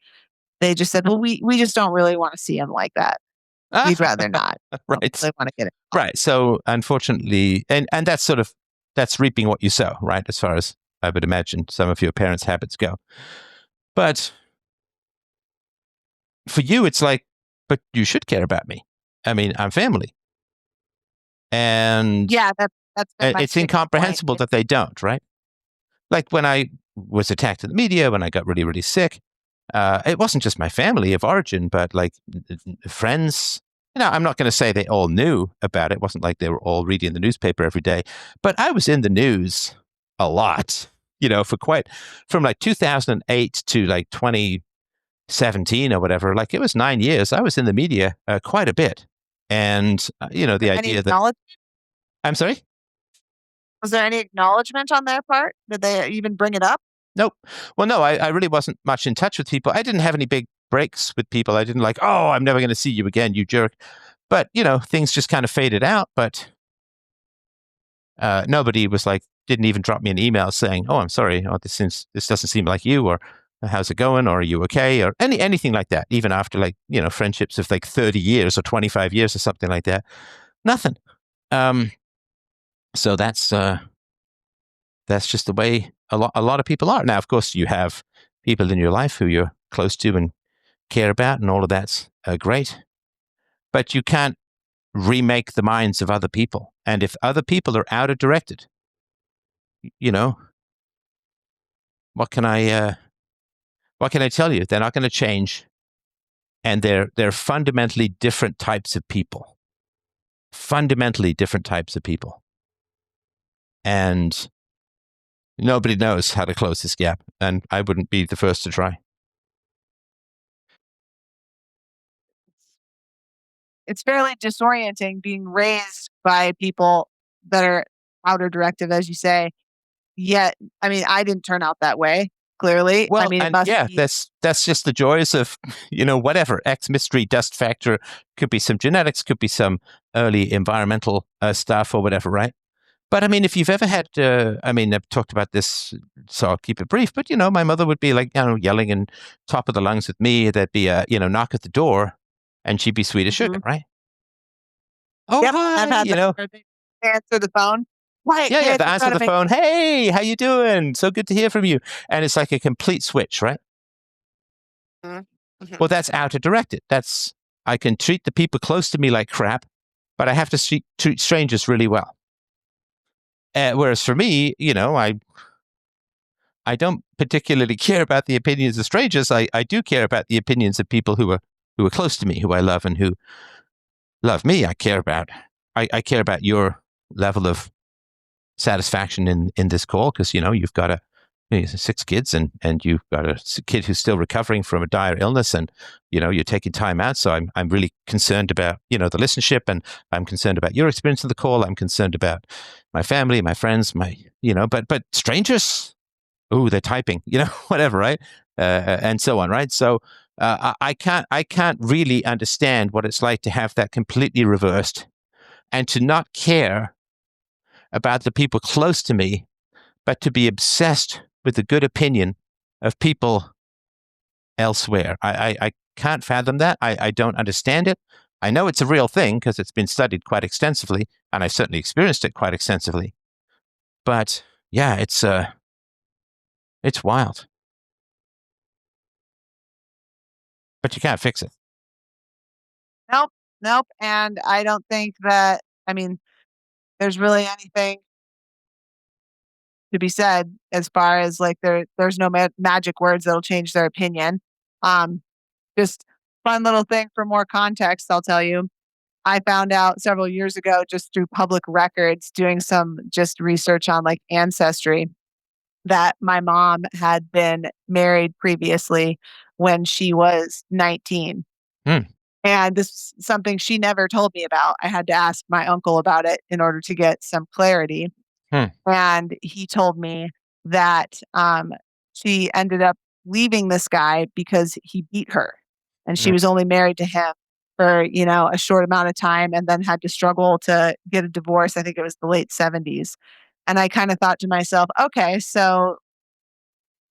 they just said, "Well, we just don't really want to see him like that. Ah, We'd rather not. Don't right. really want to get it." Right. So unfortunately, and that's that's reaping what you sow, right? As far as I would imagine some of your parents' habits go. But for you, it's like, but you should care about me. I mean, I'm family. And Yeah, that's been my it's sticking point. incomprehensible that they don't, right? Like when I was attacked in the media, when I got really, really sick, it wasn't just my family of origin, but like friends. You know, I'm not going to say they all knew about it. It wasn't like they were all reading the newspaper every day, but I was in the news a lot, you know, from like 2008 to like 2017 or whatever. Like it was 9 years. I was in the media quite a bit. And, you know, the Any idea that, I'm sorry? was there any acknowledgement on their part? Did they even bring it up? Nope. Well, no, I really wasn't much in touch with people. I didn't have any big breaks with people. I didn't like, oh, I'm never going to see you again, you jerk. But, you know, things just kind of faded out. But nobody was like, didn't even drop me an email saying, oh, I'm sorry. Oh, this doesn't seem like you, or how's it going? Or are you okay? Or anything like that. Even after like, you know, friendships of like 30 years or 25 years or something like that. Nothing. So that's just the way a lot of people are. Now, of course, you have people in your life who you're close to and care about, and all of that's great. But you can't remake the minds of other people. And if other people are out of directed, you know, what can I tell you? They're not going to change, and they're fundamentally different types of people. Fundamentally different types of people, and nobody knows how to close this gap. And I wouldn't be the first to try. It's fairly disorienting being raised by people that are outer directive, as you say. Yet, I mean, I didn't turn out that way. Clearly, I Well, mean, it and must yeah, be. that's just the joys of, you know, whatever X mystery dust factor. Could be some genetics, could be some early environmental stuff or whatever, right? But I mean, if you've ever had, I mean, I've talked about this, so I'll keep it brief. But you know, my mother would be like, you know, yelling and top of the lungs with me. There'd be a, you know, knock at the door, and she'd be sweet as sugar, Mhm. right? Oh Yep, I've hi, had you that know, where they answer the phone. Quiet yeah, kids, the we're answer trying to to the make. phone. Hey, how you doing? So good to hear from you. And it's like a complete switch, right? Mhm, mhm. Well, that's outer directed. That's I can treat the people close to me like crap, but I have to treat strangers really well. Whereas for me, you know, I don't particularly care about the opinions of strangers. I do care about the opinions of people who are close to me, who I love and who love me. I care about your level of satisfaction in this call because you know you've got six kids and you've got a kid who's still recovering from a dire illness and you know you're taking time out. So I'm really concerned about you know the listenership and I'm concerned about your experience of the call. I'm concerned about my family, my friends, my you know but strangers. Oh, they're typing, you know, whatever, right? And so on, right? So I can't really understand what it's like to have that completely reversed and to not care about the people close to me, but to be obsessed with the good opinion of people elsewhere. I can't fathom that. I don't understand it. I know it's a real thing because it's been studied quite extensively, and I've certainly experienced it quite extensively. But yeah, it's wild. But you can't fix it. Nope, nope. And I don't think that, I mean, there's really anything to be said as far as like there's no magic words that'll change their opinion. Um, just fun little thing for more context, I'll tell you. I found out several years ago just through public records doing some just research on like ancestry that my mom had been married previously when she was 19. Hmm. And this is something she never told me about. I had to ask my uncle about it in order to get some clarity. Hmm. And he told me that she ended up leaving this guy because he beat her. And she Hmm. was only married to him for, a short amount of time and then had to struggle to get a divorce. I think it was the late 70s. And I kind of thought to myself, okay, so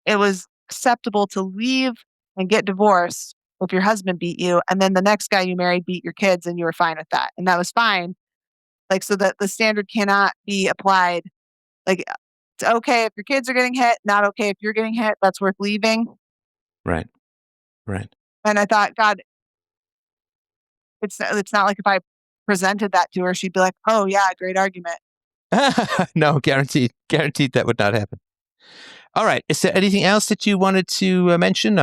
it was acceptable to leave and get divorced if your husband beat you. And then the next guy you married beat your kids and you were fine with that. And that was fine. Like, so that the standard cannot be applied. Like, it's okay if your kids are getting hit, not okay if you're getting hit. That's worth leaving. Right. Right. And I thought, God, it's not like if I presented that to her, she'd be like, "Oh yeah, great argument." No, guaranteed that would not happen. All right. Is there anything else that you wanted to mention?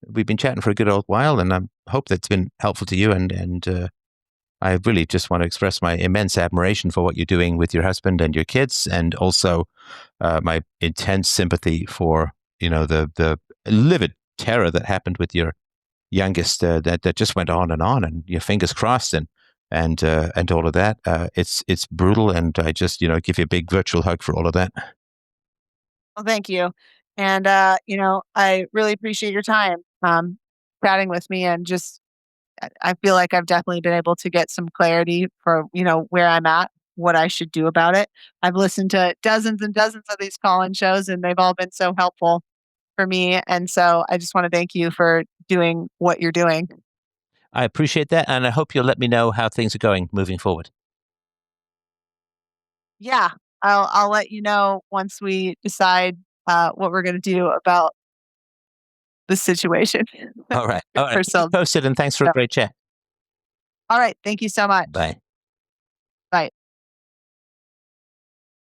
We've been chatting for a good old while, and I hope that's been helpful to you. And I really just want to express my immense admiration for what you're doing with your husband and your kids, and also my intense sympathy for the livid terror that happened with your youngest that just went on, and your fingers crossed and all of that. It's brutal, and I just give you a big virtual hug for all of that. Well, thank you. And I really appreciate your time chatting with me and just I feel like I've definitely been able to get some clarity for, where I'm at, what I should do about it. I've listened to dozens and dozens of these call-in shows and they've all been so helpful for me. And so I just want to thank you for doing what you're doing. I appreciate that, and I hope you'll let me know how things are going moving forward. Yeah, I'll let you know once we decide what we're going to do about the situation All right. All right. Keep me ourselves. posted, and thanks for a So, great chat. all right, thank you so much. Bye.